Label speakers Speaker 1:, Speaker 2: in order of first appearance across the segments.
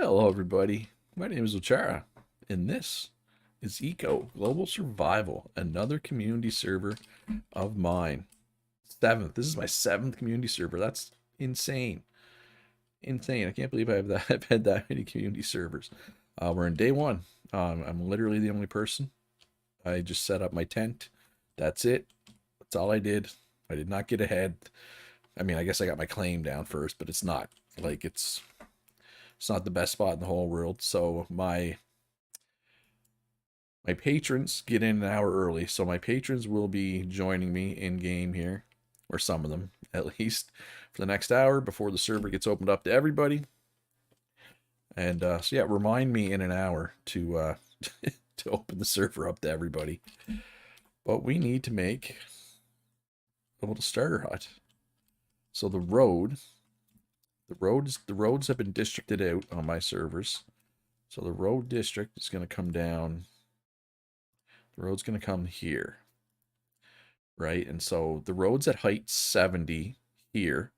Speaker 1: Hello, everybody. My name is Ochara, and this is Eco Global Survival, another community server of mine. Seventh. This is my seventh community server. That's insane. Insane. I can't believe I've had that many community servers. We're in day one. I'm literally the only person. I just set up my tent. That's it. That's all I did. I did not get ahead. I mean, I guess I got my claim down first, but it's not like it's not the best spot in the whole world. So my patrons get in an hour early. So my patrons will be joining me in game here, or some of them at least, for the next hour before the server gets opened up to everybody. And so yeah, remind me in an hour to to open the server up to everybody. But we need to make a little starter hut. So the roads have been districted out on my servers. So the road district is going to come down. The road's going to come here, right? And so the road's at height 70 here.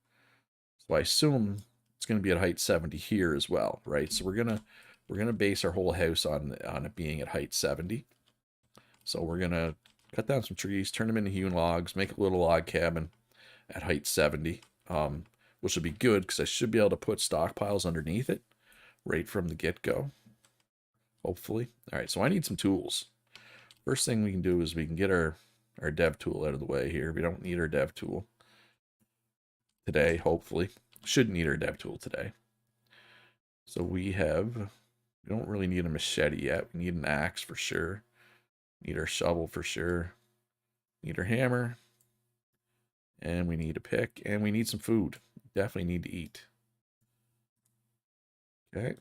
Speaker 1: So I assume it's going to be at height 70 here as well, right? So we're gonna base our whole house on it being at height 70. So we're gonna cut down some trees, turn them into hewn logs, make a little log cabin at height 70, which will be good because I should be able to put stockpiles underneath it right from the get-go, hopefully. All right, so I need some tools. First thing we can do is we can get our dev tool out of the way here. We don't need our dev tool today, hopefully. Shouldn't need our dev tool today. So we don't really need a machete yet. We need an axe for sure. Need our shovel for sure. Need our hammer. And we need a pick. And we need some food. Definitely need to eat. Okay.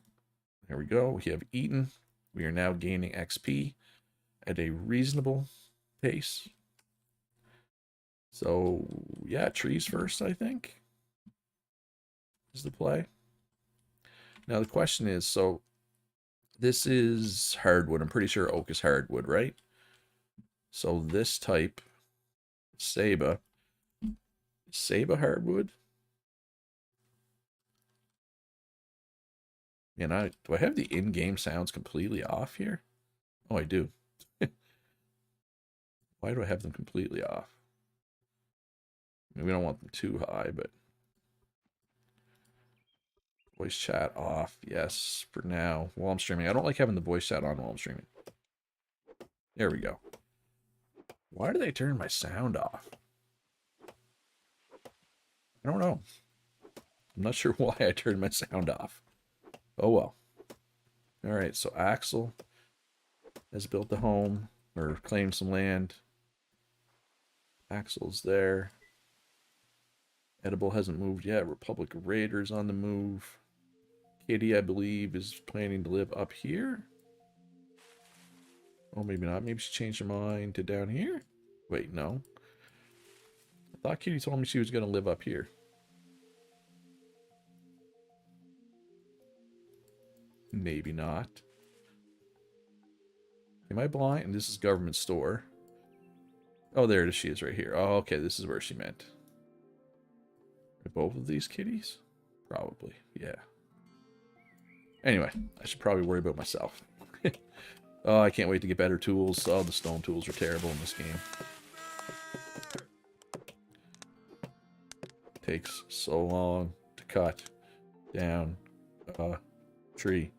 Speaker 1: There we go. We have eaten. We are now gaining XP at a reasonable pace. So, yeah, trees first, I think, is the play. Now, the question is, so this is hardwood. I'm pretty sure oak is hardwood, right? So this type, Saba hardwood? And do I have the in-game sounds completely off here? Oh, I do. Why do I have them completely off? I mean, we don't want them too high, but voice chat off. Yes, for now. While I'm streaming. I don't like having the voice chat on while I'm streaming. There we go. Why did I turn my sound off? I don't know. I'm not sure why I turned my sound off. Oh well. Alright, so Axel has built a home, or claimed some land. Axel's there. Edible hasn't moved yet. Republic of Raiders on the move. Katie, I believe, is planning to live up here. Oh, maybe not. Maybe she changed her mind to down here? Wait, no. I thought Katie told me she was going to live up here. Maybe not. Am I blind? And this is government store. Oh, there it is. She is right here. Oh, okay. This is where she meant. Are both of these kitties? Probably. Yeah. Anyway, I should probably worry about myself. Oh, I can't wait to get better tools. Oh, the stone tools are terrible in this game. Takes so long to cut down a tree.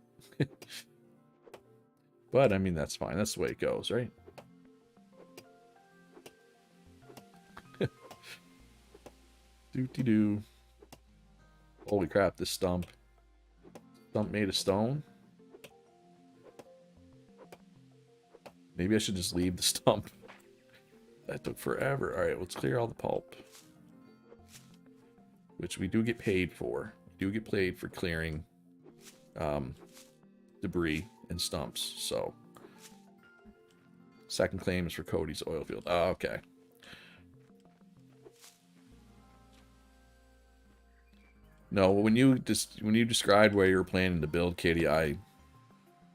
Speaker 1: But, I mean, that's fine. That's the way it goes, right? Doo-dee-doo. Holy crap, this stump. Stump made of stone? Maybe I should just leave the stump. That took forever. Alright, let's clear all the pulp. Which we do get paid for. We do get paid for clearing debris and stumps. So, second claim is for Cody's oil field. Oh, okay. No, when you described where you were planning to build, Katie, I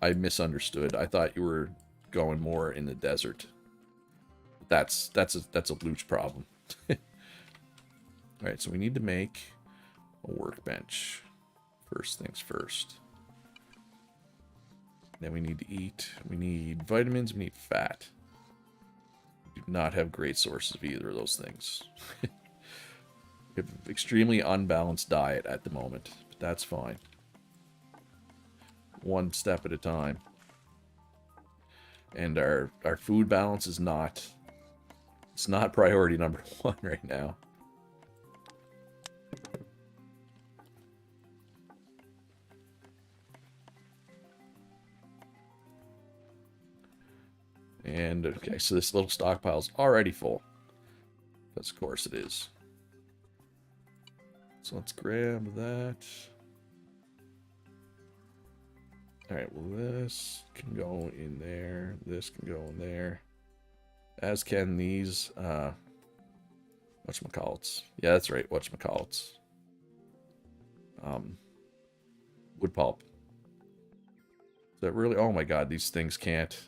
Speaker 1: misunderstood. I thought you were going more in the desert. That's a looch problem. All right, so we need to make a workbench. First things first. Then we need to eat. We need vitamins. We need fat. We do not have great sources of either of those things. We have an extremely unbalanced diet at the moment, but that's fine. One step at a time. And our food balance is not... It's not priority number one right now. And, okay, so this little stockpile's already full. Because, of course, it is. So let's grab that. Alright, well, this can go in there. This can go in there. As can these, whatchamacallits. Yeah, that's right, whatchamacallits. Wood pulp. Is that really... Oh my god, these things can't...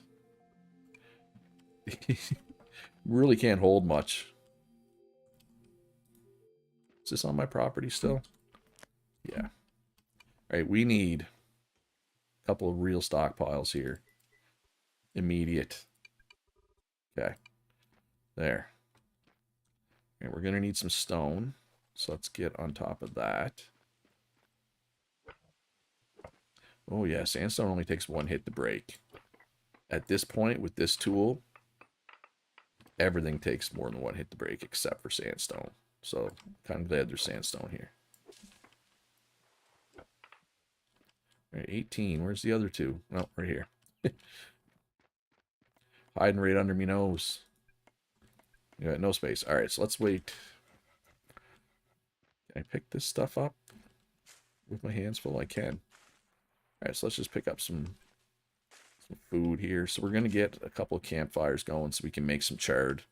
Speaker 1: really can't hold much. Is this on my property still? Yeah. Alright, we need a couple of real stockpiles here. Immediate. Okay. There. And we're going to need some stone. So let's get on top of that. Oh yeah, sandstone only takes one hit to break. At this point, with this tool, everything takes more than one hit to break except for sandstone. So, kind of glad there's sandstone here. All right, 18. Where's the other two? Oh, right here. Hiding right under me nose. You got no space. All right, so let's wait. Can I pick this stuff up with my hands full? I can. All right, so let's just pick up some food here. So we're going to get a couple of campfires going so we can make some charred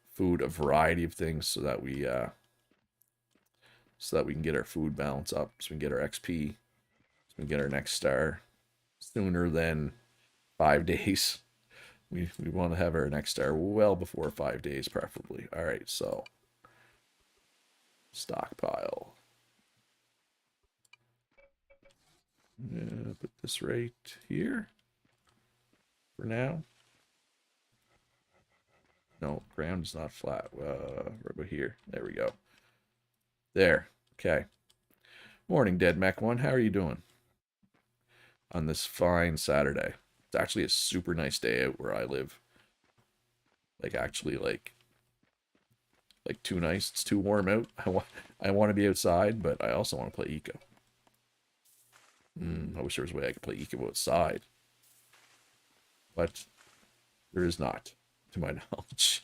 Speaker 1: food, a variety of things, so that we can get our food balance up, so we can get our XP, so we can get our next star sooner than 5 days. We want to have our next star well before 5 days, preferably. All right, so stockpile. Put this right here for now. No, ground is not flat. Right about here. There we go. There. Okay. Morning, Dead Mech One. How are you doing on this fine Saturday? It's actually a super nice day out where I live. Like, actually, like too nice. It's too warm out. I want to be outside, but I also want to play Eco. I wish there was a way I could play Eco outside. But there is not, to my knowledge.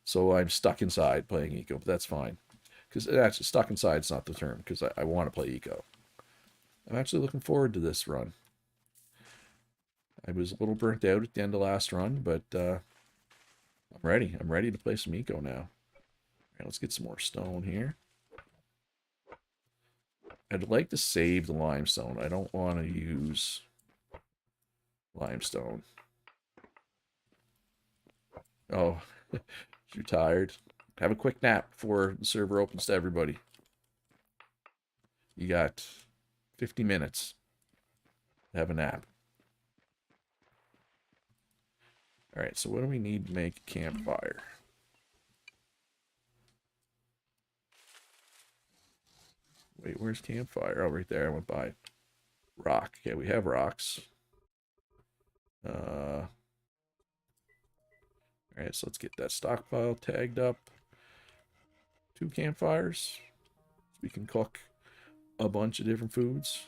Speaker 1: So I'm stuck inside playing Eco, but that's fine. Because actually, stuck inside is not the term, because I want to play Eco. I'm actually looking forward to this run. I was a little burnt out at the end of last run, but I'm ready. I'm ready to play some Eco now. All right, let's get some more stone here. I'd like to save the limestone. I don't want to use limestone. Oh, you're tired. Have a quick nap before the server opens to everybody. You got 50 minutes. Have a nap. All right, so what do we need to make a campfire? Wait, where's campfire? Oh, right there. I went by. Rock. Okay, we have rocks. All right, so let's get that stockpile tagged up. 2 campfires. We can cook a bunch of different foods.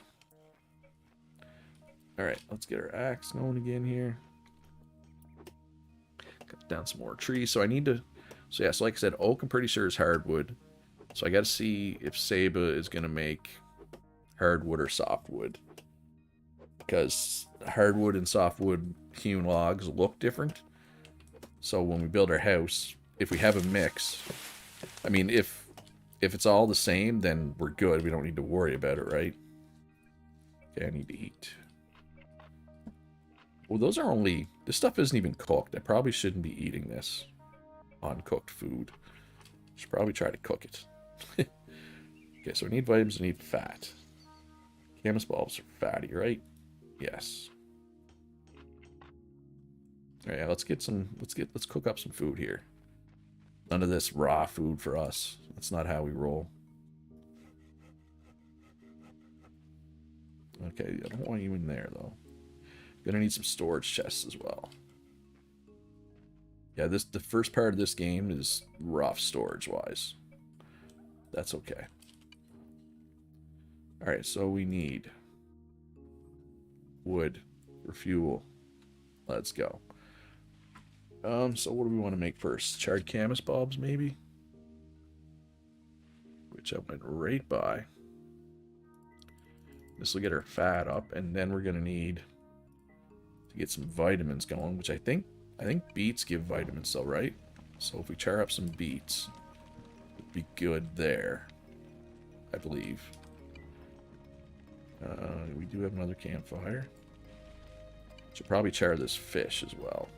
Speaker 1: All right, let's get our axe going again here. Cut down some more trees. So I need to... So yeah, so like I said, oak I'm pretty sure is hardwood. So I got to see if Saba is going to make hardwood or softwood. Because hardwood and softwood hewn logs look different. So when we build our house, if we have a mix... I mean, if it's all the same, then we're good. We don't need to worry about it, right? Okay, I need to eat. Well, those are only... This stuff isn't even cooked. I probably shouldn't be eating this. Uncooked food. Should probably try to cook it. Okay, so I need vitamins, I need fat. Camas bulbs are fatty, right? Yes. All right, let's cook up some food here. None of this raw food for us. That's not how we roll. Okay, I don't want you in there though. Gonna need some storage chests as well. Yeah, the first part of this game is rough storage wise. That's okay. All right, so we need wood for fuel. Let's go. So what do we want to make first? Charred camas bulbs, maybe? Which I went right by. This will get our fat up, and then we're gonna need to get some vitamins going, which I think beets give vitamins though, right? So if we char up some beets, it'd be good there, I believe. We do have another campfire. Should probably char this fish as well.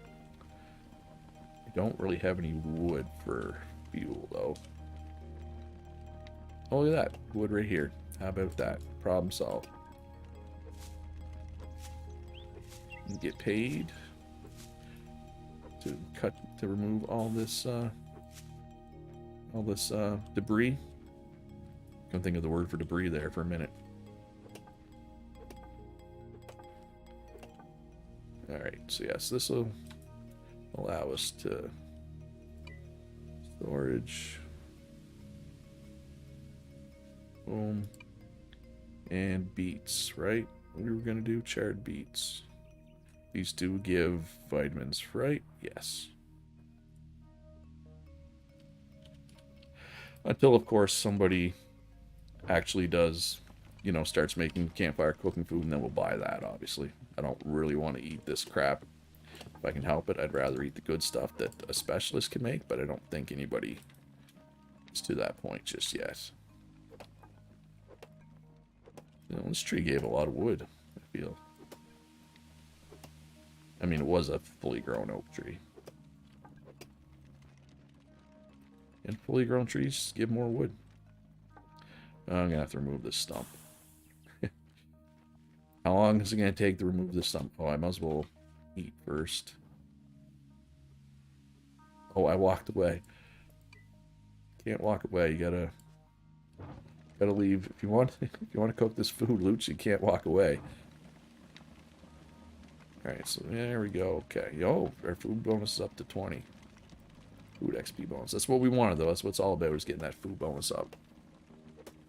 Speaker 1: I don't really have any wood for fuel though. Oh, look at that. Wood right here. How about that? Problem solved. And get paid to remove all this debris. Couldn't think of the word for debris there for a minute. Alright, so yes, this will allow us to storage. Boom. And beets, right? We were going to do charred beets. These do give vitamins, right? Yes. Until, of course, somebody actually does, starts making campfire cooking food, and then we'll buy that, obviously. I don't really want to eat this crap. If I can help it, I'd rather eat the good stuff that a specialist can make, but I don't think anybody is to that point just yet. This tree gave a lot of wood, I feel. I mean, it was a fully grown oak tree. And fully grown trees give more wood. I'm going to have to remove this stump. How long is it going to take to remove this stump? Oh, I might as well eat first. Oh, I walked away. Can't walk away. You gotta leave. If you want to cook this food, Luch, you can't walk away. Alright, so there we go. Okay. Yo, our food bonus is up to 20. Food XP bonus. That's what we wanted, though. That's what it's all about, is getting that food bonus up.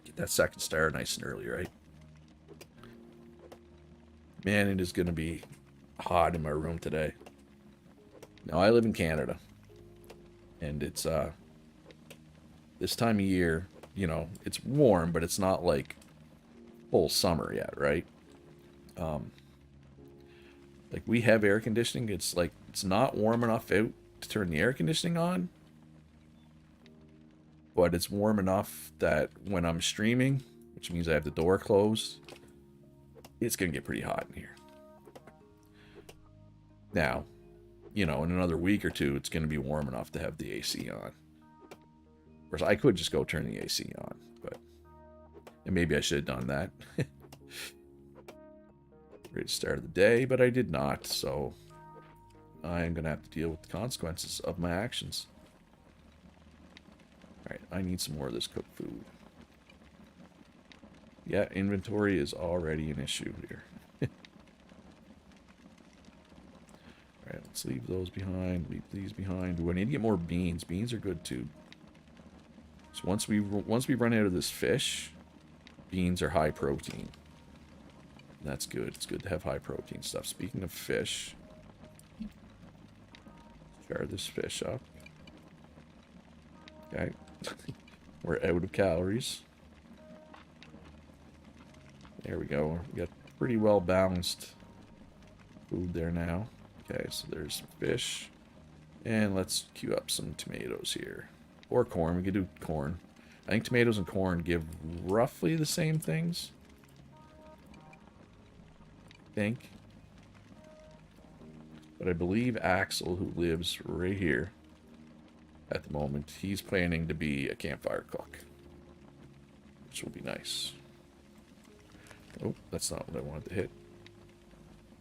Speaker 1: Get that second star nice and early, right? Man, it is going to be hot in my room today. Now, I live in Canada. And it's, this time of year, it's warm, but it's not like full summer yet, right? Like, we have air conditioning. It's like, it's not warm enough out to turn the air conditioning on. But it's warm enough that when I'm streaming, which means I have the door closed, it's going to get pretty hot in here. Now, in another week or two, it's going to be warm enough to have the AC on. Of course, I could just go turn the AC on, and maybe I should have done that. Great start of the day, but I did not, so I'm going to have to deal with the consequences of my actions. Alright, I need some more of this cooked food. Yeah, inventory is already an issue here. Alright, let's leave those behind, leave these behind. Do I need to get more beans? Beans are good too. So once we run out of this fish, beans are high protein. And that's good. It's good to have high protein stuff. Speaking of fish, char this fish up. Okay. We're out of calories. There we go. We got pretty well balanced food there now. Okay, so there's some fish. And let's queue up some tomatoes here. Or corn. We could do corn. I think tomatoes and corn give roughly the same things. I think. But I believe Axel, who lives right here at the moment, he's planning to be a campfire cook. Which will be nice. Oh, that's not what I wanted to hit.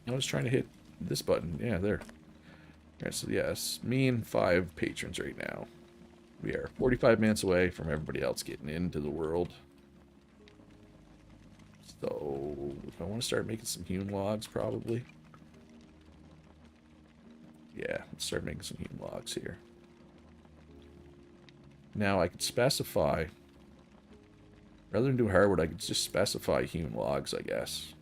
Speaker 1: I was trying to hit this button. Yeah, there. Alright, so yes, me and 5 patrons right now. We are 45 minutes away from everybody else getting into the world. So, if I want to start making some hewn logs, probably. Yeah, let's start making some hewn logs here. Now, I could specify... Rather than do hardwood, I could just specify hewn logs, I guess.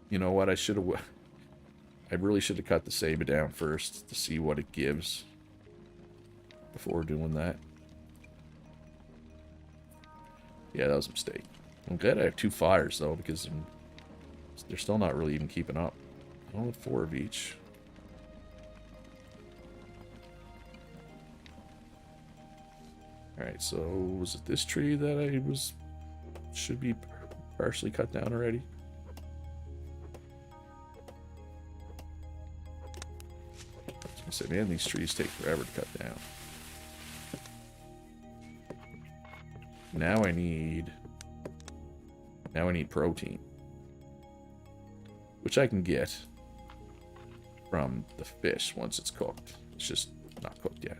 Speaker 1: You know what, I should have... I really should have cut the Saba down first to see what it gives before doing that. Yeah, that was a mistake. I'm glad I have 2 fires, though, because they're still not really even keeping up. I want 4 of each. Alright, so was it this tree that I should be partially cut down already? I was gonna say, man, these trees take forever to cut down. Now I need protein, which I can get from the fish once it's cooked. It's just not cooked yet.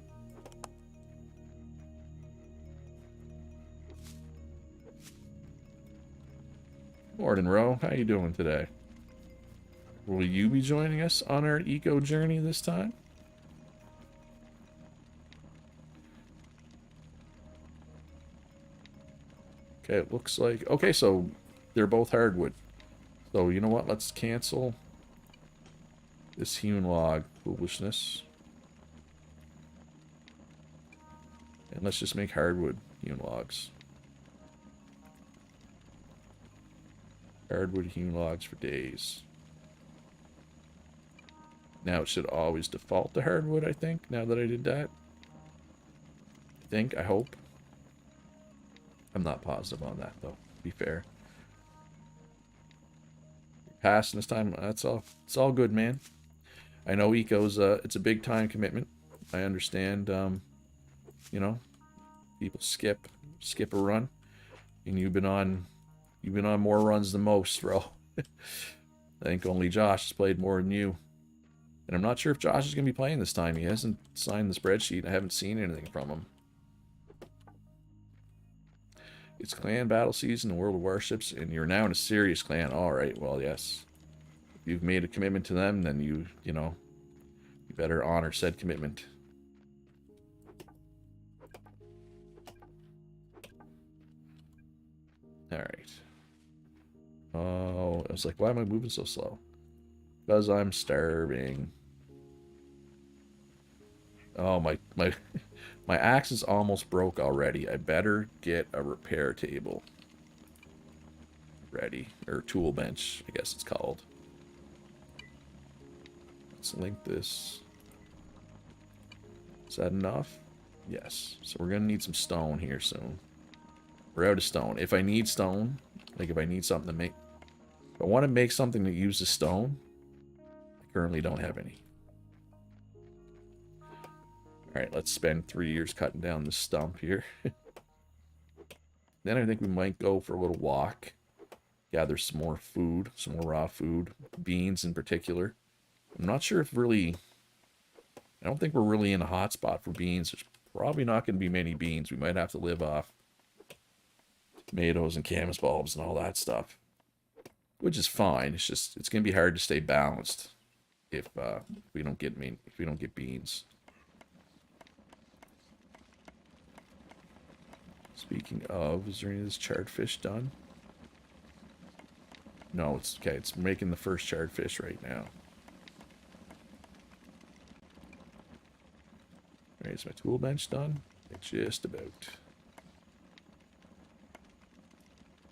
Speaker 1: Morning, Ro. How you doing today? Will you be joining us on our eco journey this time? Okay, it looks like... Okay, so they're both hardwood. So, you know what? Let's cancel this hewn log foolishness. And let's just make hardwood hewn logs. Hardwood hewn logs for days. Now it should always default to hardwood, I think, now that I did that. I hope. I'm not positive on that, though, to be fair. Passing this time, that's all. It's all good, man. I know eco's, it's a big time commitment. I understand, you know, people skip a run. And you've been on more runs than most, bro. I think only Josh has played more than you. And I'm not sure if Josh is going to be playing this time. He hasn't signed the spreadsheet. I haven't seen anything from him. It's clan battle season in World of Warships, and you're now in a serious clan. Alright, well, yes. If you've made a commitment to them, then you know, you better honor said commitment. Alright. Oh, I was like, why am I moving so slow? Because I'm starving. Oh, my my axe is almost broke already. I better get a repair table ready. Or tool bench, I guess it's called. Let's link this. Is that enough? Yes. So we're going to need some stone here soon. We're out of stone. If I need stone, like if I need something to make... If I want to make something that uses stone, I currently don't have any. Alright, let's spend 3 years cutting down this stump here. Then I think we might go for a little walk. Gather some more food, some more raw food. Beans in particular. I'm not sure if really... I don't think we're really in a hot spot for beans. There's probably not going to be many beans. We might have to live off tomatoes and camas bulbs and all that stuff. Which is fine. It's just, it's going to be hard to stay balanced if we don't get beans. Speaking of, is there any of this charred fish done? No, it's okay. It's making the first charred fish right now. Alright, is my tool bench done? Just about.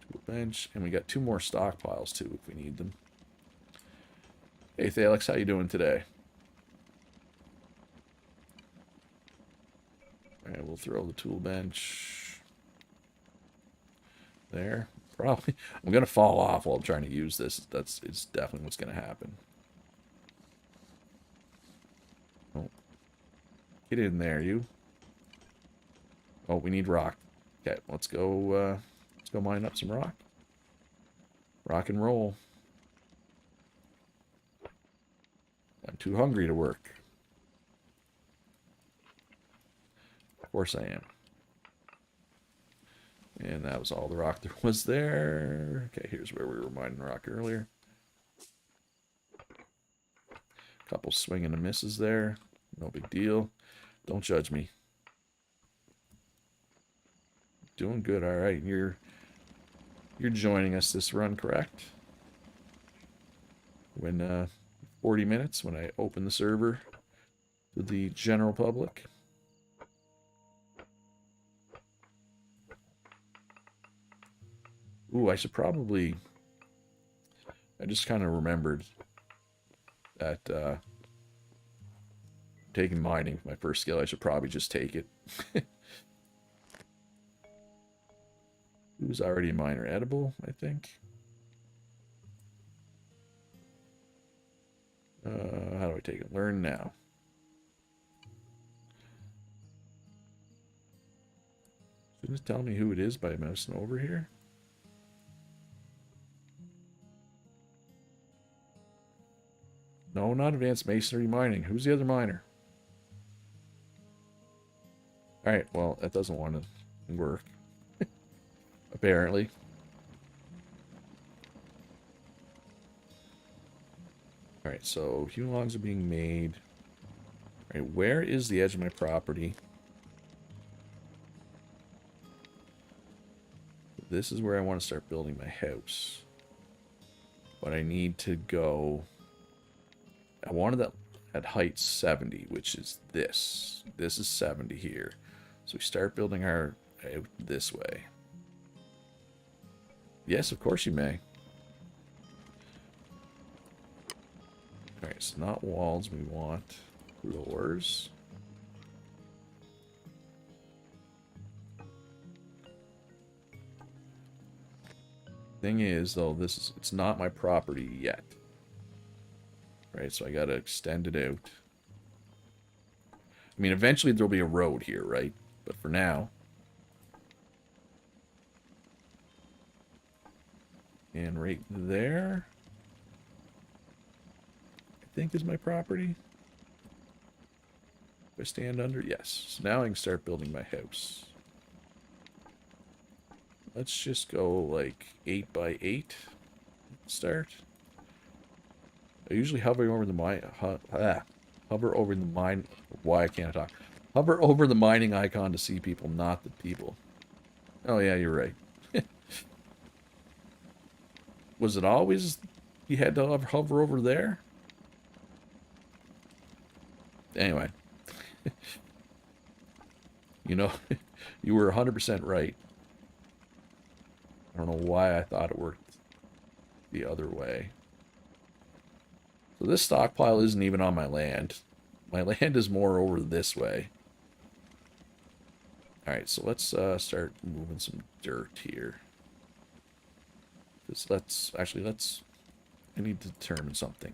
Speaker 1: Tool bench, and we got 2 more stockpiles too if we need them. Hey Thalix, how you doing today? Alright, we'll throw the tool bench there. Probably I'm gonna fall off while I'm trying to use this. It's definitely what's gonna happen. Oh. Get in there, you. Oh, we need rock. Okay, let's go mine up some rock. Rock and roll. too hungry to work. Of course I am. And that was all the rock there was there. Okay, here's where we were mining rock earlier. Couple swing and a misses there. No big deal. Don't judge me. Doing good. All right, you're joining us this run, correct? When 40 minutes when I open the server to the general public. Ooh, I should probably... I just kind of remembered that taking mining, my first skill, I should probably just take it. Who's already a miner? Edible, I think. How do I take it? Learn now. Shouldn't it tell me who it is by mousing over here? No, not advanced masonry mining. Who's the other miner? Alright, well, that doesn't want to work. Apparently. Alright, so human logs are being made. Alright, where is the edge of my property? This is where I want to start building my house. But I need to go... I wanted that at height 70, which is this. This is 70 here. So we start building our out this way. Yes, of course you may. Alright, so not walls, we want floors. Thing is, though, it's not my property yet. Right, so I gotta extend it out. I mean, eventually there'll be a road here, right? But for now... And right there... I think is my property. If I stand under? Yes. So now I can start building my house. Let's just go like 8 by 8. Start. I usually hover over the hover over the mine. Why can't I talk? Hover over the mining icon to see people, not the people. Oh yeah, you're right. Was it always you had to hover over there? Anyway, you know, you were 100% right. I don't know why I thought it worked the other way. So this stockpile isn't even on my land. My land is more over this way. Alright, so let's start moving some dirt here. I need to determine something.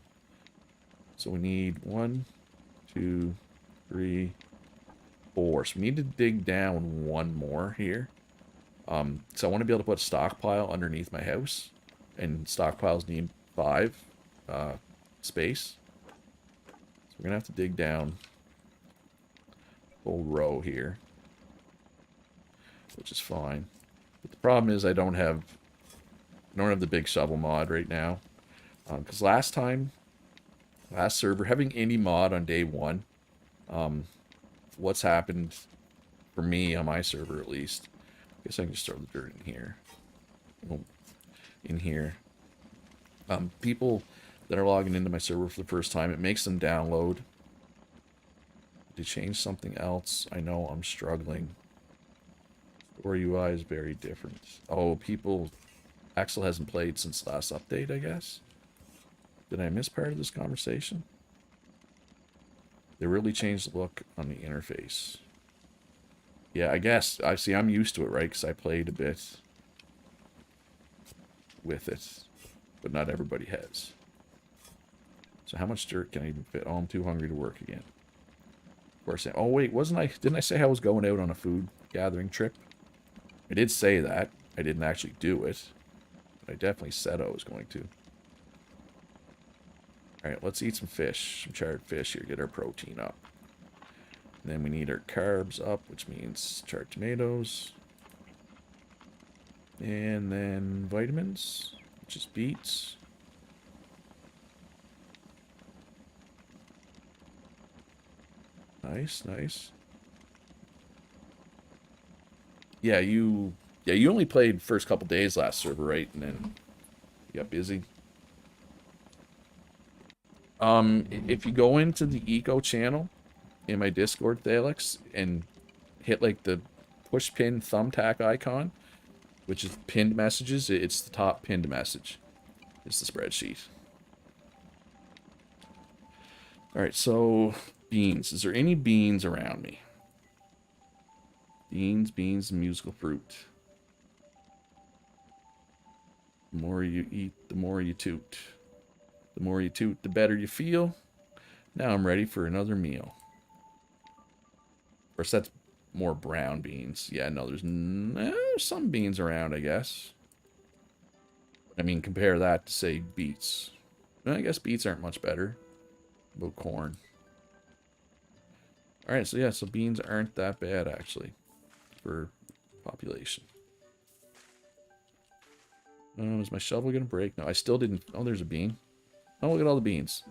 Speaker 1: So we need 1, 2, 3, 4. So we need to dig down one more here. So I want to be able to put a stockpile underneath my house. And stockpiles need 5 space. So we're going to have to dig down a whole row here. Which is fine. But the problem is I don't have the big shovel mod right now. Because last server, having any mod on day 1, what's happened for me on my server at least, I guess I can just throw the dirt in here. In here. People that are logging into my server for the first time, it makes them download. To change something else, I know I'm struggling. Or UI is very different. Oh, people... Axel hasn't played since last update, I guess. Did I miss part of this conversation? They really changed the look on the interface. Yeah, I guess. I'm used to it, right? Because I played a bit with it. But not everybody has. So how much dirt can I even fit? Oh, I'm too hungry to work again. Of course. Oh, wait. Didn't I say I was going out on a food gathering trip? I did say that. I didn't actually do it. But I definitely said I was going to. Alright, let's eat some fish. Some charred fish here. Get our protein up. And then we need our carbs up, which means charred tomatoes. And then vitamins, which is beets. Nice, nice. Yeah, you only played first couple days last server, right? And then you got busy. If you go into the eco channel in my Discord, Thalix, and hit like the push pin thumbtack icon, which is pinned messages, it's the top pinned message. It's the spreadsheet. Alright, so beans. Is there any beans around me? Beans, beans, and musical fruit. The more you eat, the more you toot. The more you toot, the better you feel. Now I'm ready for another meal. Of course, that's more brown beans. Yeah, no, there's some beans around, I guess. I mean, compare that to, say, beets. I guess beets aren't much better. About corn. Alright, so yeah, so beans aren't that bad, actually, for population. Is my shovel going to break? No, I still didn't. Oh, there's a bean. Oh, look at all the beans.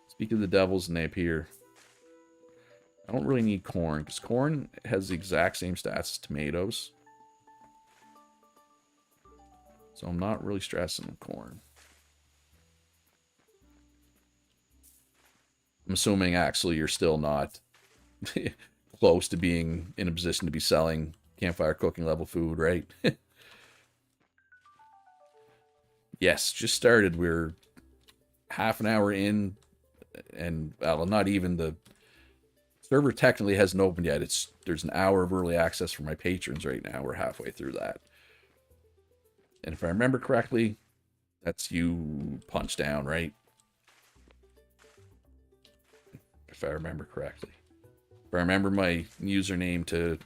Speaker 1: Speak of the devils, and they appear. I don't really need corn, because corn has the exact same stats as tomatoes. So I'm not really stressing with corn. I'm assuming, actually, you're still not close to being in a position to be selling campfire cooking level food, right? Yes, just started. We're half an hour in, and, well, not even the server technically hasn't opened yet. There's an hour of early access for my patrons right now. We're halfway through that. And if I remember correctly, that's you punch down, right? If I remember correctly. If I remember my username to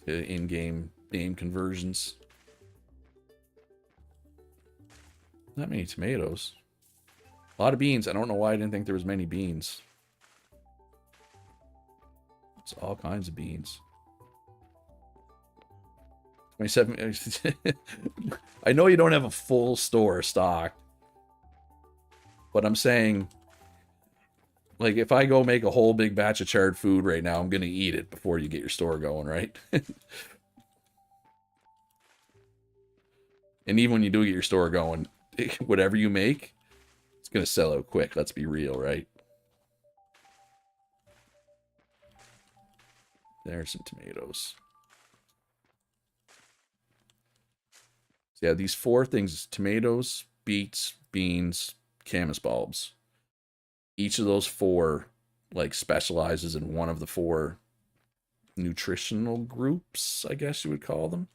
Speaker 1: in-game name conversions. Not many tomatoes. A lot of beans. I don't know why I didn't think there was many beans. It's all kinds of beans. 27. I know you don't have a full store stocked, but I'm saying, like, if I go make a whole big batch of charred food right now, I'm gonna eat it before you get your store going, right? And even when you do get your store going, whatever you make, it's gonna sell out quick. Let's be real, right? There's some tomatoes. So yeah, these four things: tomatoes, beets, beans, camas bulbs. Each of those four, like, specializes in one of the four nutritional groups, I guess you would call them.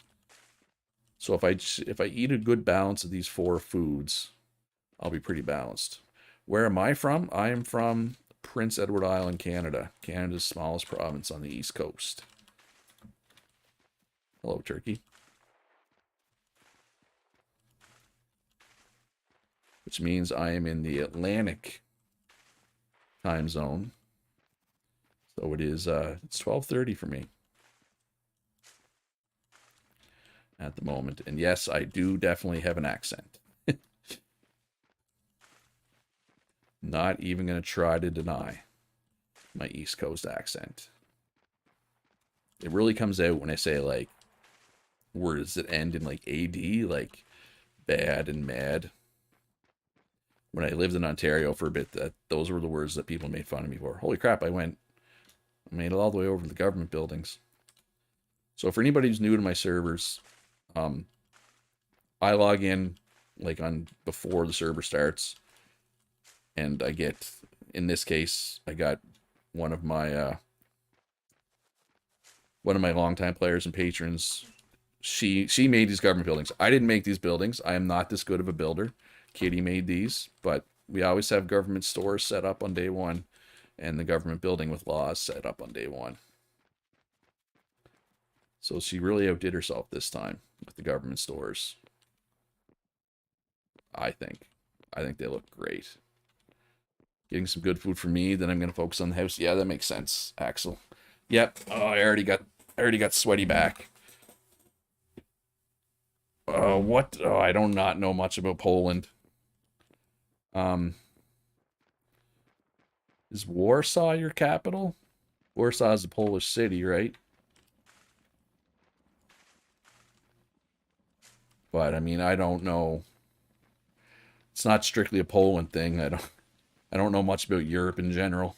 Speaker 1: So if I eat a good balance of these four foods, I'll be pretty balanced. Where am I from? I am from Prince Edward Island, Canada. Canada's smallest province on the east coast. Hello, Turkey. Which means I am in the Atlantic time zone. So it is, it's 12:30 for me at the moment. And yes, I do definitely have an accent. Not even going to try to deny my East Coast accent. It really comes out when I say, like, words that end in, like, AD, like bad and mad. When I lived in Ontario for a bit, those were the words that people made fun of me for. Holy crap, I made it all the way over to the government buildings. So for anybody who's new to my servers, I log in, like, on before the server starts, and I get, in this case, I got one of my longtime players and patrons. She made these government buildings. I didn't make these buildings. I am not this good of a builder. Kitty made these, but we always have government stores set up on day one, and the government building with laws set up on day one. So she really outdid herself this time with the government stores. I think they look great. getting some good food for me. Then I'm gonna focus on the house. Yeah, that makes sense, Axel. Yep. Oh, I already got sweaty back. What? Oh, I don't not know much about Poland. Um, is Warsaw your capital? Warsaw is a Polish city, right? But I mean, I don't know. It's not strictly a Poland thing. I don't know much about Europe in general.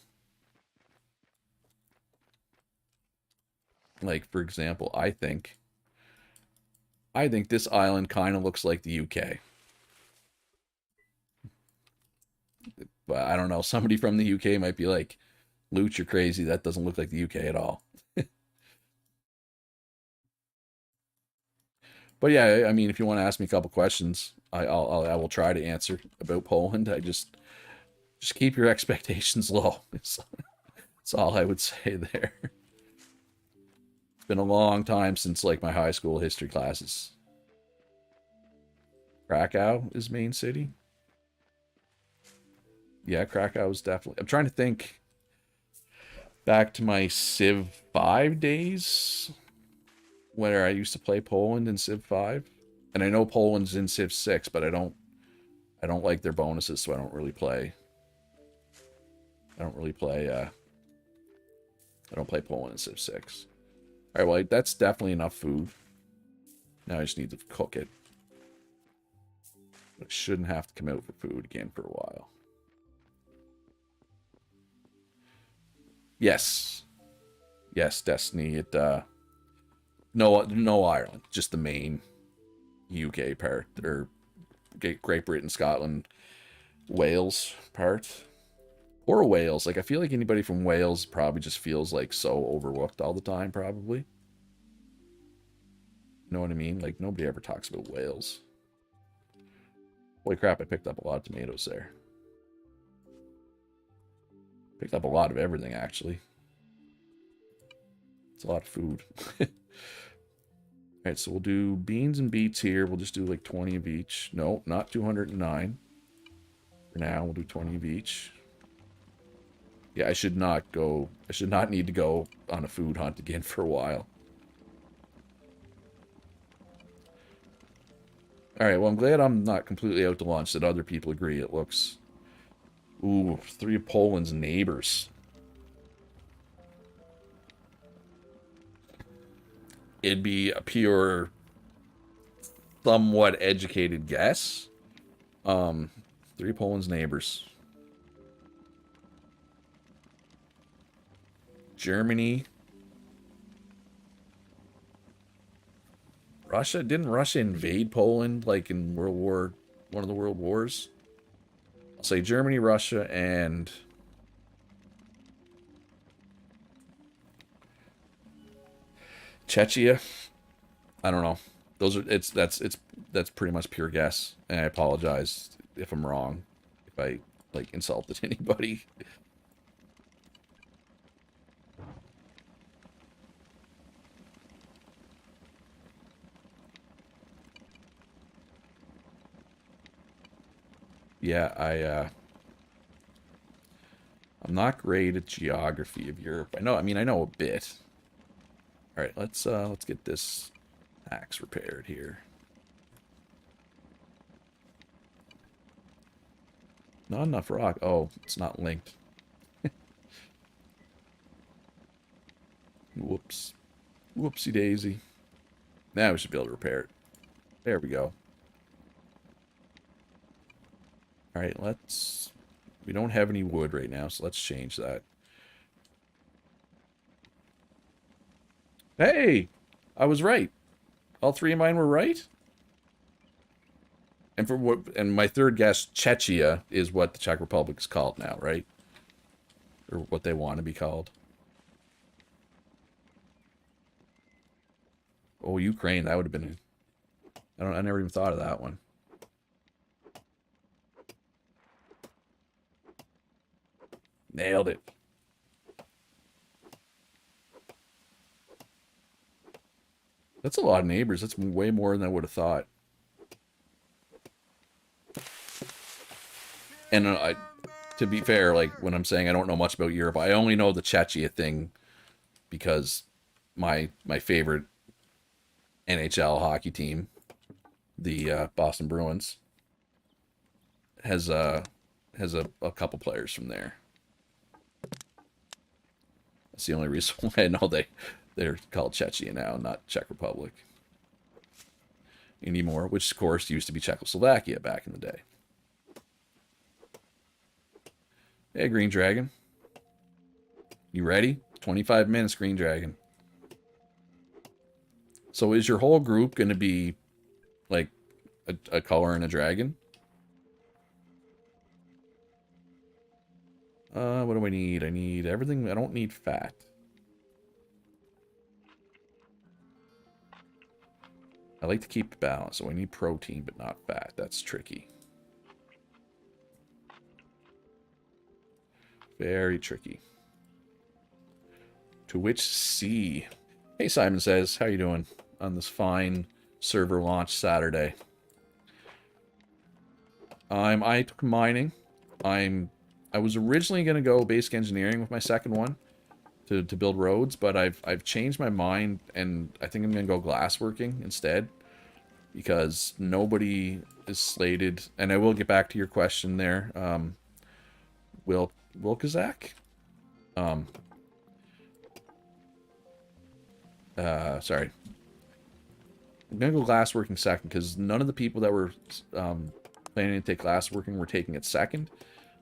Speaker 1: Like, for example, I think this island kind of looks like the UK. But I don't know. Somebody from the UK might be like, Luch, you're crazy. That doesn't look like the UK at all. But yeah, I mean, if you want to ask me a couple questions, I will try to answer about Poland. I just keep your expectations low. That's all I would say there. It's been a long time since like my high school history classes. Krakow is main city. Yeah, Krakow is definitely. I'm trying to think back to my Civ 5 days where I used to play Poland in Civ 5. And I know Poland's in Civ 6, but I don't like their bonuses, so I don't really play. I don't play Poland in Civ 6. Alright, well, that's definitely enough food. Now I just need to cook it. I shouldn't have to come out for food again for a while. Yes. Yes, Destiny. No Ireland. Just the main UK part. Or Great Britain, Scotland, Wales part. Or Wales. Like, I feel like anybody from Wales probably just feels like so overlooked all the time, probably. You know what I mean? Like, nobody ever talks about Wales. Holy crap, I picked up a lot of tomatoes there. Picked up a lot of everything, actually. It's a lot of food. Alright, so we'll do beans and beets here. We'll just do like 20 of each. No, not 209. For now, we'll do 20 of each. Yeah, I should not need to go on a food hunt again for a while. Alright, well, I'm glad I'm not completely out to lunch, that other people agree it looks... Ooh, 3 of Poland's neighbors. It'd be a pure, somewhat educated guess. 3 of Poland's neighbors. Germany. Russia? Didn't Russia invade Poland, like, in one of the World Wars? I'll say Germany, Russia, and... Czechia. I don't know. That's pretty much pure guess. And I apologize if I'm wrong. If I, like, insulted anybody. Yeah, I'm not great at geography of Europe. I mean, I know a bit. All right, let's get this axe repaired here. Not enough rock. Oh, it's not linked. Whoops. Whoopsie daisy. Now we should be able to repair it. There we go. Alright, we don't have any wood right now, so let's change that. Hey! I was right. All 3 of mine were right? And my third guess, Czechia, is what the Czech Republic is called now, right? Or what they want to be called. Oh, Ukraine, that would have been... I never even thought of that one. Nailed it. That's a lot of neighbors. That's way more than I would have thought. And to be fair, like when I'm saying I don't know much about Europe, I only know the Czechia thing because my favorite NHL hockey team, the Boston Bruins, has a couple players from there. That's the only reason why I know they're called Czechia now, not Czech Republic anymore, which of course used to be Czechoslovakia back in the day. Hey, Green Dragon. You ready? 25 minutes, Green Dragon. So is your whole group going to be like a color and a dragon? What do I need? I need everything. I don't need fat. I like to keep balance, so I need protein, but not fat. That's tricky. Very tricky. To which sea? Hey, Simon says, how you doing on this fine server launch Saturday? I took mining. I was originally going to go basic engineering with my second one to build roads, but I've changed my mind, and I think I'm going to go glassworking instead because nobody is slated. And I will get back to your question there, Wilkazak. Sorry. I'm going to go glassworking second because none of the people that were planning to take glassworking were taking it second.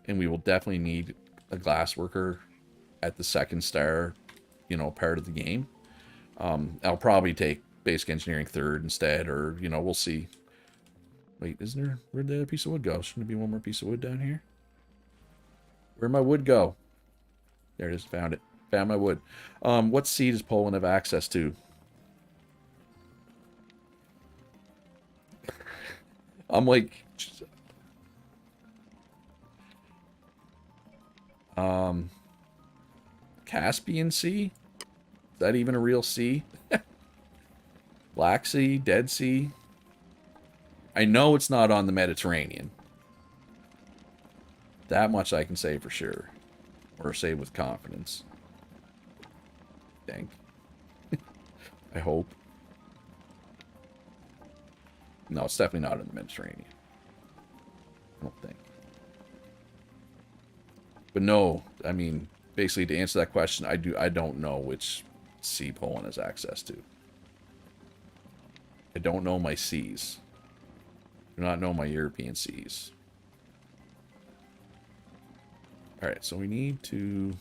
Speaker 1: And we will definitely need a glassworker at the second star, part of the game. I'll probably take basic engineering third instead, or, we'll see. Wait, isn't there... Where'd the other piece of wood go? Shouldn't there be one more piece of wood down here? Where'd my wood go? There it is. Found it. Found my wood. What sea does Poland have access to? I'm like... Caspian Sea? Is that even a real sea? Black Sea? Dead Sea? I know it's not on the Mediterranean. That much I can say for sure. Or say with confidence. I think. I hope. No, it's definitely not in the Mediterranean. I don't think. But no, I mean, basically to answer that question, I don't know which sea Poland has access to. I don't know my seas. I do not know my European seas. Alright, so we need to...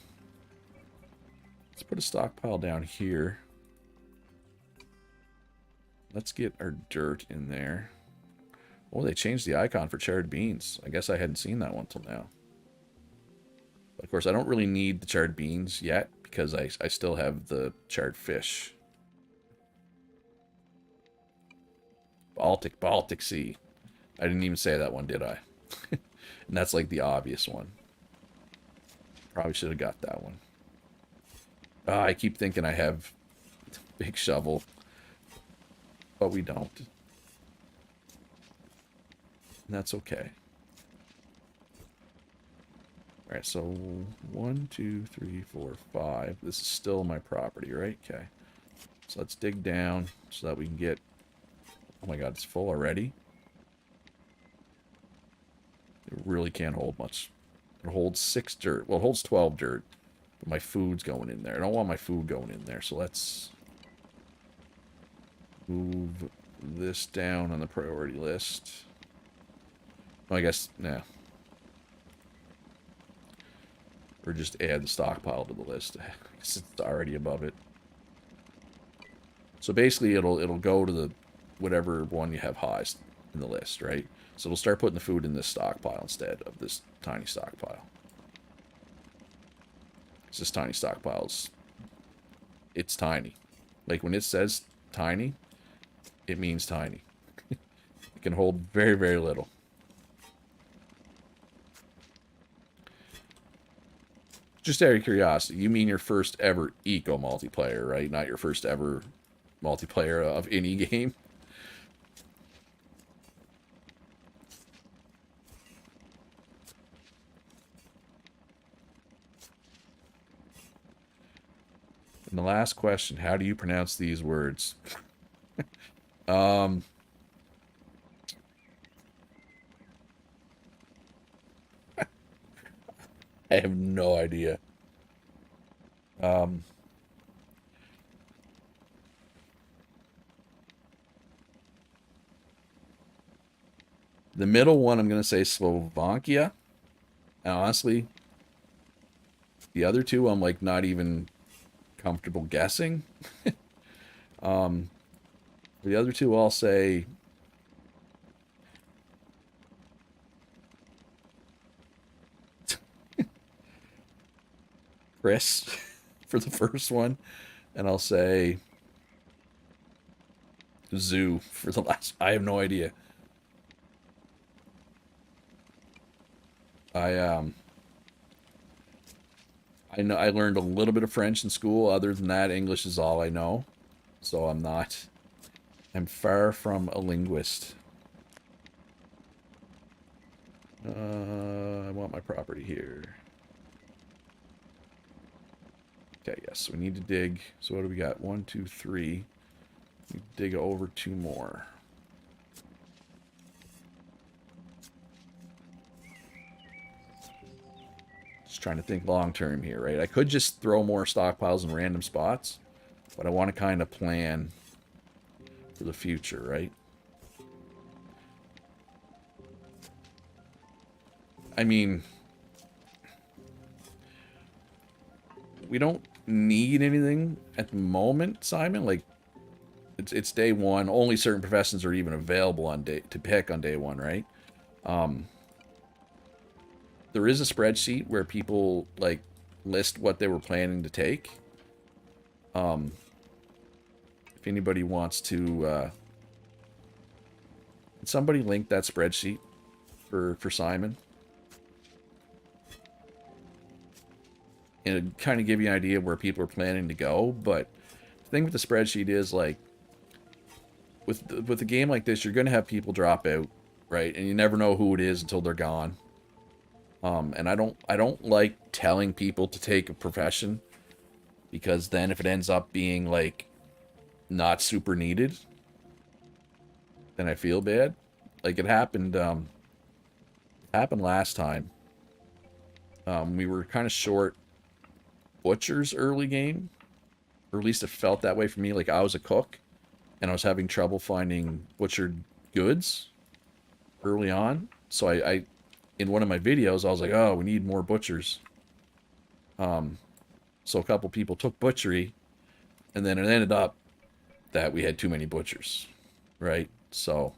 Speaker 1: Let's put a stockpile down here. Let's get our dirt in there. Oh, they changed the icon for charred beans. I guess I hadn't seen that one till now. But of course, I don't really need the charred beans yet because I still have the charred fish. Baltic Sea. I didn't even say that one, did I? And that's like the obvious one. Probably should have got that one. I keep thinking I have big shovel, but we don't. And that's okay. Alright, so 1, 2, 3, 4, 5. This is still my property, right? Okay. So let's dig down so that we can get... Oh my god, it's full already? It really can't hold much. It holds 6 dirt. Well, it holds 12 dirt. But my food's going in there. I don't want my food going in there, so let's move this down on the priority list. Oh, I guess, nah. Or just add the stockpile to the list. Because it's already above it. So basically, it'll go to the whatever one you have highest in the list, right? So we'll start putting the food in this stockpile instead of this tiny stockpile. This tiny stockpile's... It's tiny. Like, when it says tiny, it means tiny. It can hold very, very little. Just out of curiosity, you mean your first ever eco multiplayer, right? Not your first ever multiplayer of any game? And the last question, how do you pronounce these words? I have no idea. Um, the middle one, I'm going to say Slovakia. And honestly, the other two, I'm like not even comfortable guessing. The other two, I'll say Chris for the first one, and I'll say Zoo for the last. I have no idea. I I know I learned a little bit of French in school. Other than that, English is all I know. So I'm not. I'm far from a linguist. I want my property here. Okay, yes, we need to dig. So what do we got? 1, 2, 3. We dig over 2 more. Just trying to think long term here, right? I could just throw more stockpiles in random spots, but I want to kind of plan for the future, right? I mean, we don't need anything at the moment, Simon. Like, it's day one. Only certain professions are even available on day to pick on day one, right? There is a spreadsheet where people like list what they were planning to take. If anybody wants to, somebody link that spreadsheet for Simon, and it kind of give you an idea of where people are planning to go. But the thing with the spreadsheet is like with a game like this, you're going to have people drop out, right? And you never know who it is until they're gone. And I don't like telling people to take a profession, because then if it ends up being like not super needed, then I feel bad. Like it happened last time. We were kind of short butchers early game, or at least it felt that way for me. Like I was a cook and I was having trouble finding butchered goods early on. So I in one of my videos, I was like, oh, we need more butchers. So a couple people took butchery, and then it ended up that we had too many butchers, right? So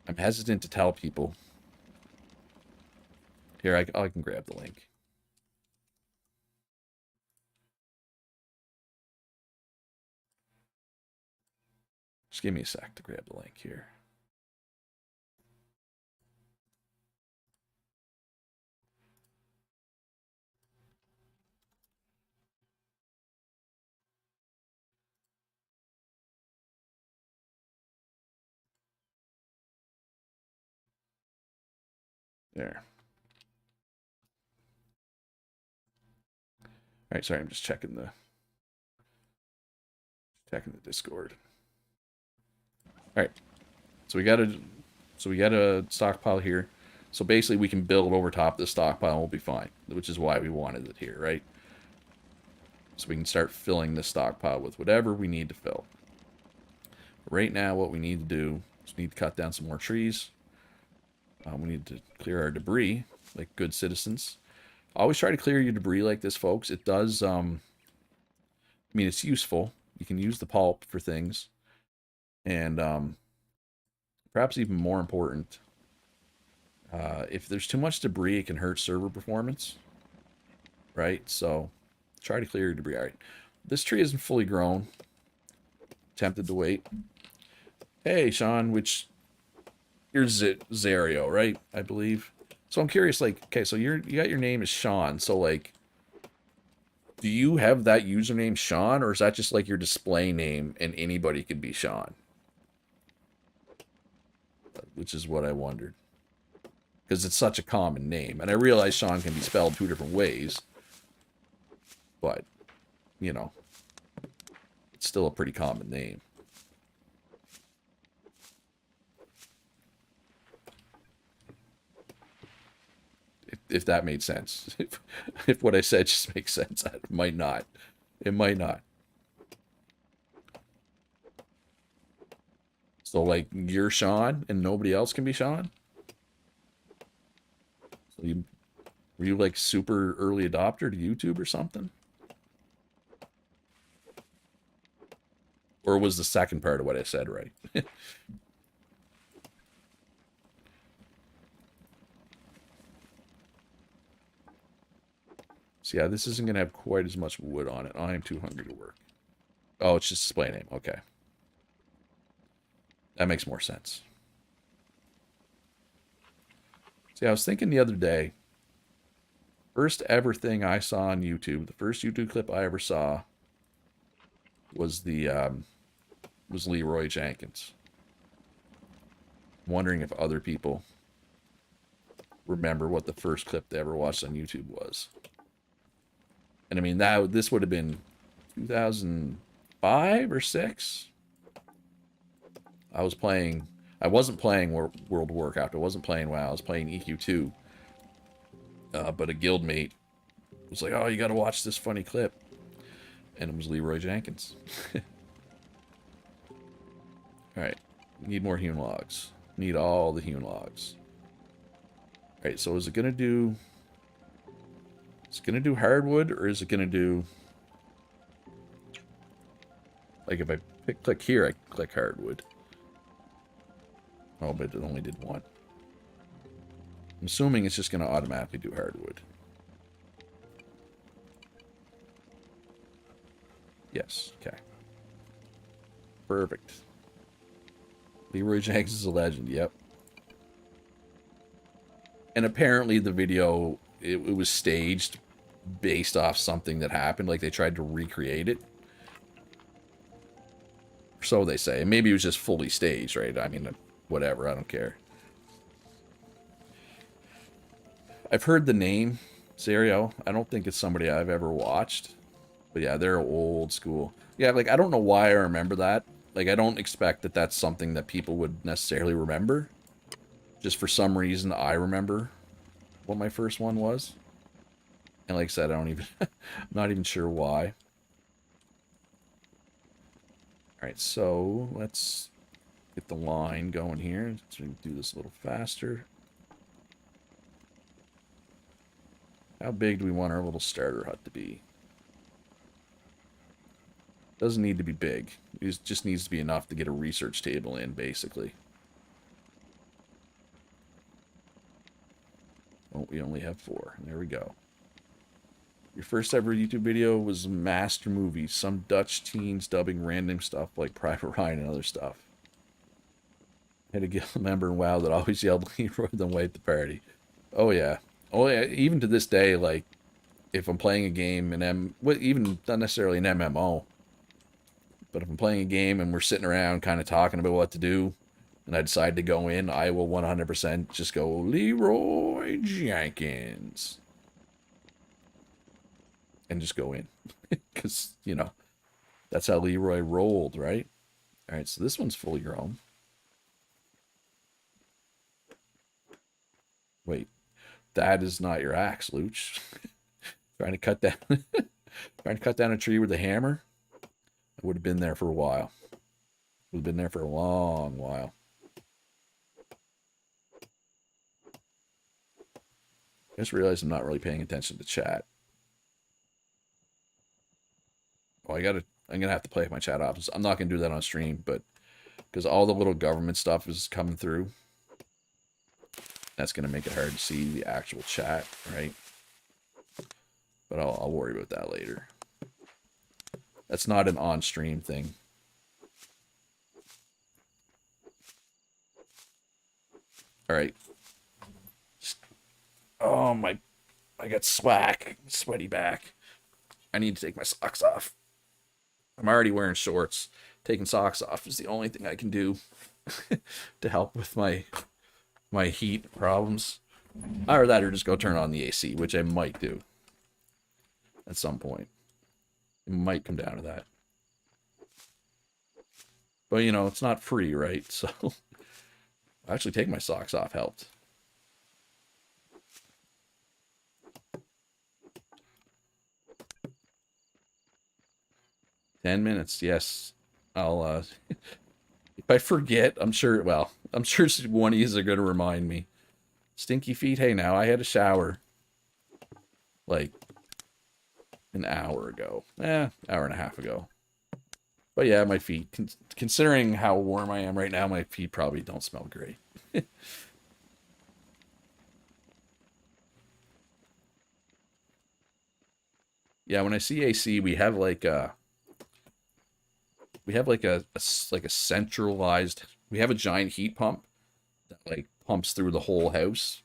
Speaker 1: I'm hesitant to tell people. Here, I can grab the link. Just give me a sec to grab the link here. There. All right, sorry, I'm just checking the Discord. All right, so we got a stockpile here. So basically, we can build over top this stockpile and we'll be fine, which is why we wanted it here, right? So we can start filling this stockpile with whatever we need to fill. But right now, what we need to do is we need to cut down some more trees. We need to clear our debris like good citizens. Always try to clear your debris like this, folks. It does, I mean, it's useful. You can use the pulp for things. And perhaps even more important, if there's too much debris, it can hurt server performance. Right? So try to clear your debris. All right. This tree isn't fully grown. Tempted to wait. Hey, Sean, which you're Zario, right? I believe. So I'm curious, like, okay, so you got your name as Sean. So like, do you have that username Sean, or is that just like your display name and anybody could be Sean? Which is what I wondered. Because it's such a common name. And I realize Sean can be spelled 2 different ways. But, you know. still a pretty common name. If that made sense. If what I said just makes sense, it might not. It might not. So, like, you're Sean and nobody else can be Sean? So were you, like, super early adopter to YouTube or something? Or was the second part of what I said right? So, yeah, this isn't going to have quite as much wood on it. I am too hungry to work. Oh, it's just display name. Okay. That makes more sense. See, I was thinking the other day, first ever thing I saw on YouTube, the first YouTube clip I ever saw was was Leroy Jenkins. I'm wondering if other people remember what the first clip they ever watched on YouTube was. And I mean, this would have been 2005 or 6. I wasn't playing World of Warcraft. I wasn't playing WoW. I was playing EQ2. But a guildmate was like, "Oh, you got to watch this funny clip," and it was Leroy Jenkins. All right, need more hewn logs. Need all the hewn logs. All right, so is it gonna do? Is it gonna do hardwood, or is it gonna do? Like if I click here, I click hardwood. Oh, but it only did one. I'm assuming it's just going to automatically do hardwood. Yes, okay. Perfect. Leroy Jenkins is a legend, yep. And apparently the video, it was staged based off something that happened. Like they tried to recreate it. So they say. Maybe it was just fully staged, right? I mean, whatever, I don't care. I've heard the name, Serio. I don't think it's somebody I've ever watched. But yeah, they're old school. Yeah, like, I don't know why I remember that. Like, I don't expect that that's something that people would necessarily remember. Just for some reason, I remember what my first one was. And like I said, I don't even... I'm not even sure why. Alright, so let's get the line going here. So we can do this a little faster. How big do we want our little starter hut to be? Doesn't need to be big. It just needs to be enough to get a research table in, basically. Oh, we only have 4. There we go. Your first ever YouTube video was Master Movies. Some Dutch teens dubbing random stuff like Private Ryan and other stuff. Had a guild member in WoW that always yelled Leroy then wait the party. Oh yeah. Oh yeah, even to this day, like, if I'm playing a game and even not necessarily an MMO, but if I'm playing a game and we're sitting around kind of talking about what to do, and I decide to go in, I will 100% just go, Leroy Jenkins. And just go in. Because, you know, that's how Leroy rolled, right? Alright, so this one's fully grown. Wait, that is not your axe, Luch. Trying to cut down a tree with a hammer? I would have been there for a while. Would have been there for a long while. I just realized I'm not really paying attention to chat. Oh, I'm gonna have to play with my chat options. I'm not gonna do that on stream, but because all the little government stuff is coming through, that's gonna make it hard to see the actual chat, right? But I'll worry about that later. That's not an on-stream thing. All right. Oh my! I got sweaty back. I need to take my socks off. I'm already wearing shorts. Taking socks off is the only thing I can do to help with my heat problems. Either that or just go turn on the AC, which I might do at some point. It might come down to that. But, you know, it's not free, right? So, actually taking my socks off helped. 10 minutes, yes. I'll, if I forget, I'm sure, well, I'm sure one of you are going to remind me. Stinky feet, hey, now, I had a shower, like, an hour ago. Hour and a half ago. But yeah, my feet, considering how warm I am right now, my feet probably don't smell great. Yeah, when I see AC, we have like like a centralized, we have a giant heat pump that like pumps through the whole house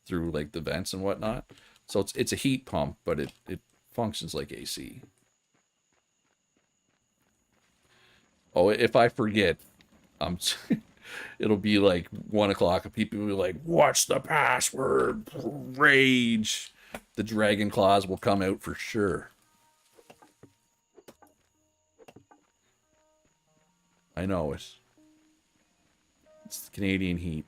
Speaker 1: through like the vents and whatnot. So it's a heat pump, but it functions like AC. Oh, if I forget, I'm it'll be like 1 o'clock and people will be like, "What's the password?" Rage. The dragon claws will come out for sure. I know it. It's the Canadian heat.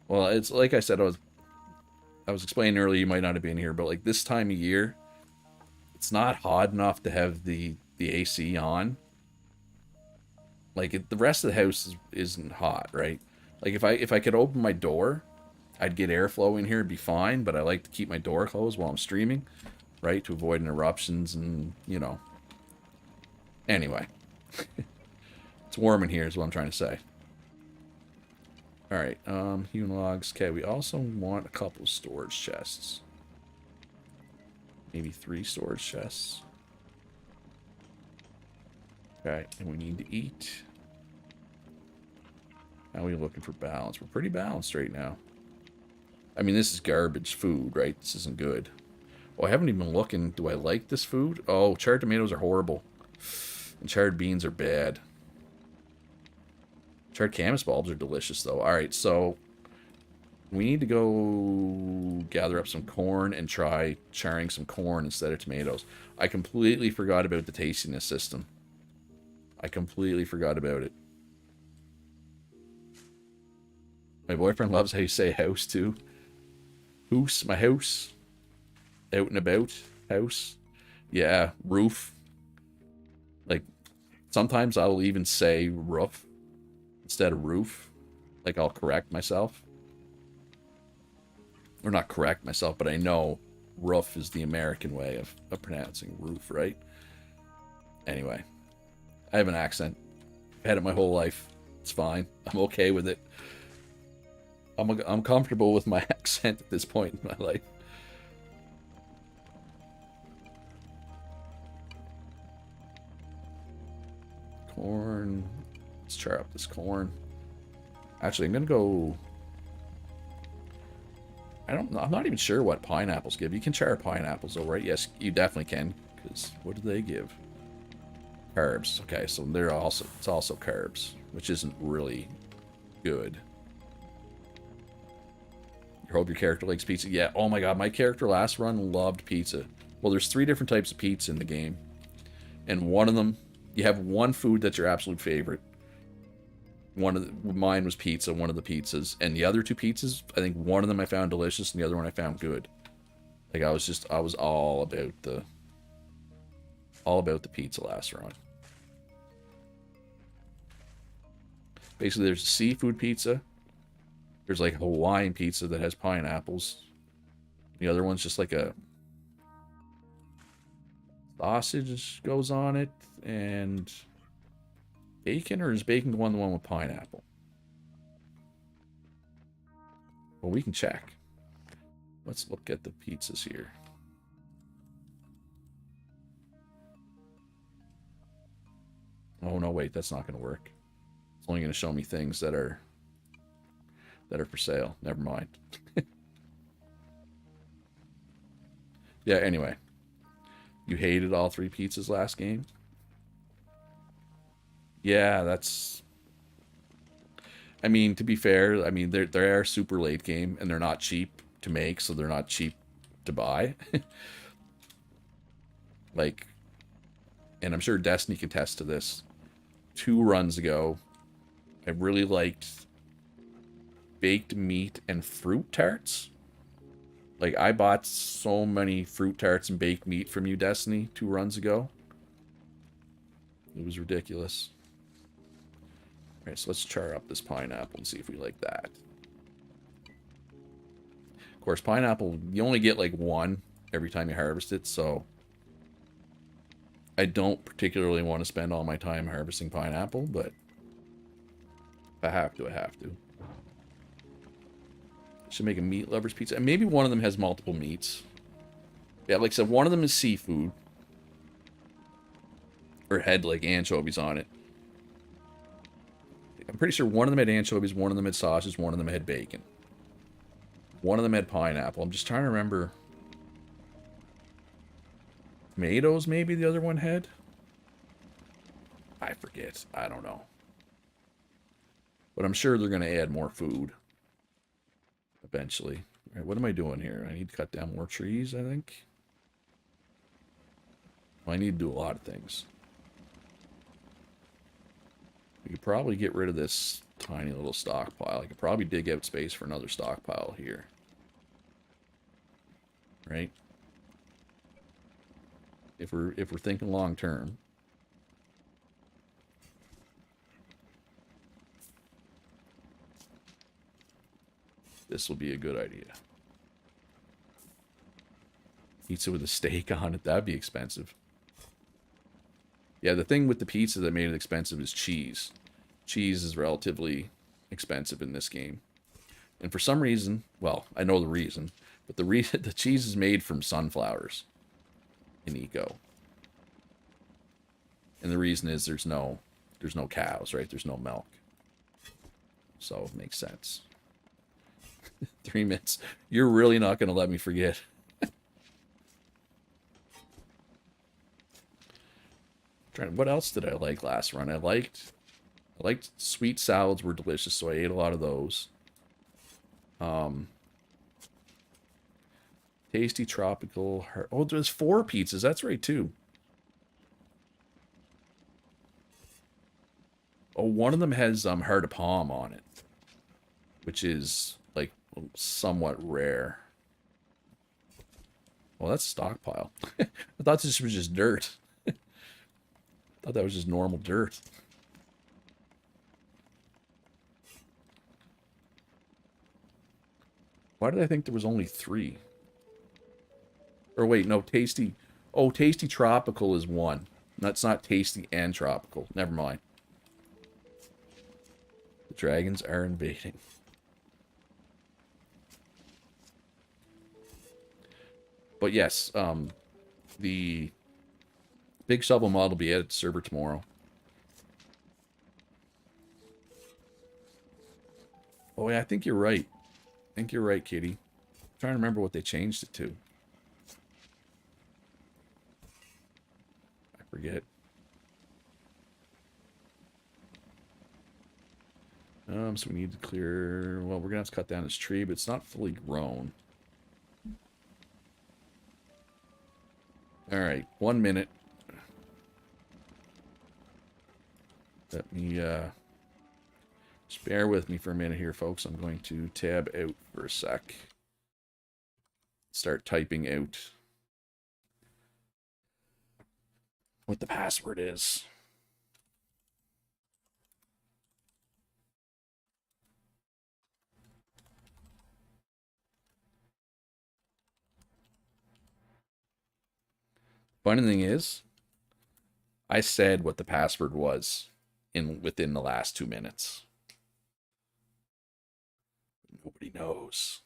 Speaker 1: Well, it's like I said, I was explaining earlier. You might not have been here, but like this time of year, it's not hot enough to have the AC on. Like the rest of the house isn't hot, right? Like if I could open my door, I'd get airflow in here, it'd be fine. But I like to keep my door closed while I'm streaming, right, to avoid interruptions and you know. Anyway, it's warm in here, is what I'm trying to say. All right, hewn logs. Okay, we also want a couple of storage chests. Maybe 3 storage chests. Okay, and we need to eat. How are we looking for balance? We're pretty balanced right now. I mean, this is garbage food, right? This isn't good. Oh, I haven't even been looking. Do I like this food? Oh, charred tomatoes are horrible. And charred beans are bad. Charred camas bulbs are delicious, though. All right, so we need to go gather up some corn and try charring some corn instead of tomatoes. I completely forgot about the tastiness system. I completely forgot about it. My boyfriend loves how you say house, too. Hoose, my house. Out and about, house. Yeah, roof. Like, sometimes I'll even say roof instead of roof. Like, I'll correct myself. Or not correct myself, but I know roof is the American way of pronouncing roof, right? Anyway, I have an accent. I've had it my whole life. It's fine. I'm okay with it. I'm comfortable with my accent at this point in my life. Corn. Let's char up this corn. Actually, I'm gonna go. I'm not even sure what pineapples give. You can char pineapples, though, right? Yes, you definitely can. Because what do they give? Carbs. Okay, so it's also carbs, which isn't really good. You hope your character likes pizza. Yeah. Oh my god, my character last run loved pizza. Well, there's 3 different types of pizza in the game, and one of them, you have one food that's your absolute favorite. Mine was pizza, one of the pizzas, and the other 2 pizzas, I think one of them I found delicious, and the other one I found good. Like I was all about the pizza last run. Basically, there's a seafood pizza. There's like a Hawaiian pizza that has pineapples. The other one's just like a sausage goes on it and bacon, or is bacon the one with pineapple? Well, we can check. Let's look at the pizzas here. Oh no, wait, that's not going to work. It's only going to show me things that are for sale. Never mind. Yeah, anyway. You hated all 3 pizzas last game? Yeah, that's... I mean, to be fair, I mean, they are super late game, and they're not cheap to make, so they're not cheap to buy. Like, and I'm sure Destiny can attest to this. 2 runs ago. I really liked baked meat and fruit tarts. Like, I bought so many fruit tarts and baked meat from you, Destiny, 2 runs ago. It was ridiculous. Alright, so let's char up this pineapple and see if we like that. Of course, pineapple, you only get like 1 every time you harvest it, so I don't particularly want to spend all my time harvesting pineapple, but if I have to, I have to. Should make a meat lover's pizza. And maybe one of them has multiple meats. Yeah, like I said, one of them is seafood. Or had, like, anchovies on it. I'm pretty sure one of them had anchovies, one of them had sausage, one of them had bacon. One of them had pineapple. I'm just trying to remember. Tomatoes, maybe the other one had? I forget. I don't know. But I'm sure they're going to add more food. Eventually. All right, what am I doing here? I need to cut down more trees, I think. Well, I need to do a lot of things. We could probably get rid of this tiny little stockpile. I could probably dig out space for another stockpile here. Right? If we're thinking long term. This will be a good idea. Pizza with a steak on it, that'd be expensive. Yeah, the thing with the pizza that made it expensive is cheese. Cheese is relatively expensive in this game. And for some reason, well, I know the reason, but the cheese is made from sunflowers in Eco. And the reason is there's no cows, right? There's no milk. So it makes sense. 3 minutes. You're really not going to let me forget. What else did I like last run? I liked sweet salads were delicious, so I ate a lot of those. Tasty tropical. Oh, there's 4 pizzas. That's right too. Oh, one of them has heart of palm on it, which is like somewhat rare. Well, that's stockpile. I thought this was just dirt. I thought that was just normal dirt. Why did I think there was only 3? Or wait, no, tasty. Oh, tasty tropical is 1. That's not tasty and tropical. Never mind. The dragons are invading. But yes, the big shovel mod will be added to server tomorrow. Oh yeah, I think you're right. I think you're right, Kitty. I'm trying to remember what they changed it to. I forget. So we need to clear... Well, we're going to have to cut down this tree, but it's not fully grown. Alright, 1 minute. Let me, just bear with me for a minute here, folks. I'm going to tab out for a sec. Start typing out what the password is. Funny thing is, I said what the password was within the last 2 minutes. Nobody knows.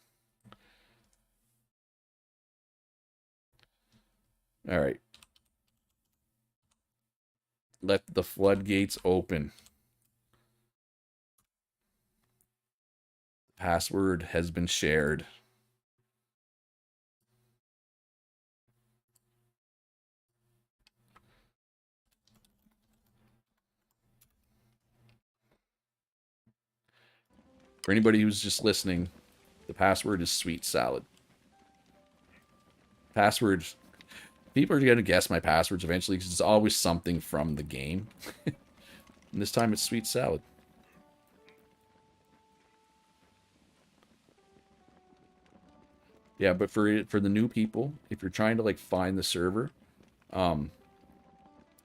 Speaker 1: All right. Let the floodgates open. The password has been shared. For anybody who's just listening, the password is sweet salad. Password. People are going to guess my passwords eventually because it's always something from the game. And this time it's sweet salad. Yeah, but for the new people, if you're trying to like find the server, um,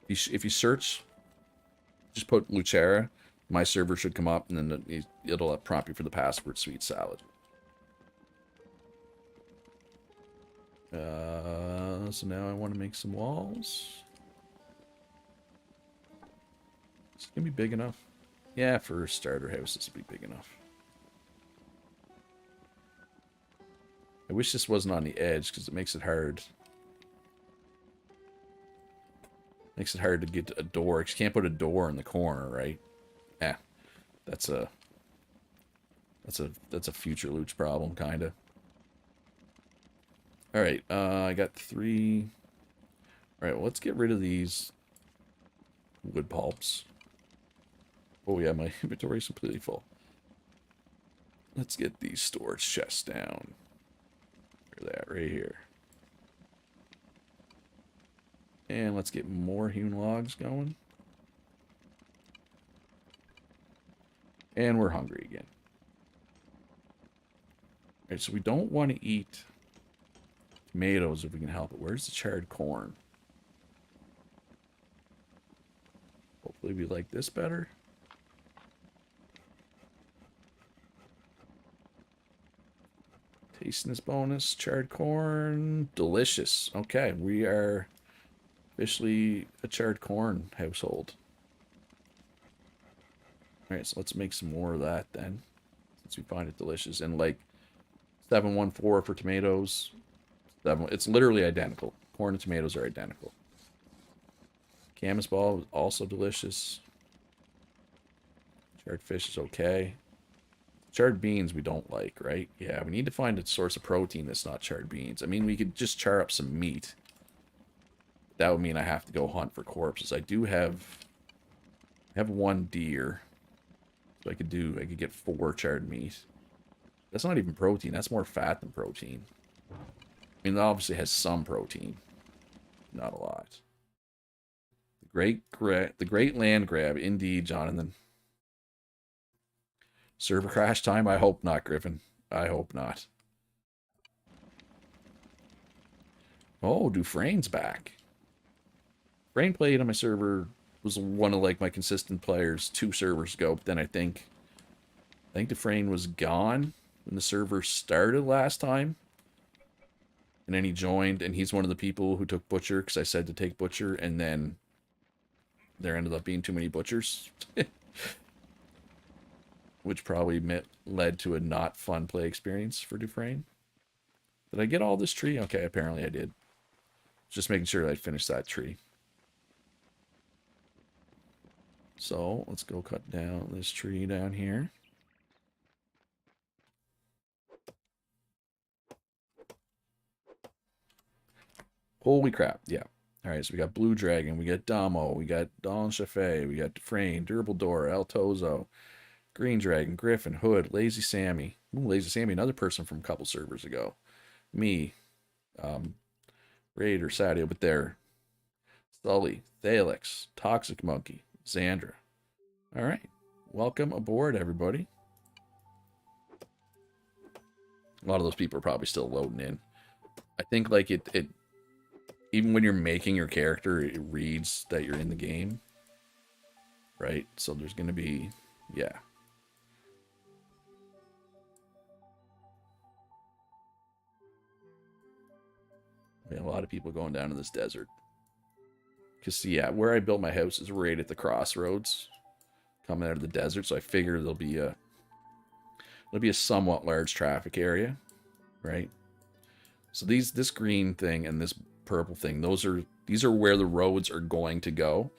Speaker 1: if you search, just put Lucera, my server should come up, and then it'll prompt you for the password sweet salad. So now I want to make some walls. It's gonna be big enough. Yeah, for a starter house, this will be big enough. I wish this wasn't on the edge because it makes it hard. Makes it hard to get a door. You can't put a door in the corner, right? Yeah, that's a future Luch problem, kind of. All right, I got 3. All right, well, let's get rid of these wood pulps. Oh yeah, my inventory is completely full. Let's get these storage chests down. Look at that right here. And let's get more hewn logs going. And we're hungry again. Alright, so we don't want to eat tomatoes if we can help it. Where's the charred corn? Hopefully we like this better. Tastiness bonus, charred corn, delicious. Okay, we are officially a charred corn household. Alright, so let's make some more of that then, since we find it delicious. And like 714 for tomatoes. It's literally identical. Corn and tomatoes are identical. Camas ball is also delicious. Charred fish is okay. Charred beans we don't like, right? Yeah, we need to find a source of protein that's not charred beans. I mean, we could just char up some meat. That would mean I have to go hunt for corpses. I have 1 deer. So I could get 4 charred meat. That's not even protein. That's more fat than protein. I mean, it obviously has some protein. Not a lot. The great land grab, indeed, Jonathan. Server crash time? I hope not, Griffin. I hope not. Oh, Dufresne's back. Dufresne played on my server, was one of like my consistent players 2 servers ago, but then I think Dufresne was gone when the server started last time. And then he joined, and he's one of the people who took Butcher, because I said to take Butcher, and then there ended up being too many Butchers. Which probably led to a not fun play experience for Dufresne. Did I get all this tree? Okay, apparently I did. Just making sure I finished that tree. So, let's go cut down this tree down here. Holy crap, yeah. Alright, so we got Blue Dragon, we got Damo, we got Don Chaffee, we got Dufresne, Durable Door, El Tozo, Green Dragon, Griffin, Hood, Lazy Sammy. Ooh, Lazy Sammy, another person from a couple servers ago. Me, Raider, Sadio, but there. Sully, Thalix, Toxic Monkey, Xandra. Alright, welcome aboard, everybody. A lot of those people are probably still loading in. I think like it even when you're making your character, it reads that you're in the game. Right? So there's going to be, yeah. We have a lot of people going down to this desert. Because, yeah, where I built my house is right at the crossroads. Coming out of the desert, so I figure it'll be a somewhat large traffic area. Right? So this green thing and this purple thing, these are where the roads are going to go.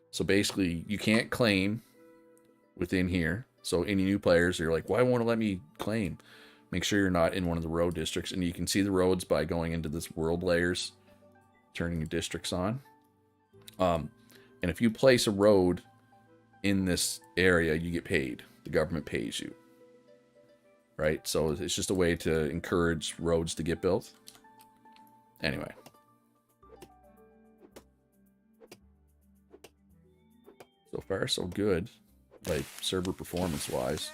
Speaker 1: So basically, you can't claim within here. So any new players, you're like, why won't it let me claim? Make sure you're not in one of the road districts. And you can see the roads by going into this world layers, turning your districts on. And if you place a road in this area, you get paid. The government pays you. Right? So it's just a way to encourage roads to get built. Anyway. So far, so good. Like, server performance-wise.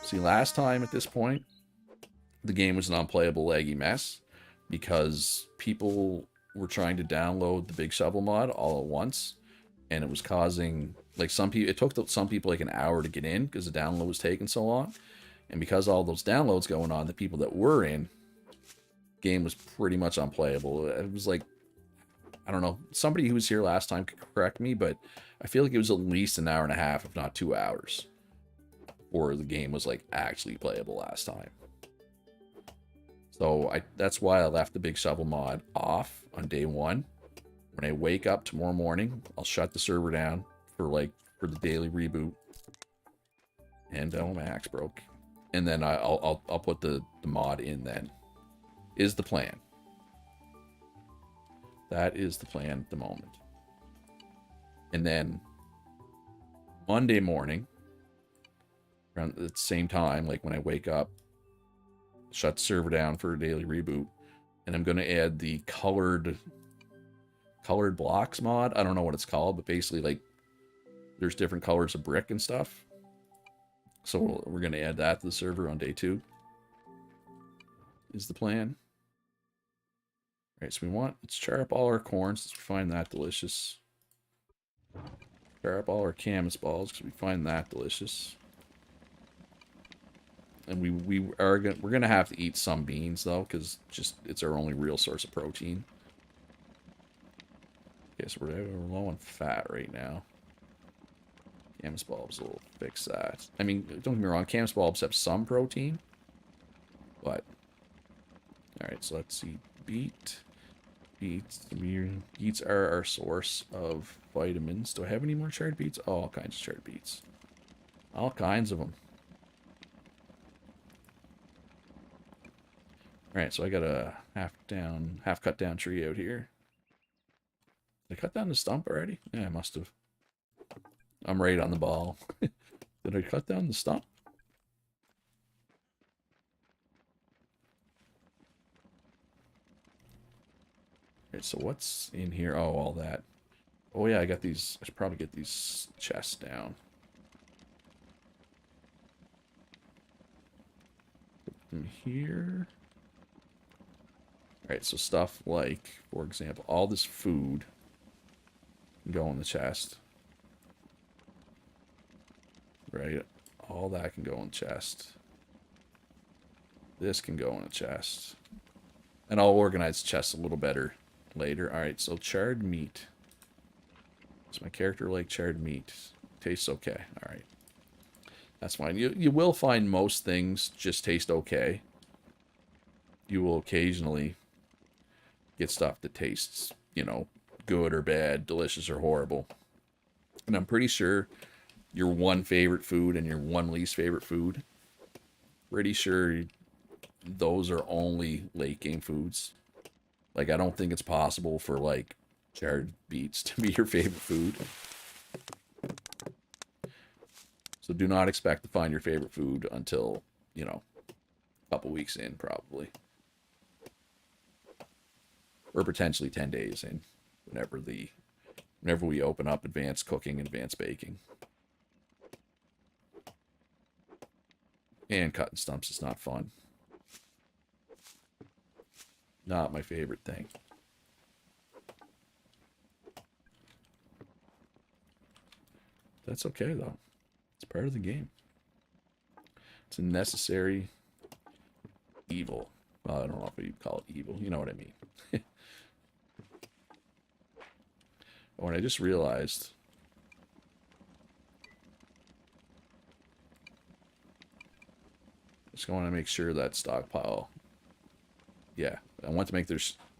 Speaker 1: See, last time at this point, the game was an unplayable laggy mess because people were trying to download the Big Shovel mod all at once, and it was causing, like, some people, it took some people like an hour to get in because the download was taking so long. And because all those downloads going on, the people that were in, game was pretty much unplayable. It was like, I don't know, somebody who was here last time could correct me, but I feel like it was at least an hour and a half, if not 2 hours, before the game was like actually playable last time. So that's why I left the Big Shovel mod off on day one. When I wake up tomorrow morning, I'll shut the server down for the daily reboot. And oh, my axe broke. And then I'll put the mod in then. Is the plan. That is the plan at the moment. And then Monday morning, around the same time, like when I wake up, shut the server down for a daily reboot, and I'm going to add the colored blocks mod. I don't know what it's called, but basically, like, there's different colors of brick and stuff. So we're going to add that to the server on day 2. Is the plan. All right, so let's char up all our corn since we find that delicious. Char up all our camas balls because we find that delicious. And we're gonna have to eat some beans though, because it's our only real source of protein. Okay, so we're low on fat right now. Camas bulbs will fix that. I mean, don't get me wrong, camas bulbs have some protein, but all right. So let's see, beets. Beets are our source of vitamins. Do I have any more charred beets? Oh, all kinds of charred beets. All kinds of them. Alright, so I got a half cut down tree out here. Did I cut down the stump already? Yeah, I must have. I'm right on the ball. Did I cut down the stump? Alright, so what's in here? Oh, all that. Oh yeah, I got these. I should probably get these chests down. Put them here. Alright, so stuff like, for example, all this food can go in the chest. Right? All that can go in the chest. This can go in the chest. And I'll organize the chest a little better later. Alright, so charred meat. Does my character like charred meat? Tastes okay. Alright. That's fine. You will find most things just taste okay. You will occasionally get stuff that tastes, good or bad, delicious or horrible. And I'm pretty sure your one favorite food and your one least favorite food, pretty sure those are only late game foods. Like, I don't think it's possible for, like, charred beets to be your favorite food. So do not expect to find your favorite food until, a couple weeks in, probably. Or potentially 10 days in, whenever we open up advanced cooking and advanced baking. And cutting stumps is not fun. Not my favorite thing. That's okay, though. It's part of the game. It's a necessary evil. Well, I don't know if you'd call it evil. You know what I mean. Oh, and I just realized... Just want to make sure that stockpile... Yeah, I want to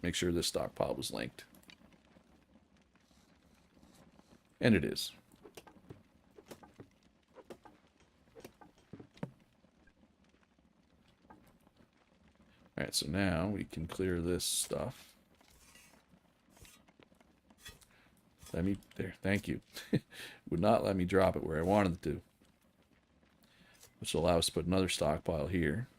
Speaker 1: make sure this stockpile was linked. And it is. Alright, so now we can clear this stuff. There, thank you. Would not let me drop it where I wanted it to. Which will allow us to put another stockpile here.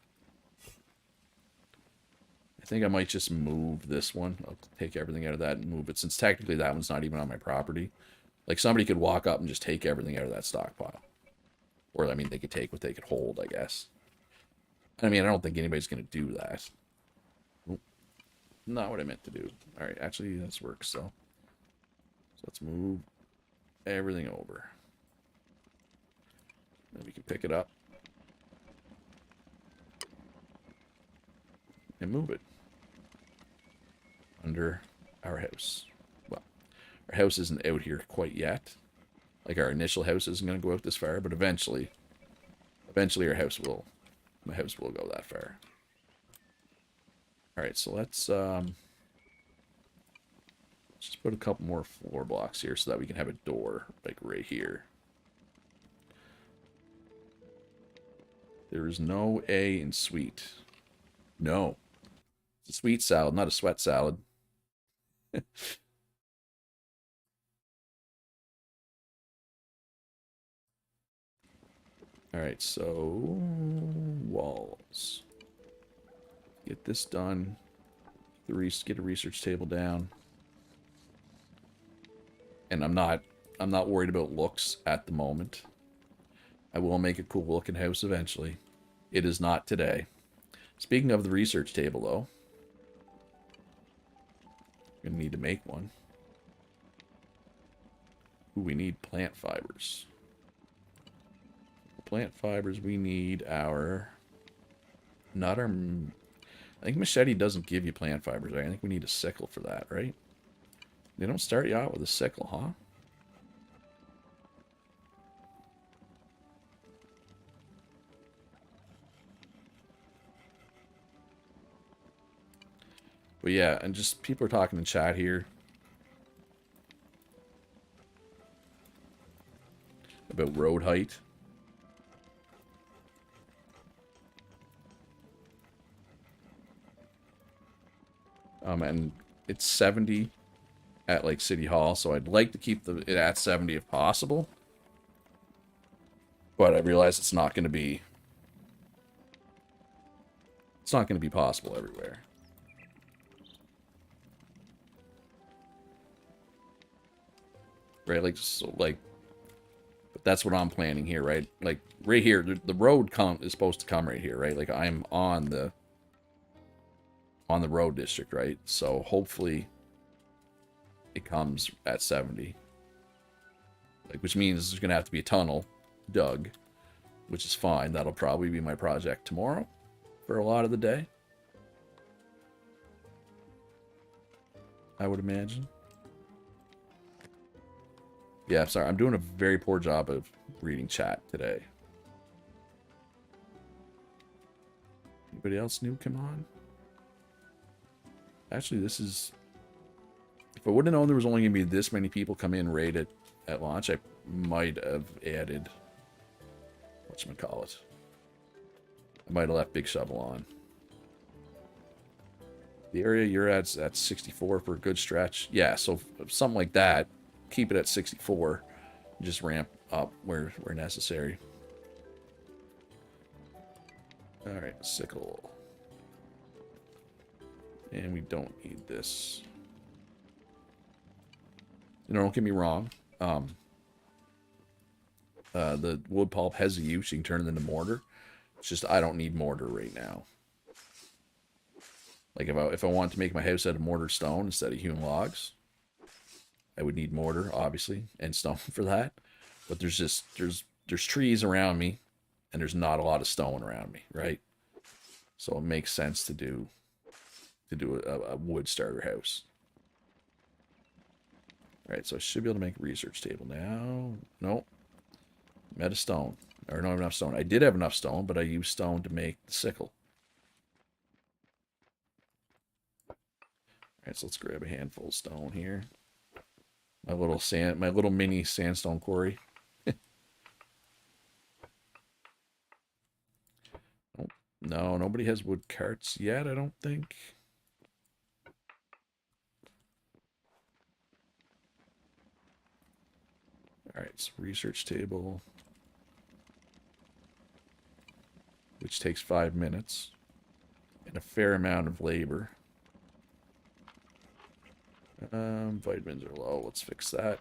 Speaker 1: I think I might just move this one. I'll take everything out of that and move it, since technically that one's not even on my property. Like, somebody could walk up and just take everything out of that stockpile. Or, I mean, they could take what they could hold, I guess. I mean, I don't think anybody's going to do that. Oop, not what I meant to do. Alright, actually, this works, so. So let's move everything over. Then we can pick it up. And move it. Under our house. Well, our house isn't out here quite yet. Like, our initial house isn't going to go out this far, but eventually our house will, my house will go that far. Alright, so let's just put a couple more floor blocks here so that we can have a door, like, right here. There is no A in sweet. No. It's a sweet salad, not a sweat salad. Alright, so walls. Get this done. Get a research table down. And I'm not worried about looks at the moment. I will make a cool looking house eventually. It is not today. Speaking of the research table, though, we're gonna need to make one. Ooh, we need plant fibers. Plant fibers, we need our... Not our... I think machete doesn't give you plant fibers, right? I think we need a sickle for that, right? They don't start you out with a sickle, huh? But yeah, and just people are talking in chat here about road height. And it's 70 at like City Hall, so I'd like to keep it at 70 if possible. But I realize it's not going to be possible everywhere. Right, like, so, like, but that's what I'm planning here, right? Like, right here, the road is supposed to come right here, right? Like, I'm on the road district, right? So hopefully it comes at 70. Like, which means there's gonna have to be a tunnel dug, which is fine. That'll probably be my project tomorrow for a lot of the day, I would imagine. Yeah, sorry, I'm doing a very poor job of reading chat today. Anybody else new come on? Actually, this is... If I wouldn't have known there was only going to be this many people come in right at launch, I might have added... Whatchamacallit. I might have left Big Shovel on. The area you're at 64 for a good stretch. Yeah, so something like that. Keep it at 64. Just ramp up where necessary. Alright, sickle. And we don't need this. You know, don't get me wrong. The wood pulp has a use. You can turn it into mortar. It's just I don't need mortar right now. Like if I want to make my house out of mortar stone instead of hewn logs, I would need mortar, obviously, and stone for that. But there's trees around me, and there's not a lot of stone around me, right? So it makes sense to do a wood starter house. All right, so I should be able to make a research table now. Nope. I'm out of stone. Or don't have enough stone. I did have enough stone, but I used stone to make the sickle. All right, so let's grab a handful of stone here. My little mini sandstone quarry. Oh, no, nobody has wood carts yet, I don't think. All right, so research table, which takes 5 minutes and a fair amount of labor. Vitamins are low. Let's fix that.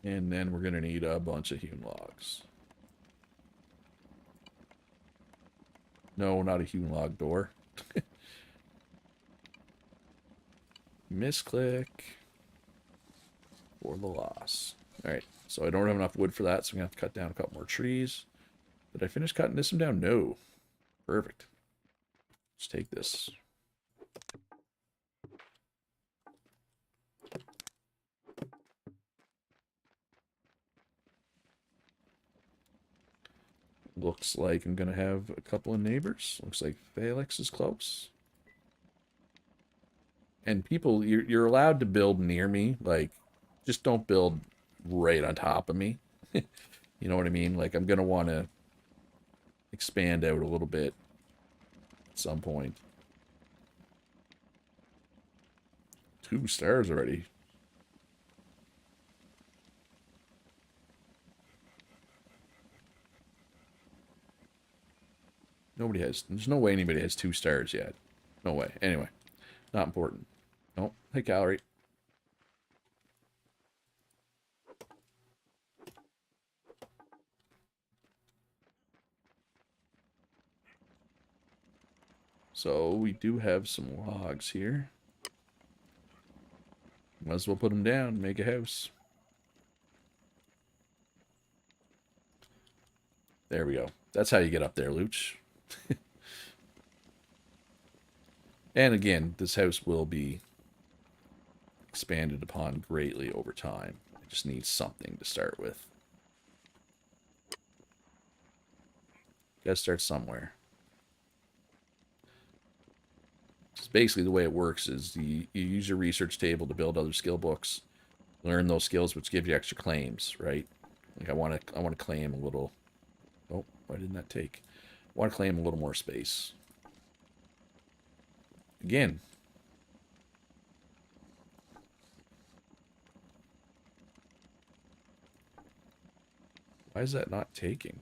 Speaker 1: And then we're going to need a bunch of hewn logs. No, not a hewn log door. Misclick for the loss. Alright, so I don't have enough wood for that, so I'm going to have to cut down a couple more trees. Did I finish cutting this one down? No. Perfect. Let's take this. Looks like I'm going to have a couple of neighbors. Looks like Felix is close. And people, you're allowed to build near me. Like, just don't build right on top of me. You know what I mean? Like, I'm going to want to expand out a little bit at some point. 2 stars already. There's no way anybody has 2 stars yet. No way. Anyway, not important. Oh, hey, Calorie. So we do have some logs here. Might as well put them down, make a house. There we go. That's how you get up there, Luch. And again, this house will be expanded upon greatly over time. It just needs something to start with. Gotta start somewhere. Just basically the way it works is you use your research table to build other skill books, learn those skills which give you extra claims, right? Like I want to claim a little. Oh, why didn't that take? I want to claim a little more space. Again. Why is that not taking?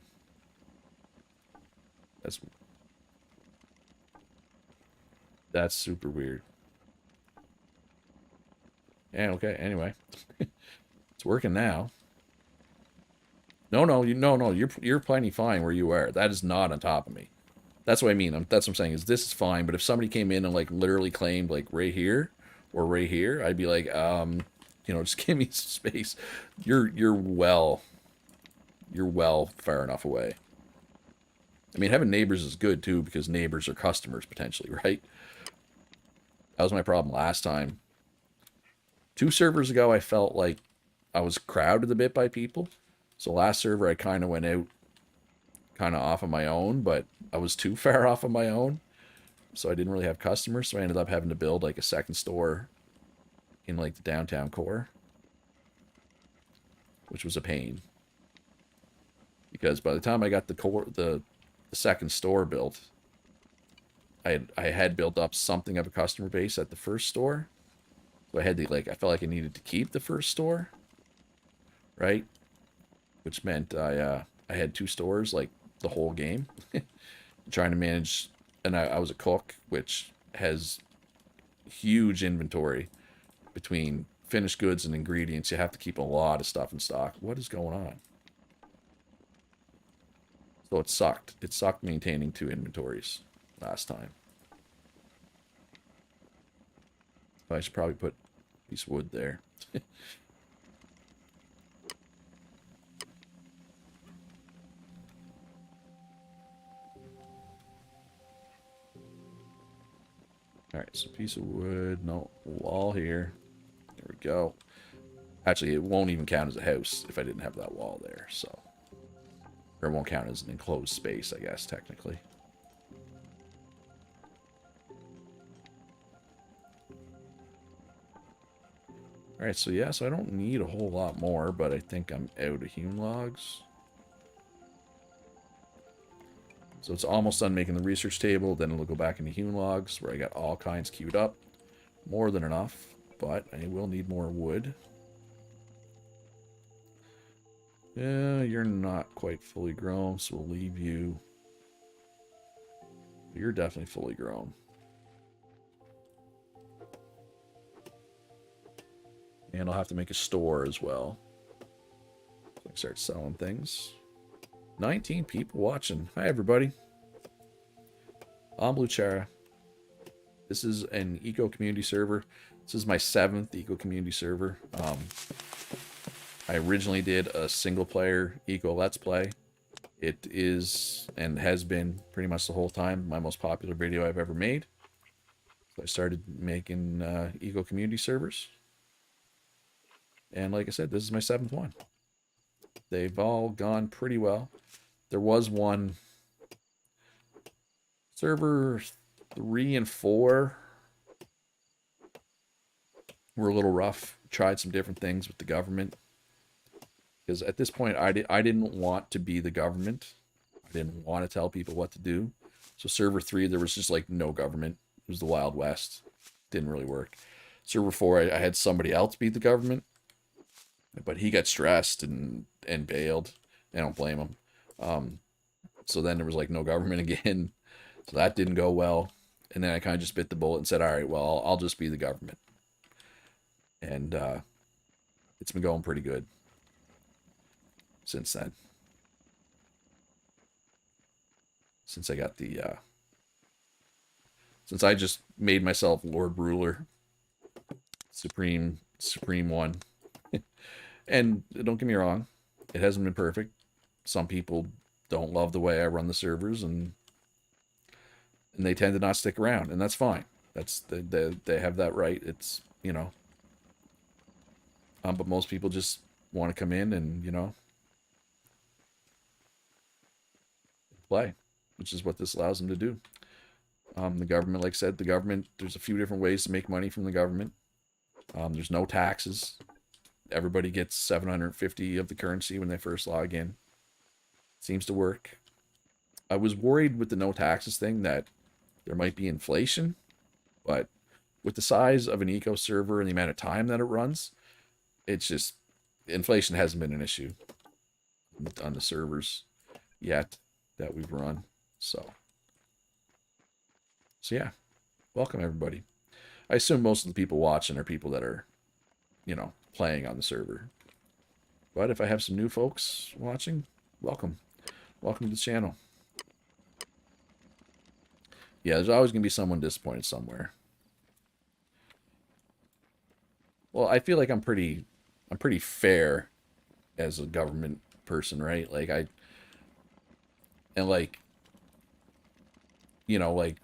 Speaker 1: That's super weird. Yeah, okay, anyway. It's working now. No, you're plenty fine where you are. That is not on top of me. That's what I mean. That's what I'm saying is this is fine, but if somebody came in and like literally claimed like right here or right here, I'd be like, just give me some space. You're well far enough away. I mean, having neighbors is good too because neighbors are customers potentially, right? That was my problem last time. 2 servers ago, I felt like I was crowded a bit by people. So last server, I kind of went out kind of off of my own, but I was too far off of my own. So I didn't really have customers. So I ended up having to build like a second store in like the downtown core, which was a pain. Because by the time I got the second store built, I had built up something of a customer base at the first store. So I had to I felt like I needed to keep the first store, right? Which meant I had 2 stores like the whole game, trying to manage. And I was a cook, which has huge inventory between finished goods and ingredients. You have to keep a lot of stuff in stock. What is going on? So it sucked. It sucked maintaining 2 inventories last time. I should probably put a piece of wood there. Alright, so piece of wood. No, wall here. There we go. Actually, it won't even count as a house if I didn't have that wall there, so. Or it won't count as an enclosed space, I guess, technically. Alright, so yeah, so I don't need a whole lot more, but I think I'm out of hewn logs. So it's almost done making the research table, then it'll go back into hewn logs, where I got all kinds queued up. More than enough, but I will need more wood. Yeah, you're not quite fully grown, so we'll leave you. You're definitely fully grown. And I'll have to make a store as well. Start selling things. 19 people watching. Hi, everybody. I'm Luchara. This is an eco community server. This is my 7th eco community server. I originally did a single player eco let's play. It is and has been pretty much the whole time my most popular video I've ever made. So I started making eco community servers. And like I said, this is my 7th one. They've all gone pretty well. There was one server 3 and 4 were a little rough. Tried some different things with the government. Because at this point, I didn't want to be the government. I didn't want to tell people what to do. So server 3, there was just like no government. It was the Wild West. Didn't really work. Server 4, I had somebody else be the government. But he got stressed and bailed. I don't blame him. So then there was like no government again. So that didn't go well. And then I kind of just bit the bullet and said, all right, well, I'll just be the government. And it's been going pretty good since then. Since I got the... since I just made myself Lord Ruler. Supreme one. And don't get me wrong, it hasn't been perfect. Some people don't love the way I run the servers, and they tend to not stick around, and that's fine. That's they have that right. It's, you know. But most people just want to come in and, you know, play, which is what this allows them to do. The government, like I said, the government, there's a few different ways to make money from the government. There's no taxes. Everybody gets 750 of the currency when they first log in. Seems to work. I was worried with the no taxes thing that there might be inflation, but with the size of an eco server and the amount of time that it runs, it's just, inflation hasn't been an issue on the servers yet that we've run. So yeah, welcome everybody. I assume most of the people watching are people that are, you know, playing on the server. But if I have some new folks watching, welcome. Welcome to the channel. Yeah, there's always going to be someone disappointed somewhere. Well, I feel like I'm pretty fair as a government person, right? Like you know, like,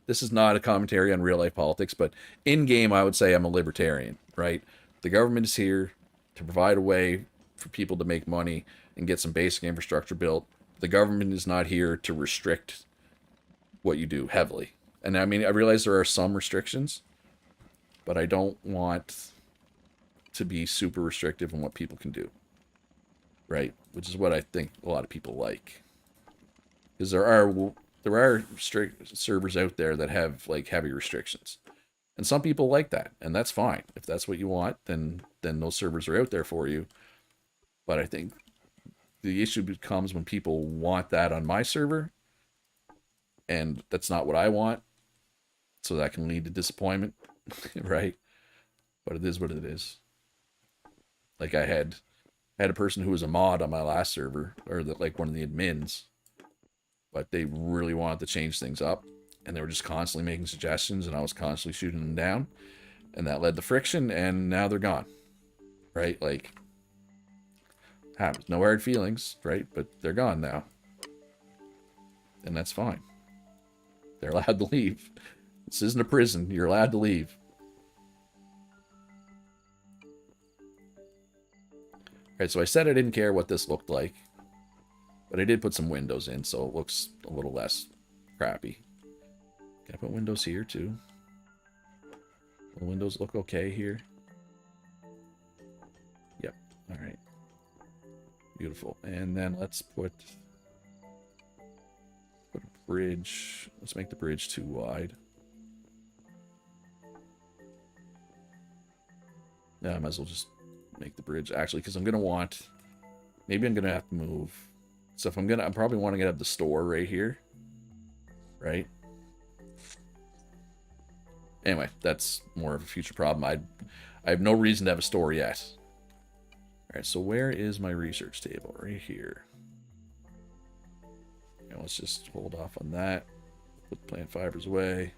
Speaker 1: this is not a commentary on real life politics, but in game, I would say I'm a libertarian, right? The government is here to provide a way for people to make money and get some basic infrastructure built. The government is not here to restrict what you do heavily. And I mean, I realize there are some restrictions, but I don't want to be super restrictive on what people can do, right? Which is what I think a lot of people like. Because there are strict servers out there that have like heavy restrictions, and some people like that, and that's fine. If that's what you want, then those servers are out there for you. But I think the issue becomes when people want that on my server, and that's not what I want, so that can lead to disappointment, right? But it is what it is. Like I had a person who was a mod on my last server, or like one of the admins, but they really wanted to change things up, and they were just constantly making suggestions, and I was constantly shooting them down, and that led to friction, and now they're gone, right? Like, happens. No hard feelings, right? But they're gone now, and that's fine. They're allowed to leave. This isn't a prison. You're allowed to leave. All right, so I said I didn't care what this looked like, but I did put some windows in, so it looks a little less crappy. Can I put windows here, too? The windows look okay here. Yep. All right. Beautiful. And then let's put a bridge. Let's make the bridge too wide. Yeah, I might as well just make the bridge. Actually, because I'm going to want... Maybe I'm going to have to move... So if I'm probably want to have the store right here, right? Anyway, that's more of a future problem. I have no reason to have a store yet. right, so where is my research table? Right here. And let's just hold off on that. Put plant fibers away.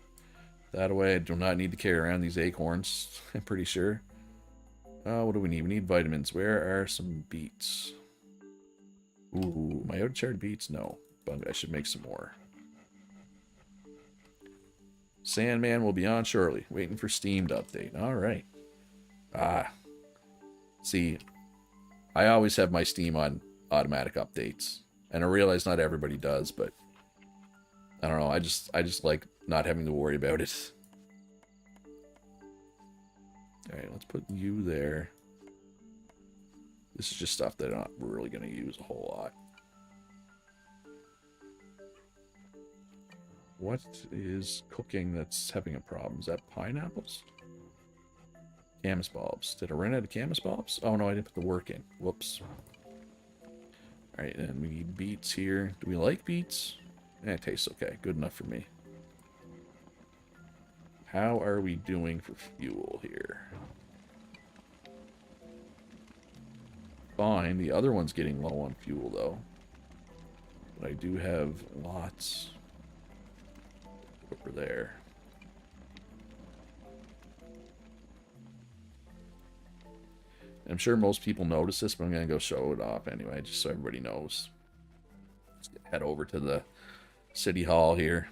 Speaker 1: That away. I do not need to carry around these acorns, I'm pretty sure. What do we need? We need vitamins. Where are some beets? Ooh, my out-of-charred beets? No. But I should make some more. Sandman will be on shortly. Waiting for Steam to update. Alright. See, I always have my Steam on automatic updates. And I realize not everybody does, but I don't know. I just like not having to worry about it. Alright, let's put you there. This is just stuff that I'm not really going to use a whole lot. What is cooking that's having a problem? Is that pineapples? Camas bulbs. Did I run out of camas bulbs? Oh no, I didn't put the work in. Whoops. Alright, and we need beets here. Do we like beets? It tastes okay. Good enough for me. How are we doing for fuel here? Fine. The other one's getting low on fuel, though. But I do have lots over there. I'm sure most people notice this, but I'm going to go show it off anyway, just so everybody knows. Let's head over to the City Hall here.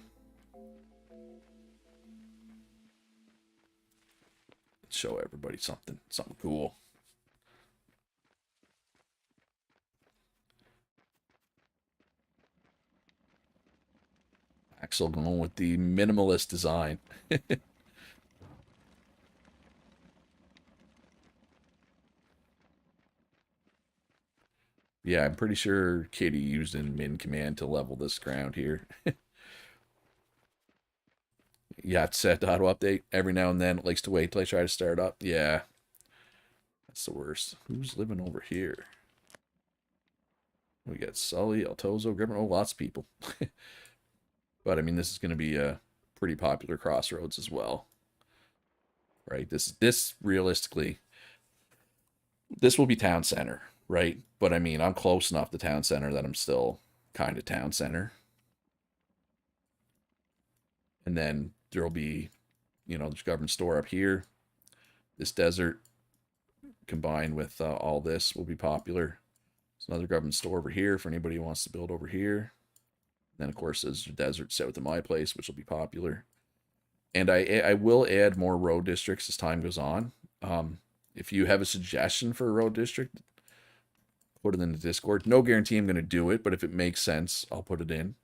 Speaker 1: Let's show everybody something cool. Axel going with the minimalist design. Yeah, I'm pretty sure Kitty used an min command to level this ground here. Yeah, it's set to auto update. Every now and then it likes to wait till I try to start up. Yeah. That's the worst. Who's living over here? We got Sully, Altozo, Griffin. Oh, lots of people. But I mean, this is going to be a pretty popular crossroads as well. Right? This realistically, this will be town center, right? But I mean, I'm close enough to town center that I'm still kind of town center. And then there'll be, there's government store up here. This desert combined with all this will be popular. There's another government store over here for anybody who wants to build over here. And then, of course, there's the desert south of my place, which will be popular. And I will add more road districts as time goes on. If you have a suggestion for a road district, put it in the Discord. No guarantee I'm going to do it, but if it makes sense, I'll put it in.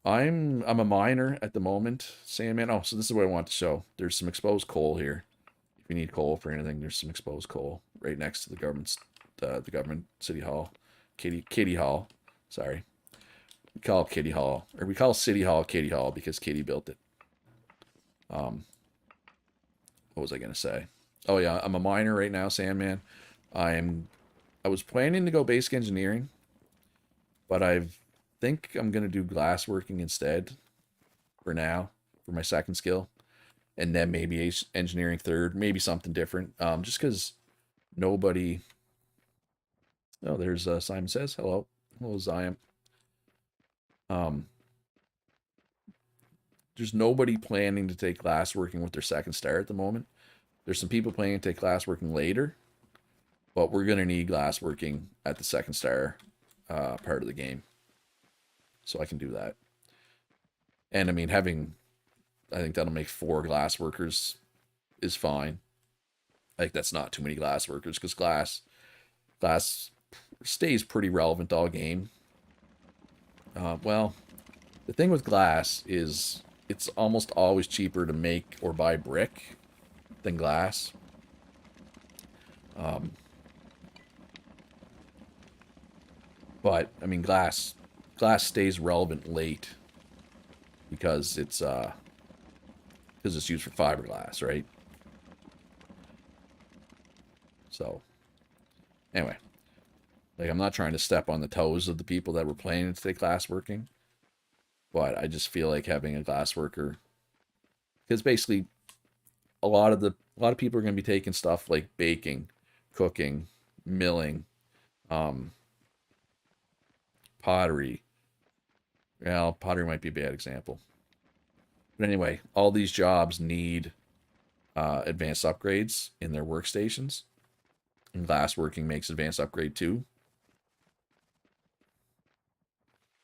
Speaker 1: I'm a miner at the moment, Sandman. Oh, so this is what I want to show. There's some exposed coal here. If you need coal for anything, there's some exposed coal right next to the government city hall, Kitty Hall. Sorry, we call it Kitty Hall, or we call City Hall Kitty Hall because Kitty built it. What was I gonna say? Oh yeah, I'm a miner right now, Sandman. I was planning to go basic engineering, but I think I'm gonna do glassworking instead for now for my second skill, and then maybe engineering third, maybe something different. Just because nobody. Oh, there's Simon says hello. Hello, Zion. There's nobody planning to take glassworking with their second star at the moment. There's some people planning to take glassworking later, but we're gonna need glassworking at the second star part of the game, so I can do that. And I mean, I think that'll make 4 glass workers is fine. I think that's not too many glass workers because glass stays pretty relevant all game. Well, the thing with glass is it's almost always cheaper to make or buy brick than glass. But I mean, glass stays relevant late because it's used for fiberglass, right? So anyway, like I'm not trying to step on the toes of the people that were planning to take glassworking, but I just feel like having a glassworker, because basically a lot of people are going to be taking stuff like baking, cooking, milling, pottery. Well, pottery might be a bad example. But anyway, all these jobs need advanced upgrades in their workstations. And glassworking makes advanced upgrade too.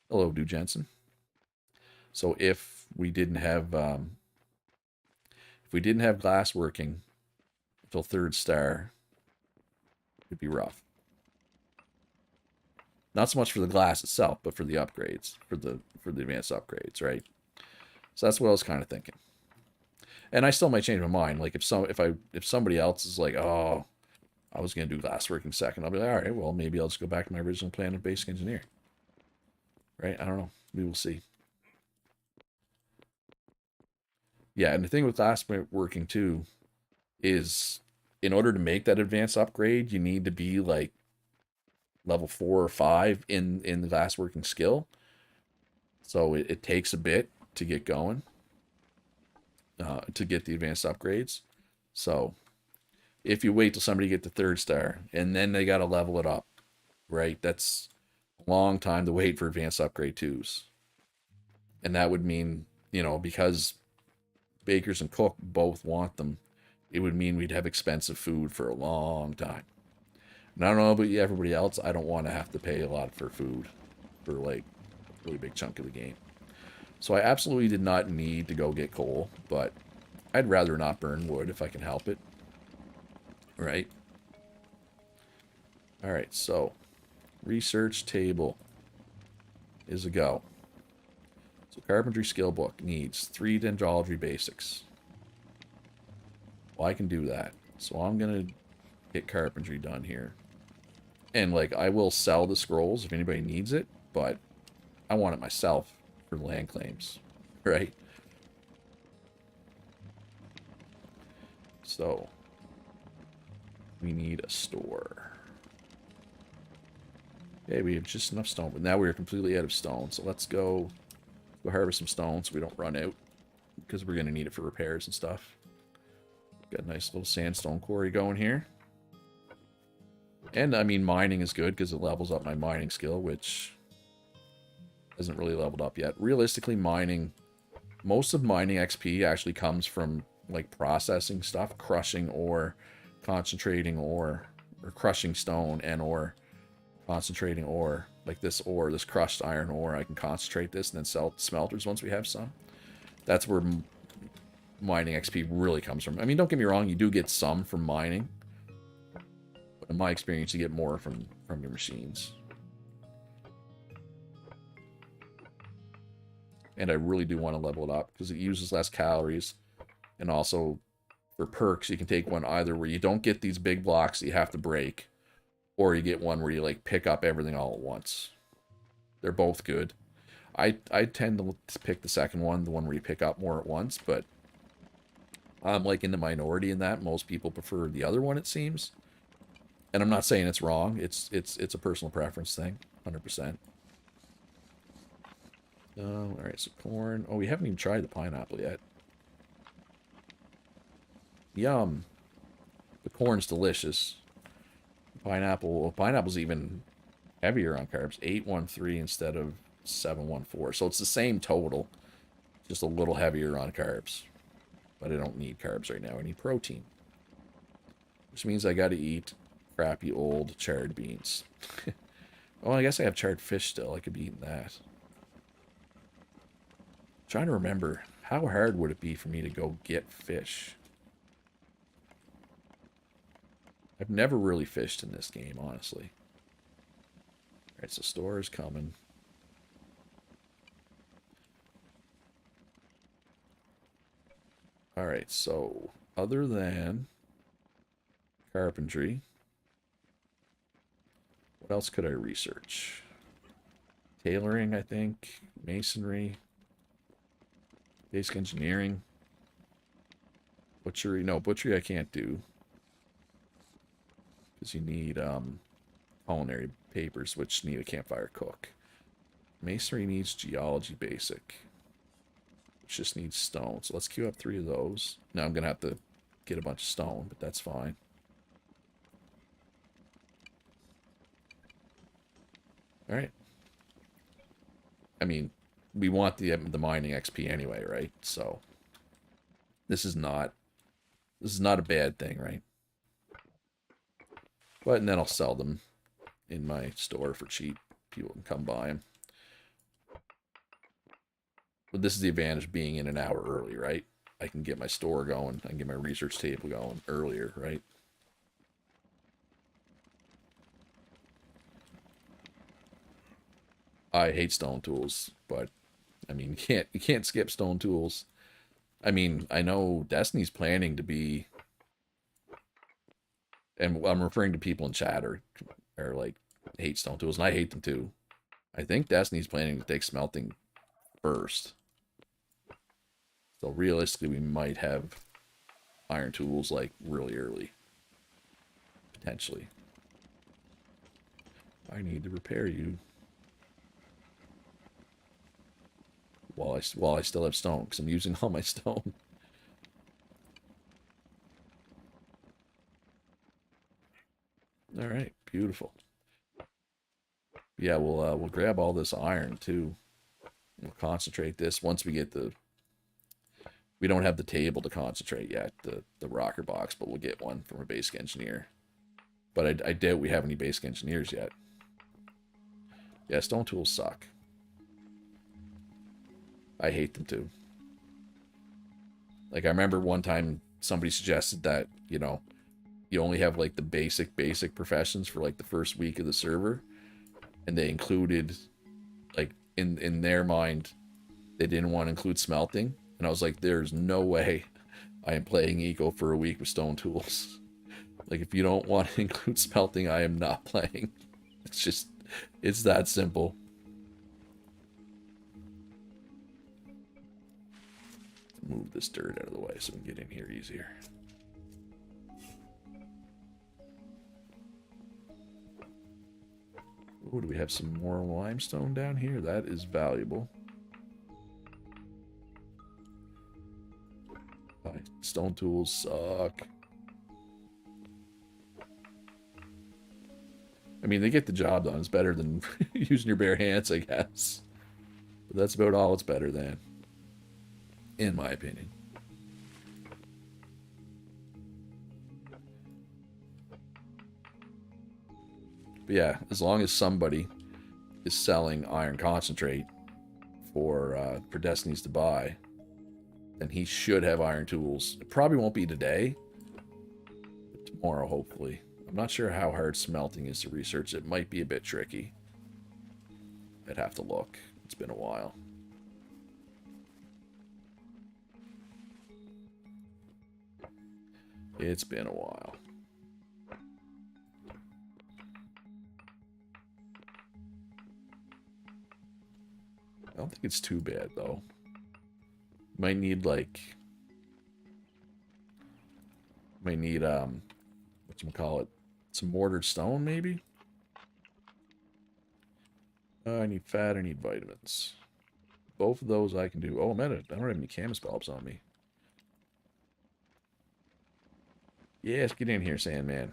Speaker 1: Hello, Du Jensen. So if we didn't have glassworking until 3rd star, it'd be rough. Not so much for the glass itself, but for the upgrades, for the advanced upgrades, right? So that's what I was kind of thinking. And I still might change my mind. Like if somebody else is like, oh, I was gonna do glassworking second, I'll be like, all right, well maybe I'll just go back to my original plan of basic engineer. Right? I don't know. We will see. Yeah, and the thing with glassworking too is in order to make that advanced upgrade, you need to be like level 4 or 5 in the glassworking skill. So it takes a bit to get going, to get the advanced upgrades. So if you wait till somebody get to 3rd star and then they got to level it up, right? That's a long time to wait for advanced upgrade 2s. And that would mean, because bakers and cook both want them, it would mean we'd have expensive food for a long time. And I don't know about everybody else, I don't want to have to pay a lot for food for like a really big chunk of the game. So I absolutely did not need to go get coal, but I'd rather not burn wood if I can help it. Right? Alright, so research table is a go. So carpentry skill book needs 3 dendrology basics. Well, I can do that. So I'm going to get carpentry done here. And like I will sell the scrolls if anybody needs it, but I want it myself for land claims, right? So we need a store. Okay, we have just enough stone, but now we're completely out of stone. So let's go harvest some stone so we don't run out, because we're going to need it for repairs and stuff. Got a nice little sandstone quarry going here. And I mean, mining is good because it levels up my mining skill, which hasn't really leveled up yet. Realistically, most of mining XP actually comes from like processing stuff, crushing ore, concentrating ore, or crushing stone and ore, concentrating ore. Like this ore, this crushed iron ore, I can concentrate this and then sell it to smelters once we have some. That's where mining XP really comes from. I mean, don't get me wrong, you do get some from mining, but in my experience, you get more from your machines. And I really do want to level it up because it uses less calories. And also, for perks, you can take one either where you don't get these big blocks that you have to break, or you get one where you like pick up everything all at once. They're both good. I tend to pick the second one, the one where you pick up more at once, but I'm like in the minority in that. Most people prefer the other one, it seems. And I'm not saying it's wrong. It's a personal preference thing, 100%. All right, so corn. Oh, we haven't even tried the pineapple yet. Yum. The corn's delicious. Pineapple's even heavier on carbs. 813 instead of 714. So it's the same total, just a little heavier on carbs. But I don't need carbs right now. I need protein. Which means I got to eat crappy old charred beans. Well, I guess I have charred fish still. I could be eating that. I'm trying to remember, how hard would it be for me to go get fish? I've never really fished in this game, honestly. Alright, so store is coming. Alright, so other than carpentry, what else could I research? Tailoring, I think. Masonry. Basic engineering. Butchery. No, butchery I can't do. Because you need culinary papers, which need a campfire cook. Masonry needs geology basic, which just needs stone. So let's queue up 3 of those. Now I'm going to have to get a bunch of stone, but that's fine. All right. I mean, we want the mining XP anyway, right? So this is not a bad thing, right? But and then I'll sell them in my store for cheap. People can come buy them. But this is the advantage of being in an hour early, right? I can get my store going. I can get my research table going earlier, right? I hate stone tools, but I mean, you can't skip stone tools. I mean, I know Destiny's planning to be, and I'm referring to people in chat or like hate stone tools, and I hate them too. I think Destiny's planning to take smelting first. So realistically, we might have iron tools like really early, potentially. I need to repair you while I still have stone because I'm using all my stone. All right, beautiful. Yeah, we'll grab all this iron too. We'll concentrate this once we get the. We don't have the table to concentrate yet, the rocker box, but we'll get one from a basic engineer. But I doubt we have any basic engineers yet. Yeah, stone tools suck. I hate them too. Like I remember one time somebody suggested that, you only have like the basic professions for like the first week of the server, and they included like in their mind they didn't want to include smelting, and I was like, there's no way I am playing eco for a week with stone tools. Like if you don't want to include smelting, I am not playing. It's that simple. Move this dirt out of the way so we can get in here easier. Oh, do we have some more limestone down here? That is valuable. Stone tools suck. I mean, they get the job done. It's better than using your bare hands, I guess. But that's about all it's better than, in my opinion. But yeah, as long as somebody is selling iron concentrate for Destinies to buy, then he should have iron tools. It probably won't be today, but tomorrow, hopefully. I'm not sure how hard smelting is to research. It might be a bit tricky. I'd have to look. It's been a while. It's been a while. I don't think it's too bad, though. Might need, like... Might need, whatchamacallit? Some mortared stone, maybe? I need fat, I need vitamins. Both of those I can do. Oh, I don't have any camas bulbs on me. Yes, get in here, Sandman.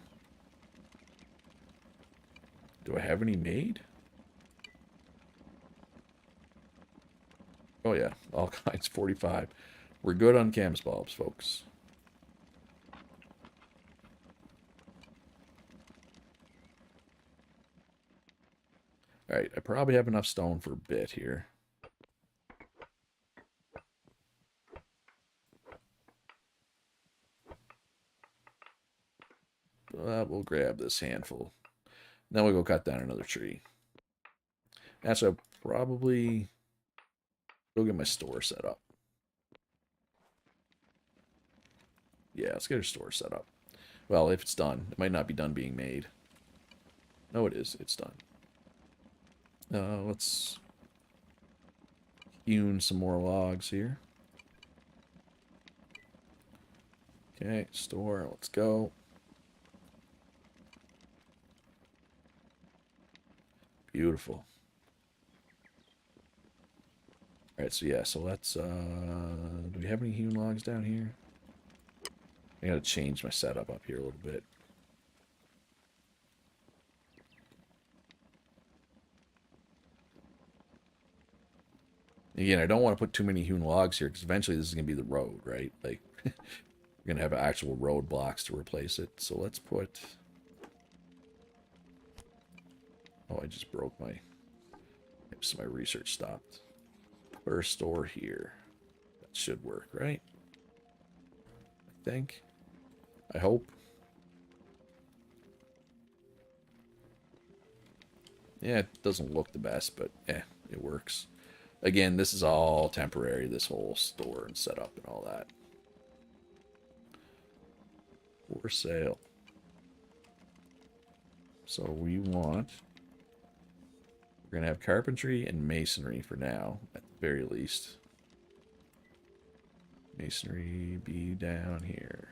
Speaker 1: Do I have any made? Oh yeah, all kinds, 45. We're good on camas bulbs, folks. Alright, I probably have enough stone for a bit here. We'll grab this handful. Then we'll go cut down another tree. Actually, I'll probably go get my store set up. Yeah, let's get our store set up. Well, if it's done. It might not be done being made. No, it is. It's done. Let's hewn some more logs here. Okay, store. Let's go. Beautiful. Alright, so yeah, so let's, do we have any hewn logs down here? I gotta change my setup up here a little bit. Again, I don't want to put too many hewn logs here because eventually this is going to be the road, right? Like, we're going to have actual road blocks to replace it. So let's put... Oh, I just broke my... Oops, my research stopped. Put a store here. That should work, right? I think. I hope. Yeah, it doesn't look the best, but yeah, it works. Again, this is all temporary, this whole store and setup and all that. For sale. So we want... We're going to have carpentry and masonry for now, at the very least. Masonry be down here.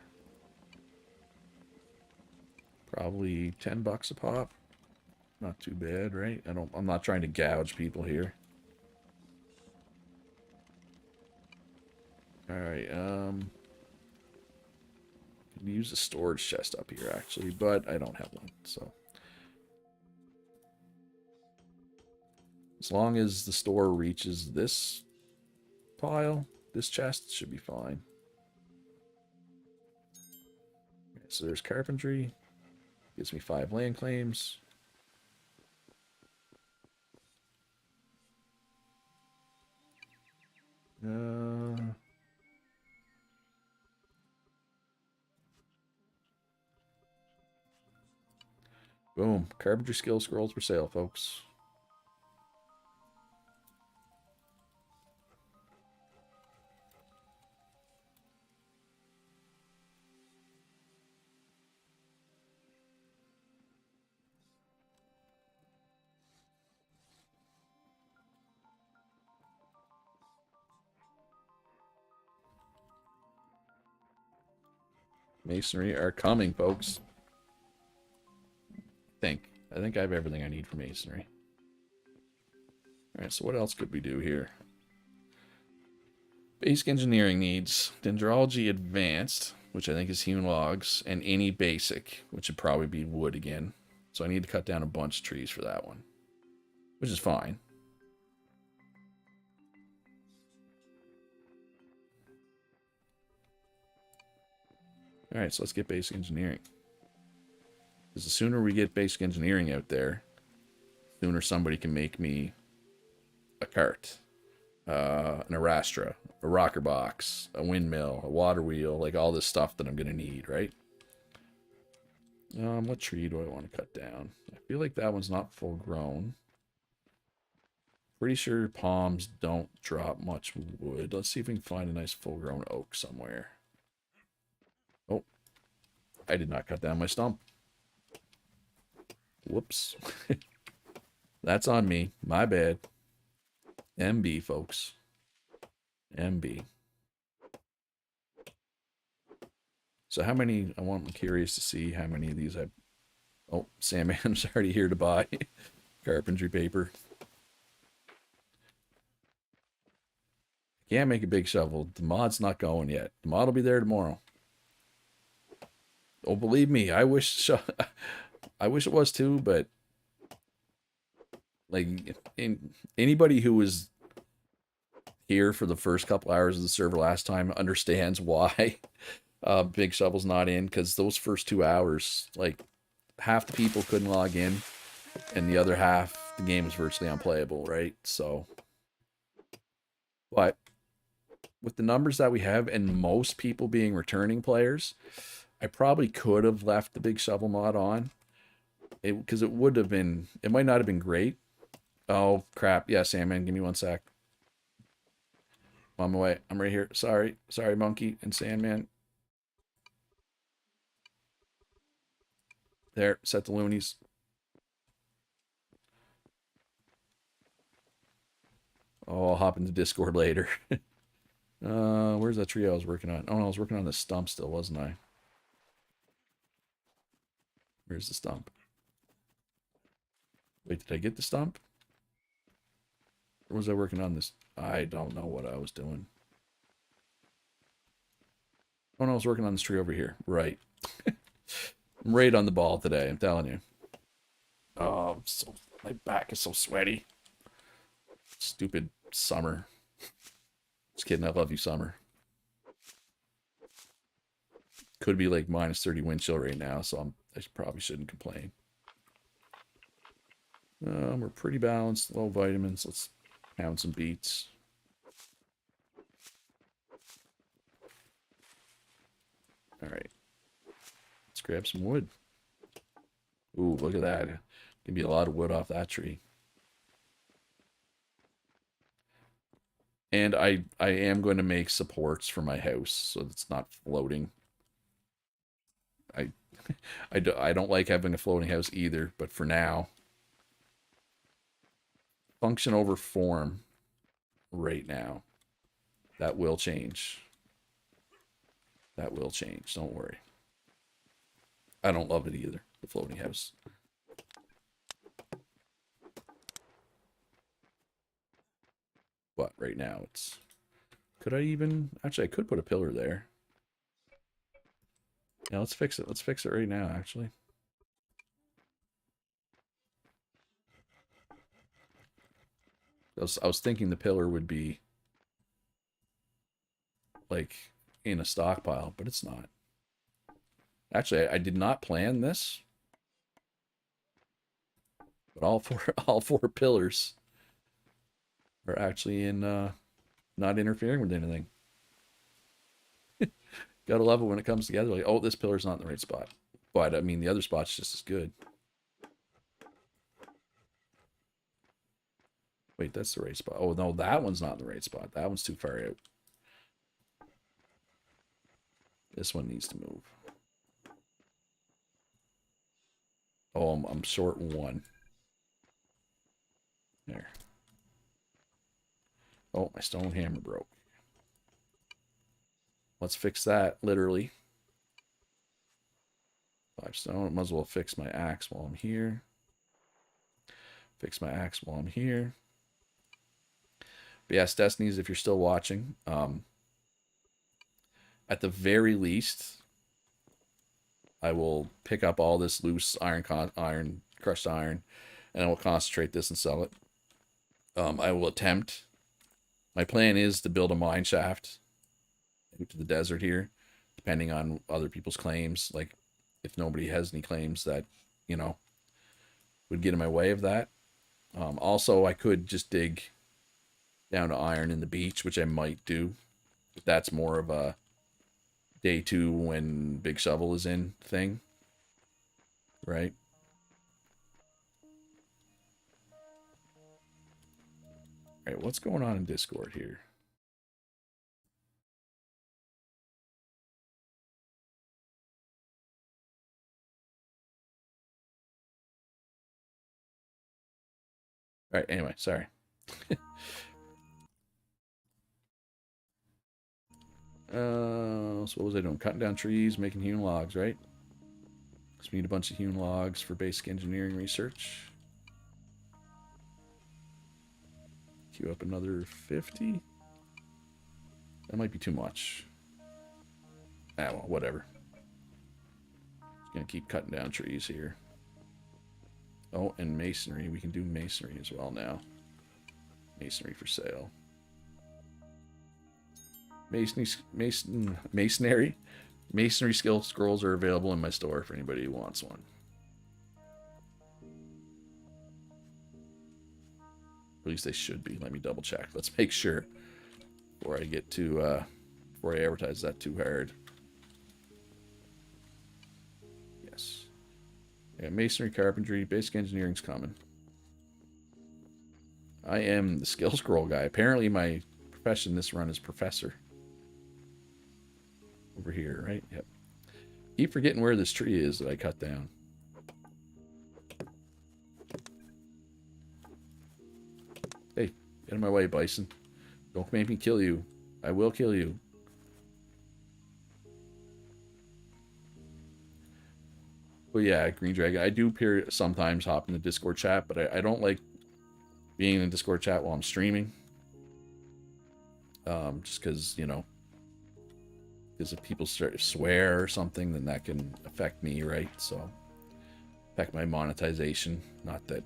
Speaker 1: Probably $10 a pop. Not too bad, right? I'm not trying to gouge people here. Alright, can use a storage chest up here actually, but I don't have one, so. As long as the store reaches this pile, this chest should be fine. Okay, so there's carpentry. Gives me 5 land claims. Boom. Carpentry skill scrolls for sale, folks. Masonry are coming, folks. I think I have everything I need for masonry. Alright, so what else could we do here? Basic engineering needs dendrology advanced, which I think is hewn logs, and any basic, which would probably be wood again. So I need to cut down a bunch of trees for that one, which is fine. Alright, so let's get basic engineering. Because the sooner we get basic engineering out there, the sooner somebody can make me a cart, an arastra, a rocker box, a windmill, a water wheel, like all this stuff that I'm going to need, right? What tree do I want to cut down? I feel like that one's not full grown. Pretty sure palms don't drop much wood. Let's see if we can find a nice full grown oak somewhere. Oh, I did not cut down my stump. Whoops. That's on me. My bad. MB, folks. MB. So how many, I'm curious to see how many of these I... Oh, Sandman's already here to buy carpentry paper. Can't make a big shovel. The mod's not going yet. The mod will be there tomorrow. Oh, believe me, I wish I wish it was too, but like anybody who was here for the first couple hours of the server last time understands why Big Shovel's not in, because those first 2 hours, like half the people couldn't log in, and the other half the game was virtually unplayable, right? So, but with the numbers that we have and most people being returning players, I probably could have left the Big Shovel mod on, because it would have been, it might not have been great. Oh crap! Yeah, Sandman, give me 1 sec. I'm away. I'm right here. Sorry, Monkey and Sandman. There, set the loonies. Oh, I'll hop into Discord later. Where's that tree I was working on? Oh, no, I was working on the stump still, wasn't I? Where's the stump? Wait, did I get the stump? Or was I working on this? I don't know what I was doing. Oh, no, I was working on this tree over here. Right. I'm right on the ball today, I'm telling you. Oh, my back is so sweaty. Stupid summer. Just kidding. I love you, Summer. Could be like -30 wind chill right now, so I probably shouldn't complain. We're pretty balanced. Low vitamins. Let's pound some beets. All right. Let's grab some wood. Ooh, look at that. Gonna be a lot of wood off that tree. And I am going to make supports for my house so it's not floating. I don't like having a floating house either, but for now, function over form right now. That will change. That will change. Don't worry. I don't love it either, the floating house. But right now it's... Could I even... Actually, I could put a pillar there. Yeah, let's fix it. Let's fix it right now, actually. I was thinking the pillar would be like in a stockpile, but it's not. Actually, I did not plan this. But all four pillars are actually in not interfering with anything. Gotta love it when it comes together. Like, oh, this pillar's not in the right spot. But I mean the other spot's just as good. Wait, that's the right spot. Oh no, that one's not in the right spot. That one's too far out. This one needs to move. Oh, I'm short one. There. Oh, my stone hammer broke. Let's fix that, literally. 5 stone. Might as well fix my axe while I'm here. Fix my axe while I'm here. But yes, Destinies, if you're still watching, at the very least, I will pick up all this loose crushed iron, and I will concentrate this and sell it. I will attempt. My plan is to build a mine shaft into the desert here, depending on other people's claims. Like, if nobody has any claims that, you know, would get in my way of that. Also, I could just dig down to iron in the beach, which I might do. But that's more of a day 2 when Big Shovel is in thing. Right? Alright, what's going on in Discord here? Alright, anyway, sorry. So what was I doing? Cutting down trees, making hewn logs, right? Let's need a bunch of hewn logs for basic engineering research. Queue up another 50. That might be too much. Ah, well, whatever. Just gonna keep cutting down trees here. Oh, and masonry. We can do masonry as well now. Masonry for sale. Masonry skill scrolls are available in my store for anybody who wants one. At least they should be. Let me double check. Let's make sure before I get to before I advertise that too hard. Yes. Yeah, masonry, carpentry, basic engineering's coming. I am the skill scroll guy. Apparently my profession this run is professor. Over here, right? Yep. Keep forgetting where this tree is that I cut down. Hey, get out of my way, bison. Don't make me kill you. I will kill you. But yeah, Green Dragon, I do sometimes hop in the Discord chat, but I don't like being in the Discord chat while I'm streaming. Just because, you know, because if people start to swear or something, then that can affect me, right? So, affect my monetization. Not that,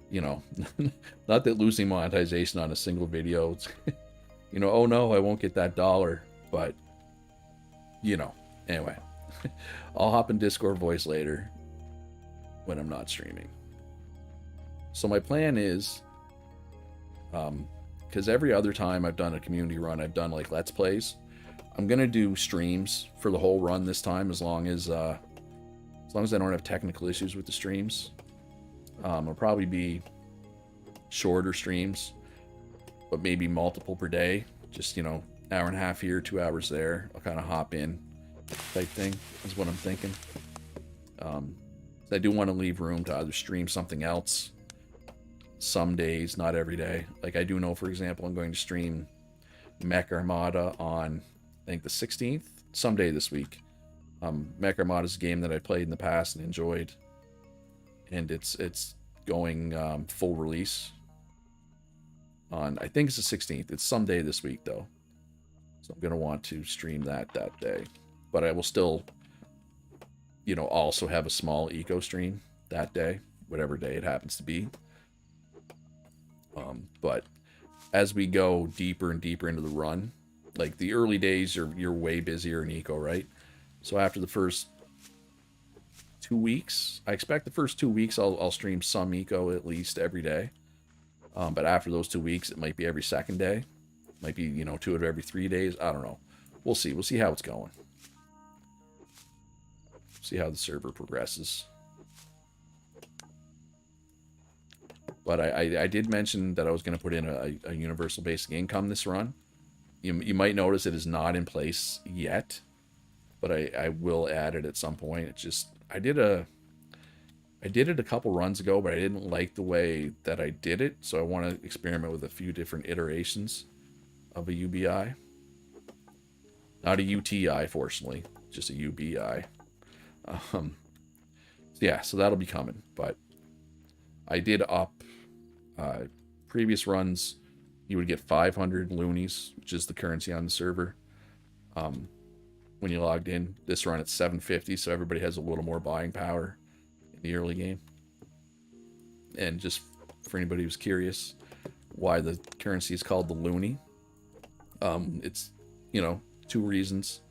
Speaker 1: you know, not that losing monetization on a single video You know, oh no, I won't get that dollar, but you know, anyway, I'll hop in Discord voice later when I'm not streaming. So my plan is, because every other time I've done a community run, I've done like Let's Plays. I'm gonna do streams for the whole run this time, as long as I don't have technical issues with the streams. It'll probably be shorter streams, but maybe multiple per day. Just, you know, hour and a half here, 2 hours there. I'll kind of hop in type thing is what I'm thinking. I do want to leave room to either stream something else some days, not every day. Like I do know, for example, I'm going to stream Mech Armada on, I think, the 16th, someday this week. Mech Armada is a game that I played in the past and enjoyed, and it's going full release on, I think it's the 16th. It's someday this week though, so I'm gonna want to stream that day. But I will still, you know, also have a small eco stream that day, whatever day it happens to be. But as we go deeper and deeper into the run, like the early days, you're way busier in eco, right? So after the first 2 weeks, I expect the first 2 weeks I'll stream some eco at least every day. But after those 2 weeks, it might be every second day. It might be, you know, 2 of every 3 days. I don't know. We'll see. We'll see how it's going. See how the server progresses. But I did mention that I was going to put in a universal basic income this run. You might notice it is not in place yet, but I will add it at some point. It's just, I did it a couple runs ago, but I didn't like the way that I did it, so I want to experiment with a few different iterations of a UBI. Not a UTI, fortunately, just a UBI. Yeah, so that'll be coming. But I did up previous runs. You would get 500 loonies, which is the currency on the server. When you logged in, this run it's 750, so everybody has a little more buying power in the early game. And just for anybody who's curious why the currency is called the loonie, it's, you know, 2 reasons.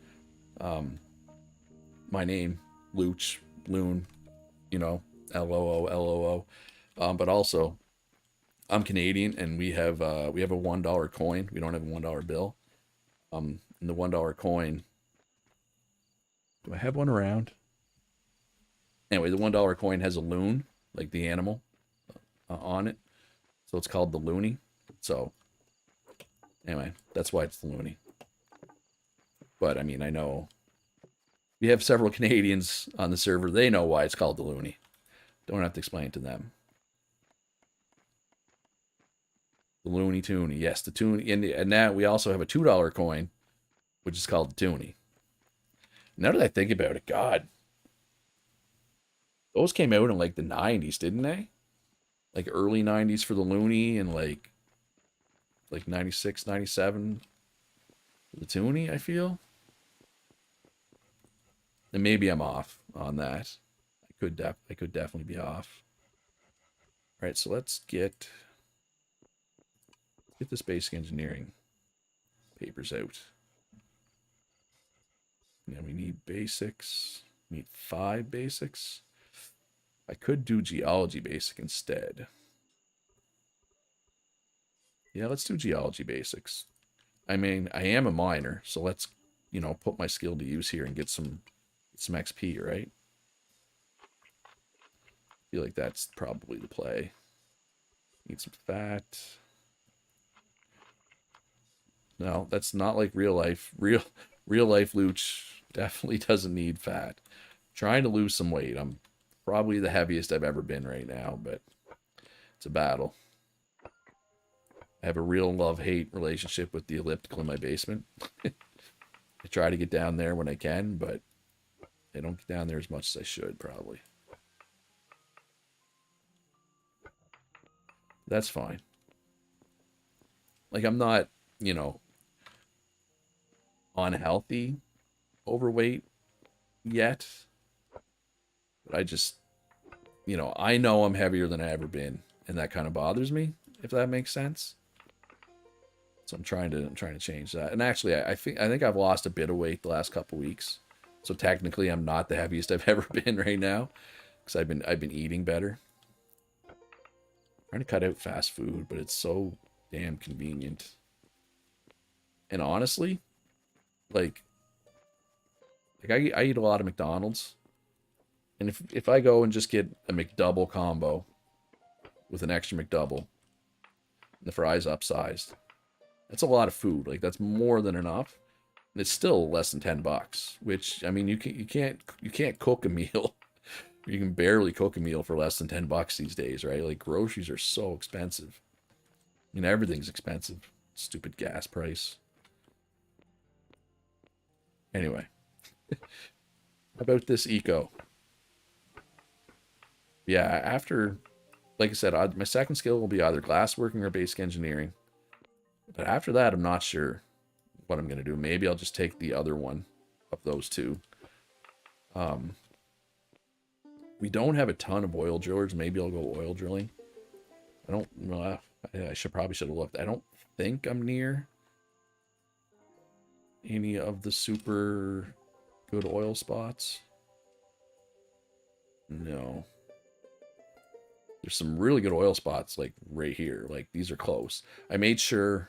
Speaker 1: My name, Looch, Loon, you know, LOO, LOO. But also, I'm Canadian, and we have a $1 coin. We don't have a $1 bill. And the $1 coin. Do I have one around? Anyway, the $1 coin has a loon, like the animal, on it. So it's called the loonie. So, anyway, that's why it's the loonie. But, I mean, I know we have several Canadians on the server. They know why it's called the loonie. Don't have to explain it to them. The Looney Toonie. Yes, the Toonie. And now we also have a $2 coin, which is called the Toonie. Now that I think about it, God, those came out in like the 90s, didn't they? Like early 90s for the Looney, and like 96, 97 for the Toonie, I feel. And maybe I'm off on that. I could definitely be off. All right, so let's get this basic engineering papers out. Yeah, we need basics. We need 5 basics. I could do geology basic instead. Yeah, let's do geology basics. I mean, I am a miner, so let's, you know, put my skill to use here and get some XP, right? I feel like that's probably the play. Need some fat. No, that's not like real life. Real life Luch definitely doesn't need fat. Trying to lose some weight. I'm probably the heaviest I've ever been right now, but it's a battle. I have a real love-hate relationship with the elliptical in my basement. I try to get down there when I can, but I don't get down there as much as I should, probably. That's fine. Like, I'm not, you know, unhealthy overweight yet. But I just, you know I'm heavier than I ever been, and that kind of bothers me, if that makes sense. So I'm trying to change that. And actually, I think I've lost a bit of weight the last couple weeks. So technically, I'm not the heaviest I've ever been right now, because I've been eating better. Trying to cut out fast food, but it's so damn convenient. And honestly, like I eat a lot of McDonald's, and if I go and just get a McDouble combo with an extra McDouble, the fries upsized, that's a lot of food. Like that's more than enough. And it's still less than $10, which I mean you can't cook a meal. You can barely cook a meal for less than $10 these days, right? Like groceries are so expensive. I mean everything's expensive. Stupid gas price. Anyway, how about this eco? Yeah, after, like I said, my second skill will be either glassworking or basic engineering. But after that, I'm not sure what I'm going to do. Maybe I'll just take the other one of those two. We don't have a ton of oil drillers. Maybe I'll go oil drilling. I don't, well, I probably should have looked. I don't think I'm near any of the super good oil spots. No. There's some really good oil spots, like right here. Like these are close. I made sure.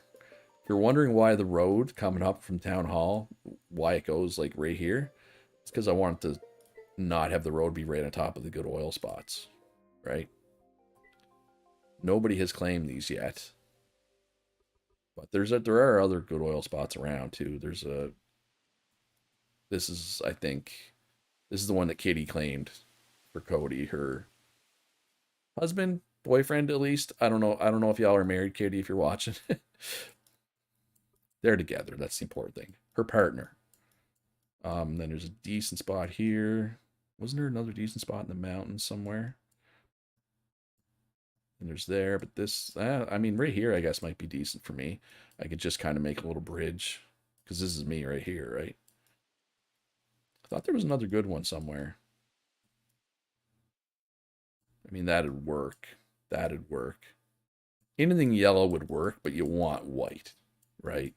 Speaker 1: If you're wondering why the road coming up from Town Hall, why it goes like right here, it's because I wanted to not have the road be right on top of the good oil spots, right? Nobody has claimed these yet, but there are other good oil spots around too. I think, this is the one that Kitty claimed for Cody, her husband, boyfriend at least. I don't know. I don't know if y'all are married, Kitty, if you're watching. They're together. That's the important thing. Her partner. Then there's a decent spot here. Wasn't there another decent spot in the mountains somewhere? And there's there, but this, I mean, right here, I guess might be decent for me. I could just kind of make a little bridge, because this is me right here, right? I thought there was another good one somewhere. I mean, that'd work. That'd work. Anything yellow would work, but you want white, right?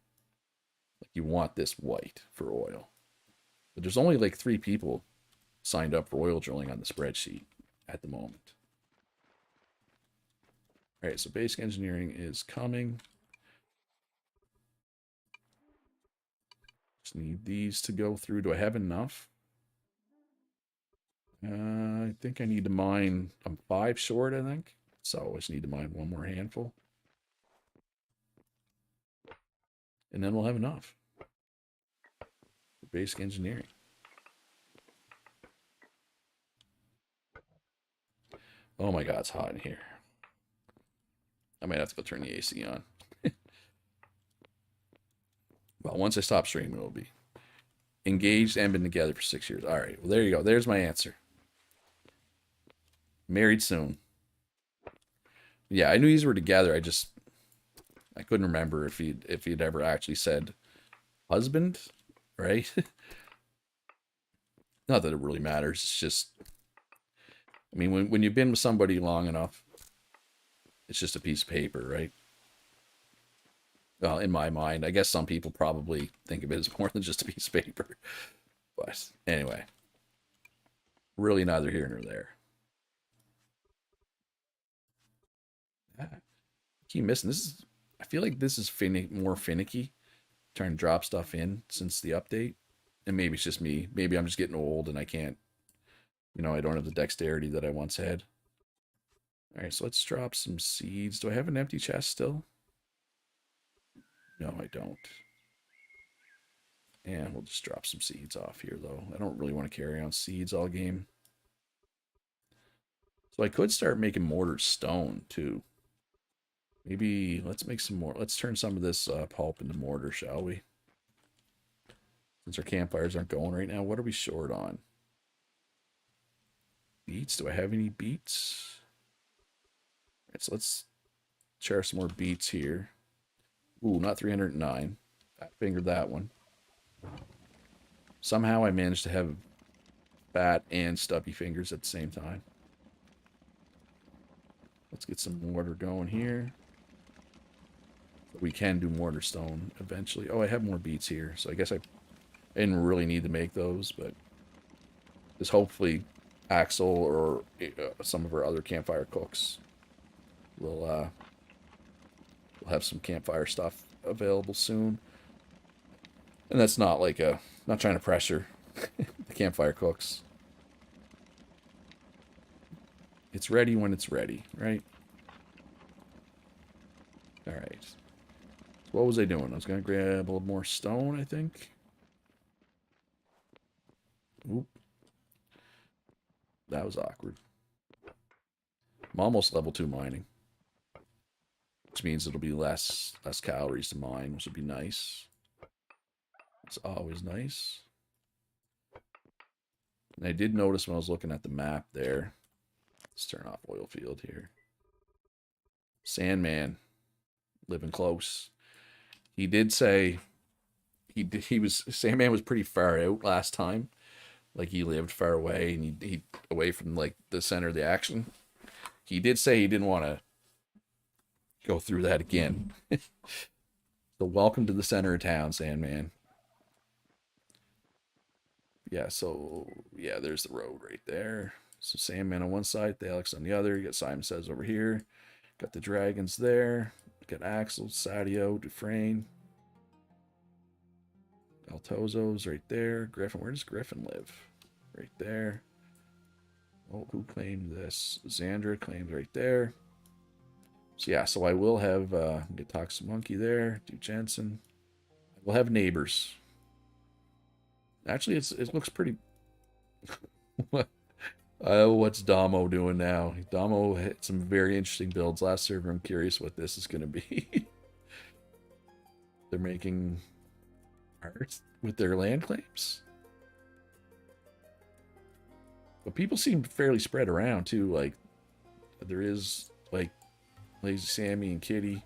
Speaker 1: Like you want this white for oil. But there's only like 3 people signed up for oil drilling on the spreadsheet at the moment. All right, so basic engineering is coming. Just need these to go through. Do I have enough? I think I need to mine. I'm 5 short, I think. So I just need to mine 1 more handful. And then we'll have enough for basic engineering. Oh my god, it's hot in here. I might have to go turn the AC on. Well, once I stop streaming, it'll be engaged and been together for 6 years. All right, well, there you go. There's my answer. Married soon. Yeah, I knew these were together. I couldn't remember if he'd ever actually said husband, right? Not that it really matters. It's just, I mean, when you've been with somebody long enough, it's just a piece of paper, right? Well, in my mind, I guess some people probably think of it as more than just a piece of paper. But anyway, really neither here nor there. I keep missing this. I feel like this is more finicky, trying to drop stuff in since the update. And maybe it's just me. Maybe I'm just getting old and I can't, I don't have the dexterity that I once had. All right, so let's drop some seeds. Do I have an empty chest still? No, I don't. And we'll just drop some seeds off here, though. I don't really want to carry on seeds all game. So I could start making mortar stone, too. Maybe let's make some more. Let's turn some of this pulp into mortar, shall we? Since our campfires aren't going right now, what are we short on? Beets? Do I have any beets? All right, so let's share some more beets here. Ooh, not 309. Fat fingered that one. Somehow I managed to have fat and stubby fingers at the same time. Let's get some mortar going here. We can do mortar stone eventually. Oh, I have more beets here, so I guess I didn't really need to make those, but just hopefully Axel or some of our other campfire cooks will we'll have some campfire stuff available soon. And that's not like a, not trying to pressure the campfire cooks. It's ready when it's ready, right? All right. So what was I doing? I was going to grab a little more stone, I think. Oop. That was awkward. I'm almost level 2 mining. Which means it'll be less calories to mine, which would be nice. It's always nice. And I did notice when I was looking at the map there. Let's turn off oil field here. Sandman, living close. He did say he was Sandman was pretty far out last time. Like he lived far away and he away from like the center of the action. He did say he didn't want to go through that again. So welcome to the center of town, Sandman. Yeah, so yeah, there's the road right there. So Sandman on one side, the Alex on the other. You got Simon Says over here. Got the dragons there. Got Axel, Sadio, Dufresne. Altozo's right there. Griffin, where does Griffin live? Right there. Oh, who claimed this? Xandra claimed right there. So yeah, so I will have get Toxic Monkey there, do Jensen. We'll have neighbors. Actually, it looks pretty. What's Damo doing now? Damo hit some very interesting builds last server. I'm curious what this is going to be. They're making art with their land claims. But people seem fairly spread around too. Like there is like Lazy Sammy and Kitty.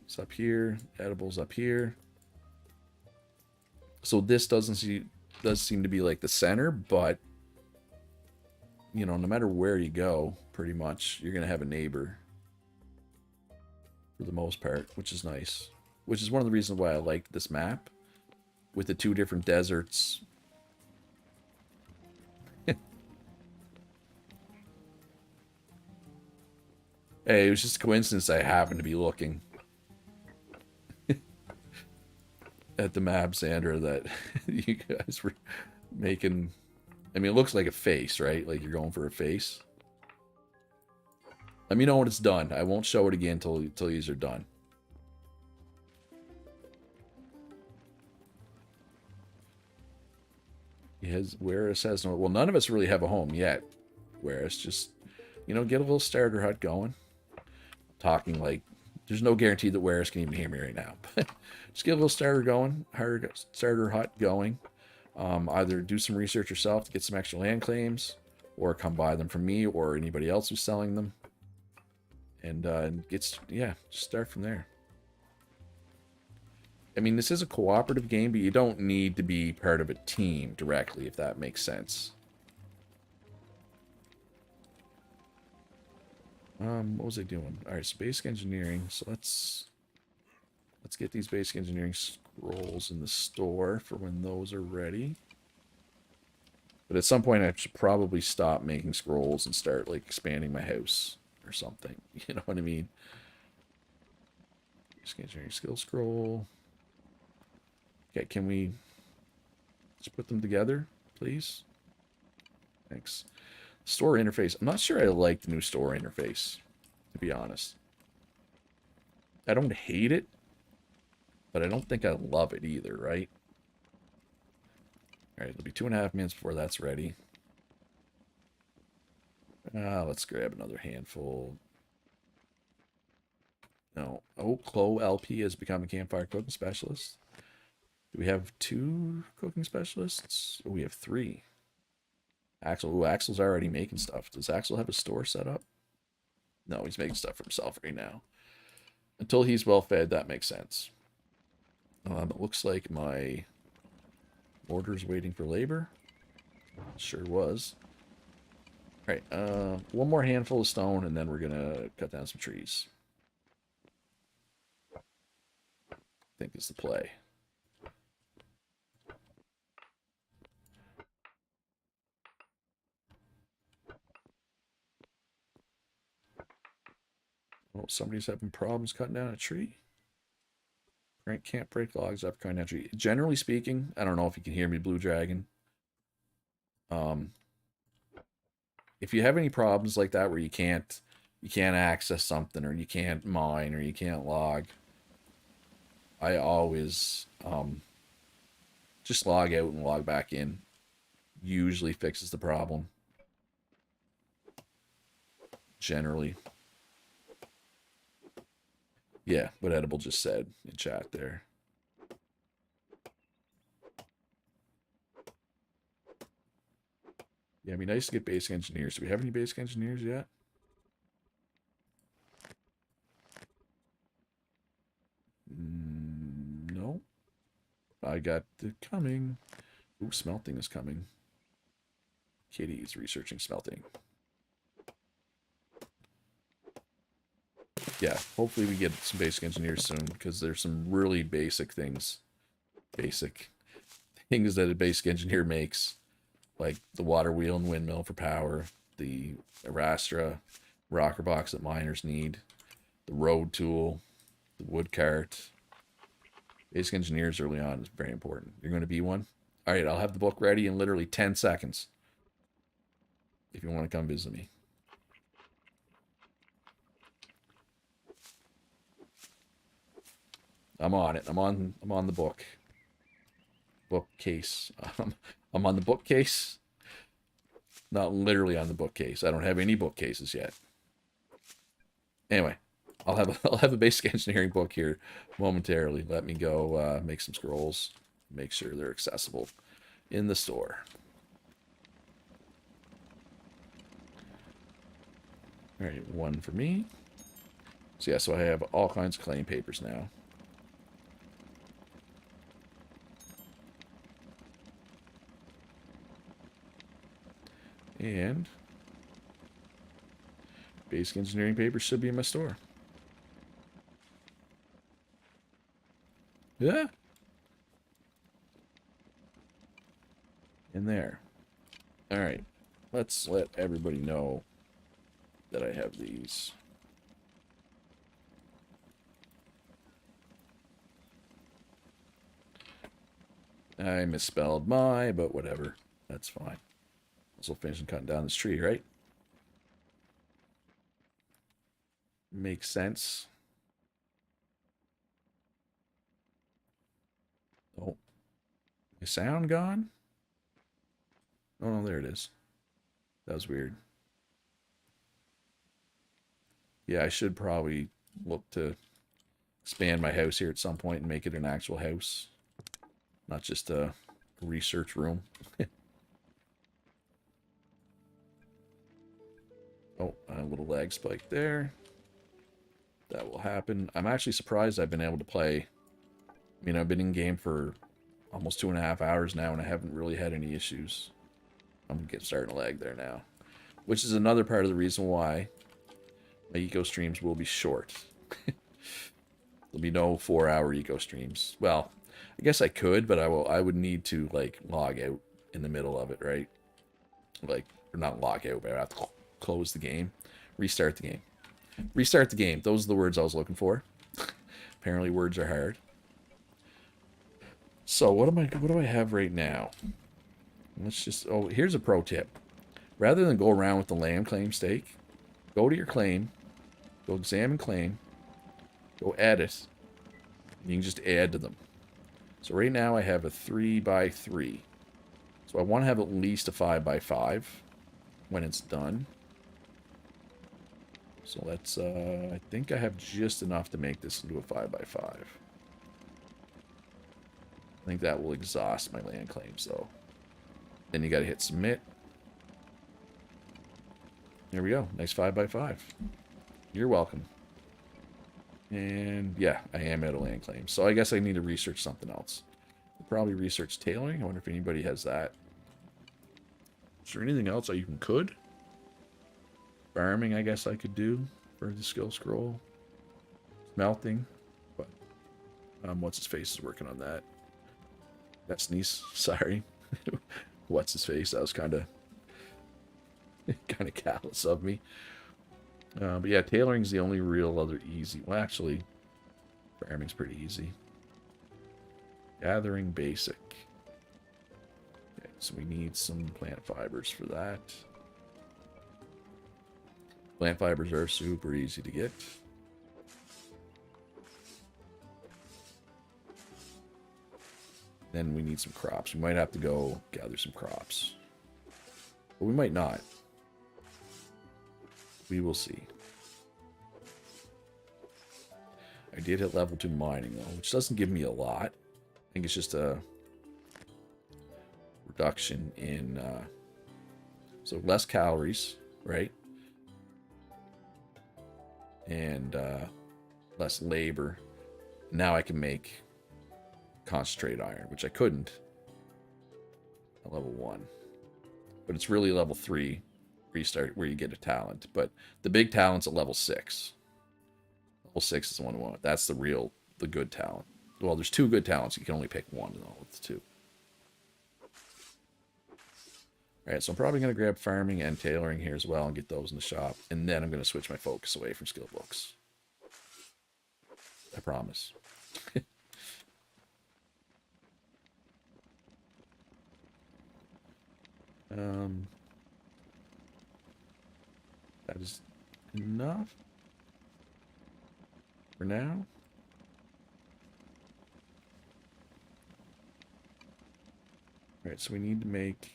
Speaker 1: It's up here. Edibles up here. So this does seem to be like the center, but you know, no matter where you go, pretty much you're gonna have a neighbor for the most part, which is nice. Which is one of the reasons why I liked this map with the 2 different deserts. Hey, it was just a coincidence I happened to be looking at the map, Sandra, that you guys were making. I mean, it looks like a face, right? Like you're going for a face. Let me know when it's done. I won't show it again until these are done. Whereas has no. Well, none of us really have a home yet. Whereas just, you know, get a little starter hut going. Talking like there's no guarantee that Wares can even hear me right now, but just get a little starter hut going. Either do some research yourself to get some extra land claims, or come buy them from me or anybody else who's selling them, and just start from there. I mean, this is a cooperative game, but you don't need to be part of a team directly, if that makes sense. What was I doing? All right, so basic engineering. So let's get these basic engineering scrolls in the store for when those are ready. But at some point, I should probably stop making scrolls and start like expanding my house or something. You know what I mean? Basic engineering skill scroll. Okay, can we just put them together, please? Thanks. Store interface. I'm not sure I like the new store interface, to be honest. I don't hate it, but I don't think I love it either, right? All right, it'll be 2.5 minutes before that's ready. Let's grab another handful. No. Oh, Chloe LP has become a campfire cooking specialist. Do we have 2 cooking specialists? Oh, we have 3. Axel. Ooh, Axel's already making stuff. Does Axel have a store set up? No, he's making stuff for himself right now. Until he's well fed, that makes sense. It looks like my order's waiting for labor. Sure was. All right, one more handful of stone, and then we're gonna cut down some trees. think is the play. Oh, somebody's having problems cutting down a tree. Can't break logs after cutting down a tree. Generally speaking, I don't know if you can hear me, Blue Dragon. If you have any problems like that where you can't access something, or you can't mine, or you can't log, I always just log out and log back in. Usually fixes the problem. Generally. Yeah, what Edible just said in chat there. Yeah, it'd be nice to get basic engineers. Do we have any basic engineers yet? No. I got it coming. Ooh, smelting is coming. Katie's researching smelting. Yeah, hopefully we get some basic engineers soon, because there's some really basic things. Basic things that a basic engineer makes. Like the water wheel and windmill for power, the Arastra rocker box that miners need, the road tool, the wood cart. Basic engineers early on is very important. You're going to be one? All right, I'll have the book ready in literally 10 seconds if you want to come visit me. I'm on it. I'm on the book. Bookcase. I'm on the bookcase. Not literally on the bookcase. I don't have any bookcases yet. Anyway, I'll have a basic engineering book here momentarily. Let me go make some scrolls. Make sure they're accessible in the store. All right, one for me. So yeah, so I have all kinds of claim papers now. And basic engineering papers should be in my store. Yeah. In there. All right. Let's let everybody know that I have these. I misspelled my, but whatever. That's fine. Also finishing cutting down this tree, right? Makes sense. Oh. Is sound gone? Oh, no, there it is. That was weird. Yeah, I should probably look to expand my house here at some point and make it an actual house. Not just a research room. Oh, a little lag spike there. That will happen. I'm actually surprised I've been able to play. I mean, I've been in game for almost 2.5 hours now, and I haven't really had any issues. I'm starting to lag there now. Which is another part of the reason why my eco streams will be short. There'll be no 4-hour eco streams. Well, I guess I could, but I would need to, like, log out in the middle of it, right? Like, or not log out, but I have to close the game. Restart the game. Restart the game. Those are the words I was looking for. Apparently words are hard. So what do I have right now? Let's just, oh, here's a pro tip. Rather than go around with the land claim stake, go to your claim, go examine claim, go edit, and you can just add to them. So right now I have a 3x3. So I want to have at least a 5x5 when it's done. So let's, I think I have just enough to make this into a 5x5. I think that will exhaust my land claims, though. Then you got to hit submit. There we go. Nice 5x5. You're welcome. And yeah, I am at a land claim. So I guess I need to research something else. I'll probably research tailoring. I wonder if anybody has that. Is there anything else I even could? Farming, I guess I could do for the skill scroll. Smelting. But What's his face is working on that. Destiny's, sorry. What's his face? That was kind of callous of me. But yeah, tailoring's the only real other easy. Well, actually, farming's pretty easy. Gathering basic. Okay, so we need some plant fibers for that. Plant fibers are super easy to get. Then we need some crops. We might have to go gather some crops. But we might not. We will see. I did hit level 2 mining, though, which doesn't give me a lot. I think it's just a reduction in... so less calories, right? And less labor. Now I can make concentrate iron, which I couldn't at level 1. But it's really level 3 where you get a talent. But the big talent's at level 6. Level 6 is the one we want. That's the good talent. Well, there's 2 good talents. You can only pick one in all of the 2. Alright, so I'm probably going to grab farming and tailoring here as well and get those in the shop. And then I'm going to switch my focus away from skill books. I promise. That is enough for now. Alright, so we need to make...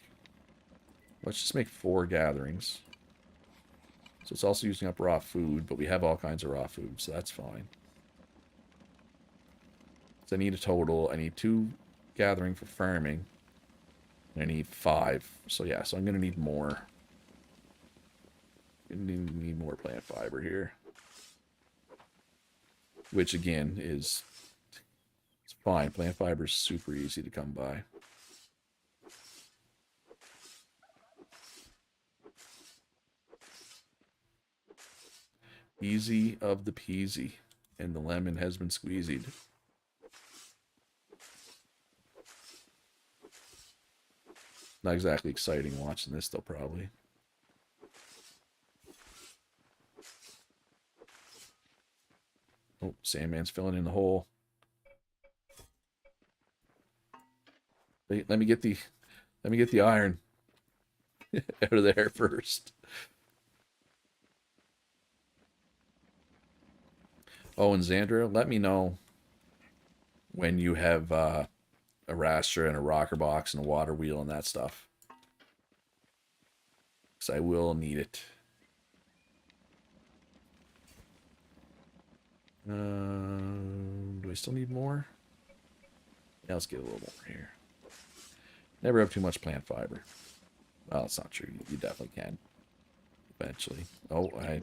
Speaker 1: Let's just make 4 gatherings. So it's also using up raw food, but we have all kinds of raw food, so that's fine. So I need a total. I need 2 gathering for farming. And I need 5. So yeah, so I'm going to need more. Need more plant fiber here. Which again is... It's fine. Plant fiber is super easy to come by. Easy of the peasy. And the lemon has been squeezied. Not exactly exciting watching this, though, probably. Oh, Sandman's filling in the hole. Wait, let me get the iron out of there first. Oh, and Xandra, let me know when you have a raster and a rocker box and a water wheel and that stuff. Because I will need it. Do I still need more? Yeah, let's get a little more here. Never have too much plant fiber. Well, it's not true. You definitely can. Eventually. Oh, I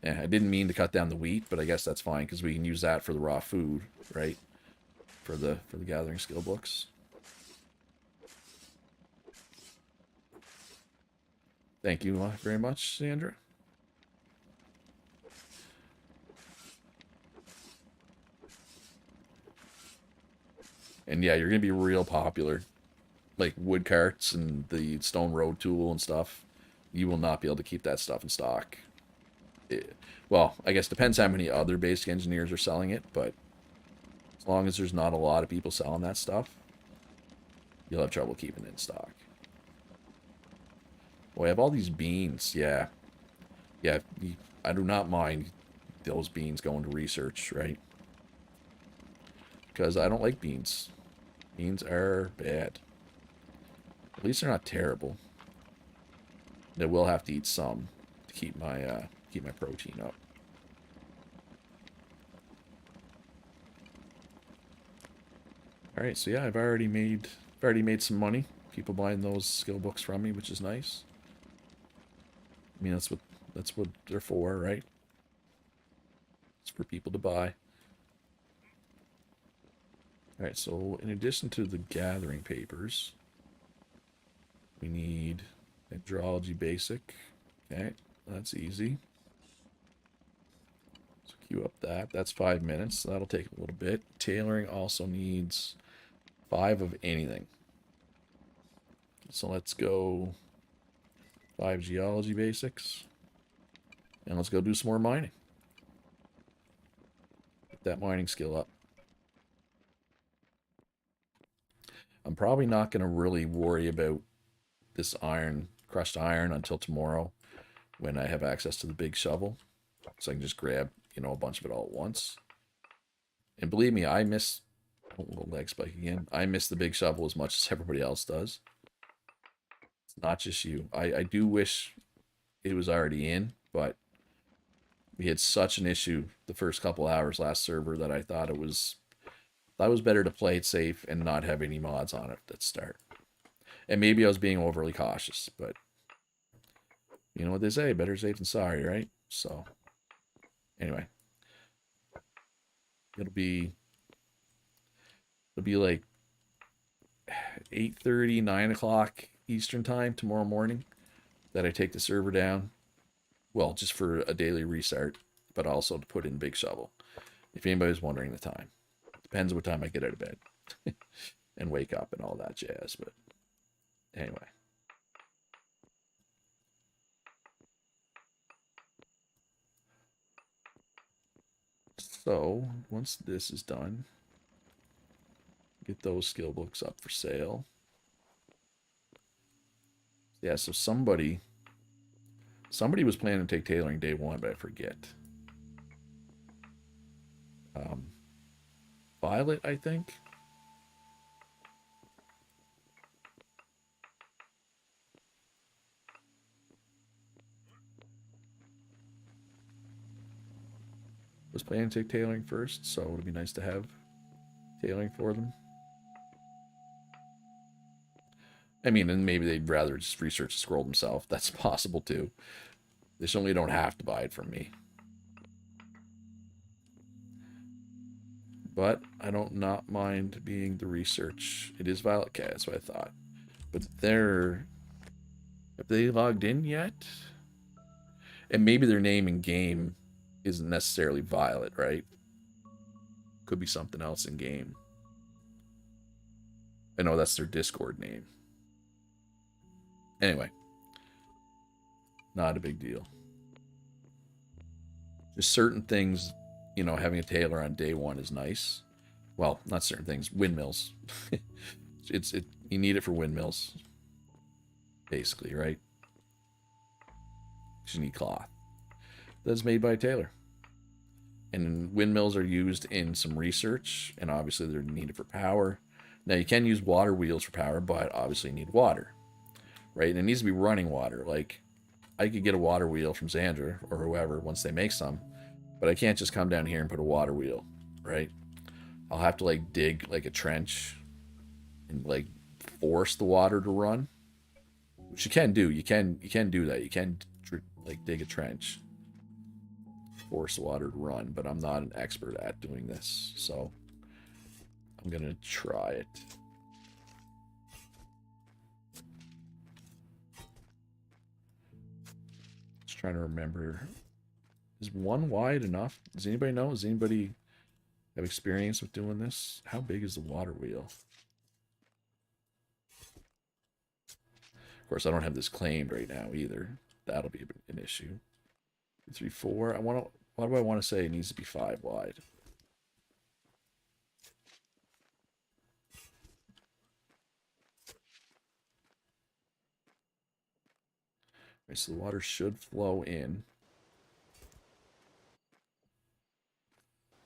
Speaker 1: didn't mean to cut down the wheat, but I guess that's fine because we can use that for the raw food, right? For the gathering skill books. Thank you very much, Sandra. And yeah, you're going to be real popular. Like wood carts and the stone road tool and stuff. You will not be able to keep that stuff in stock. Well, I guess depends how many other basic engineers are selling it, but as long as there's not a lot of people selling that stuff, you'll have trouble keeping it in stock. Boy, I have all these beans. Yeah. Yeah, I do not mind those beans going to research, right? Because I don't like beans. Beans are bad. At least they're not terrible. I will have to eat some to keep my protein up. All right, so yeah, I've already made some money. People buying those skill books from me, which is nice. I mean, that's what they're for, right? It's for people to buy. All right, so in addition to the gathering papers, we need hydrology basic. Okay, that's easy. So queue up that. That's 5 minutes. So that'll take a little bit. Tailoring also needs 5 of anything. So let's go 5 geology basics. And let's go do some more mining. Get that mining skill up. I'm probably not going to really worry about this iron, crushed iron, until tomorrow when I have access to the big shovel. So I can just grab, a bunch of it all at once. And believe me, I miss... Oh, little leg spike again. I miss the big shovel as much as everybody else does. It's not just you. I do wish it was already in, but we had such an issue the first couple hours last server that I thought it was better to play it safe and not have any mods on it at start. And maybe I was being overly cautious, but you know what they say, better safe than sorry, right? So anyway, it'll be like 8:30, 9 o'clock Eastern time tomorrow morning that I take the server down. Well, just for a daily restart, but also to put in big shovel. If anybody's wondering the time. Depends what time I get out of bed and wake up and all that jazz. But anyway. So once this is done, get those skill books up for sale. Yeah, so somebody was planning to take tailoring day 1, but I forget. Violet, I think. Was planning to take tailoring first, so it would be nice to have tailoring for them. I mean, and maybe they'd rather just research the scroll themselves. That's possible too. They certainly don't have to buy it from me. But I don't not mind being the research. It is Violet Cat, that's what I thought. But have they logged in yet? And maybe their name in game isn't necessarily Violet, right? Could be something else in game. I know that's their Discord name. Anyway, not a big deal. Just certain things, having a tailor on day 1 is nice. Well, not certain things. Windmills. You need it for windmills, basically, right? Because you need cloth. That's made by a tailor. And windmills are used in some research, and obviously they're needed for power. Now, you can use water wheels for power, but obviously you need water, right? And it needs to be running water. Like, I could get a water wheel from Xandra or whoever once they make some, but I can't just come down here and put a water wheel, right? I'll have to dig a trench and force the water to run, which you can do. You can do that. You can dig a trench, force the water to run, but I'm not an expert at doing this, so I'm gonna try it. Just trying to remember. Is 1 wide enough? Does anybody know? Does anybody have experience with doing this? How big is the water wheel? Of course, I don't have this claimed right now either. That'll be an issue. 2, 3, 4. Why do I want to say it needs to be 5 wide? Okay, so the water should flow in.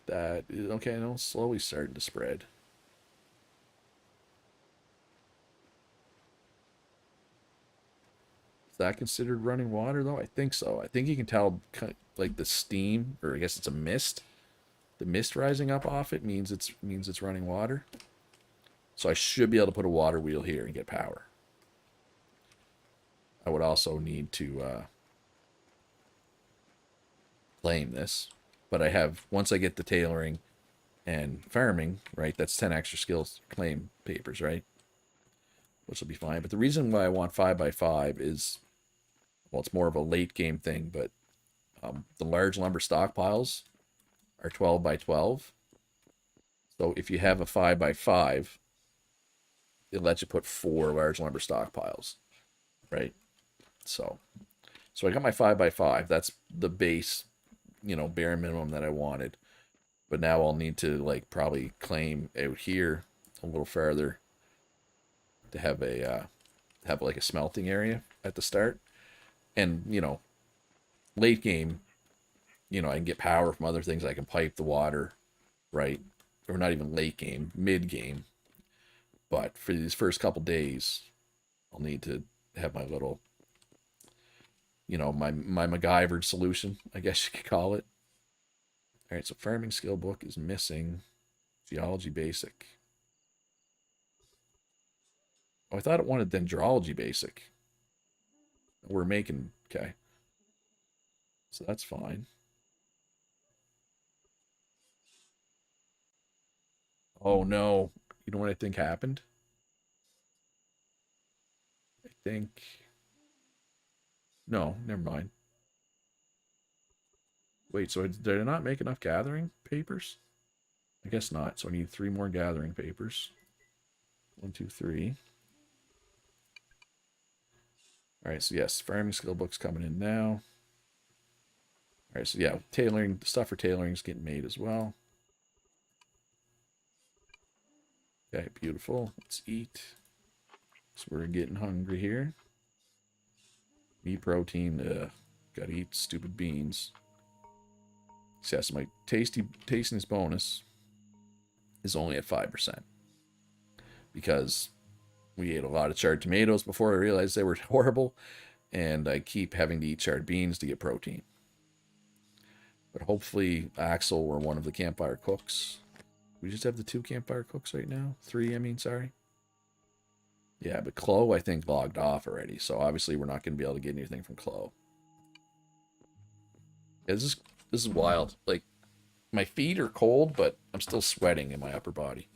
Speaker 1: That is okay. No, slowly starting to spread. Is that considered running water though? I think so. I think you can tell the steam, or I guess it's a mist. The mist rising up off it means it's running water. So I should be able to put a water wheel here and get power. I would also need to claim this, but I have, once I get the tailoring and farming, right, that's 10 extra skills claim papers, right? Which will be fine. But the reason why I want 5x5 is, well, it's more of a late game thing, but the large lumber stockpiles are 12 by 12. So if you have a 5 by 5, it lets you put 4 large lumber stockpiles, right? So so I got my 5 by 5. That's the base, bare minimum that I wanted. But now I'll need to like probably claim out here a little farther to have like a smelting area at the start. And late game, I can get power from other things. I can pipe the water, right? Or not even late game, mid game. But for these first couple days, I'll need to have my little, my MacGyvered solution, I guess you could call it. All right, so farming skill book is missing. Geology basic. Oh, I thought it wanted dendrology basic. We're making, okay. So that's fine. Oh no. You know what I think happened? I think, no, never mind. Wait, so did I not make enough gathering papers? I guess not. So I need 3 more gathering papers. 1, 2, 3. All right, so yes, farming skill book's coming in now. All right, so yeah, tailoring, stuff for tailoring is getting made as well. Okay, beautiful. Let's eat. So we're getting hungry here. Meat protein, gotta eat stupid beans. So yes, my tastiness bonus is only at 5% because we ate a lot of charred tomatoes before I realized they were horrible, and I keep having to eat charred beans to get protein. But hopefully Axel or one of the campfire cooks. We just have the 2 campfire cooks right now. 3, I mean, sorry. Yeah, but Chloe, I think, logged off already. So obviously we're not going to be able to get anything from Chloe. Yeah, this is wild. Like, my feet are cold, but I'm still sweating in my upper body.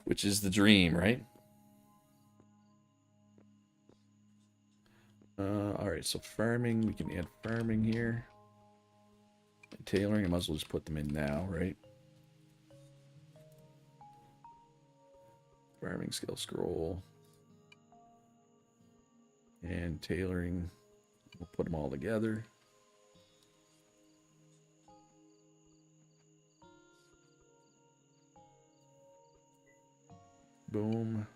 Speaker 1: Which is the dream, right? All right, so farming, we can add farming here. And tailoring, I might as well just put them in now, right? Farming skill scroll. And tailoring, we'll put them all together. Boom.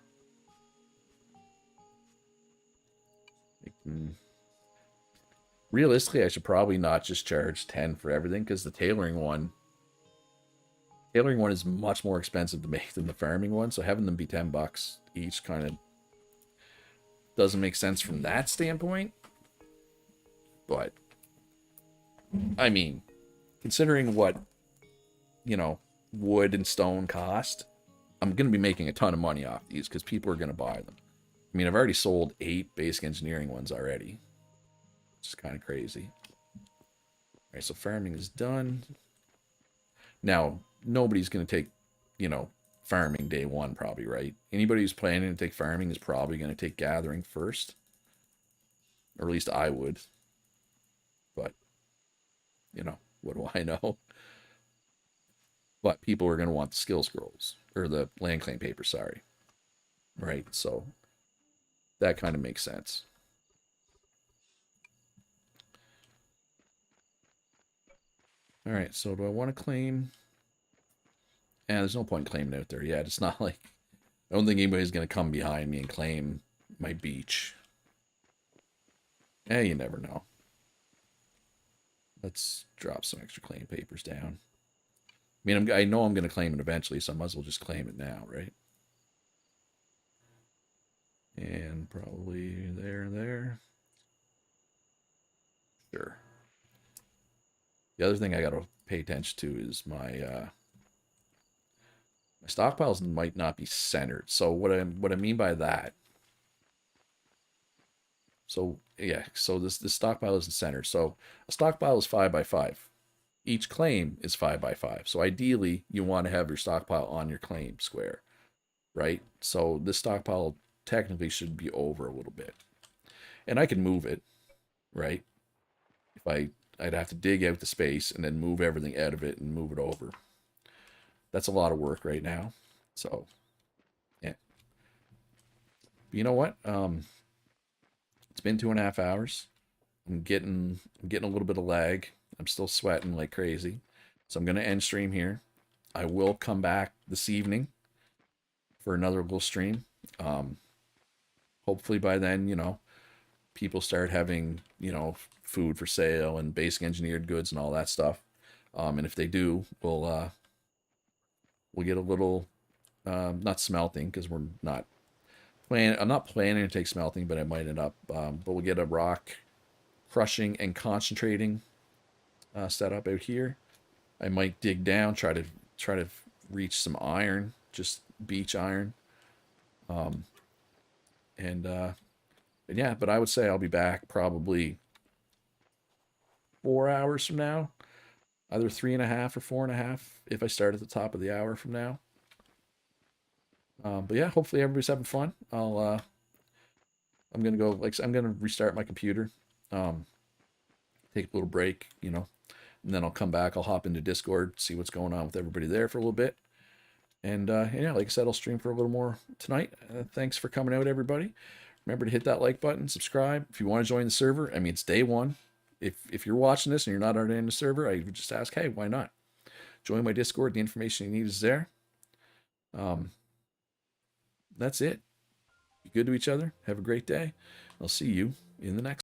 Speaker 1: Realistically, I should probably not just charge 10 for everything because the tailoring one is much more expensive to make than the farming one. So having them be $10 each kind of doesn't make sense from that standpoint. But I mean, considering what wood and stone cost, I'm going to be making a ton of money off these because people are going to buy them. I mean, I've already sold 8 basic engineering ones already, which is kind of crazy. All right, so farming is done. Now, nobody's going to take, farming day 1 probably, right? Anybody who's planning to take farming is probably going to take gathering first. Or at least I would. But, what do I know? But people are going to want the skill scrolls. Or the land claim paper, sorry. Right? So, that kind of makes sense. All right, so do I want to claim? And there's no point in claiming out there yet. It's not like I don't think anybody's gonna come behind me and claim my beach. You never know. Let's drop some extra claim papers down. I mean, I know I'm gonna claim it eventually, so I might as well just claim it now, right? And probably there. Sure. The other thing I gotta pay attention to is my stockpiles might not be centered. So what I mean by that. So yeah, so this stockpile isn't centered. So a stockpile is 5 by 5. Each claim is 5 by 5. So ideally, you want to have your stockpile on your claim square, right? So this stockpile technically should be over a little bit, and I can move it, right? If I'd have to dig out the space and then move everything out of it and move it over. That's a lot of work right now. So, yeah. But you know what? It's been 2.5 hours. I'm getting a little bit of lag. I'm still sweating like crazy. So I'm gonna end stream here. I will come back this evening for another little stream. Um, Hopefully by then, people start having, food for sale and basic engineered goods and all that stuff. And if they do, we'll get a little, not smelting because we're not planning. I'm not planning to take smelting, but I might end up. But we'll get a rock crushing and concentrating setup out here. I might dig down, try to reach some iron, just beach iron. Um, and yeah, but I would say I'll be back probably 4 hours from now, either 3.5 or 4.5 if I start at the top of the hour from now. But yeah, hopefully everybody's having fun. I'm gonna go I'm gonna restart my computer, um, take a little break, and then I'll come back. I'll hop into Discord, see what's going on with everybody there for a little bit. And yeah, like I said, I'll stream for a little more tonight. Thanks for coming out, everybody. Remember to hit that like button, subscribe. If you want to join the server, I mean, it's day one. If you're watching this and you're not already in the server, I would just ask, hey, why not? Join my Discord. The information you need is there. That's it. Be good to each other. Have a great day. I'll see you in the next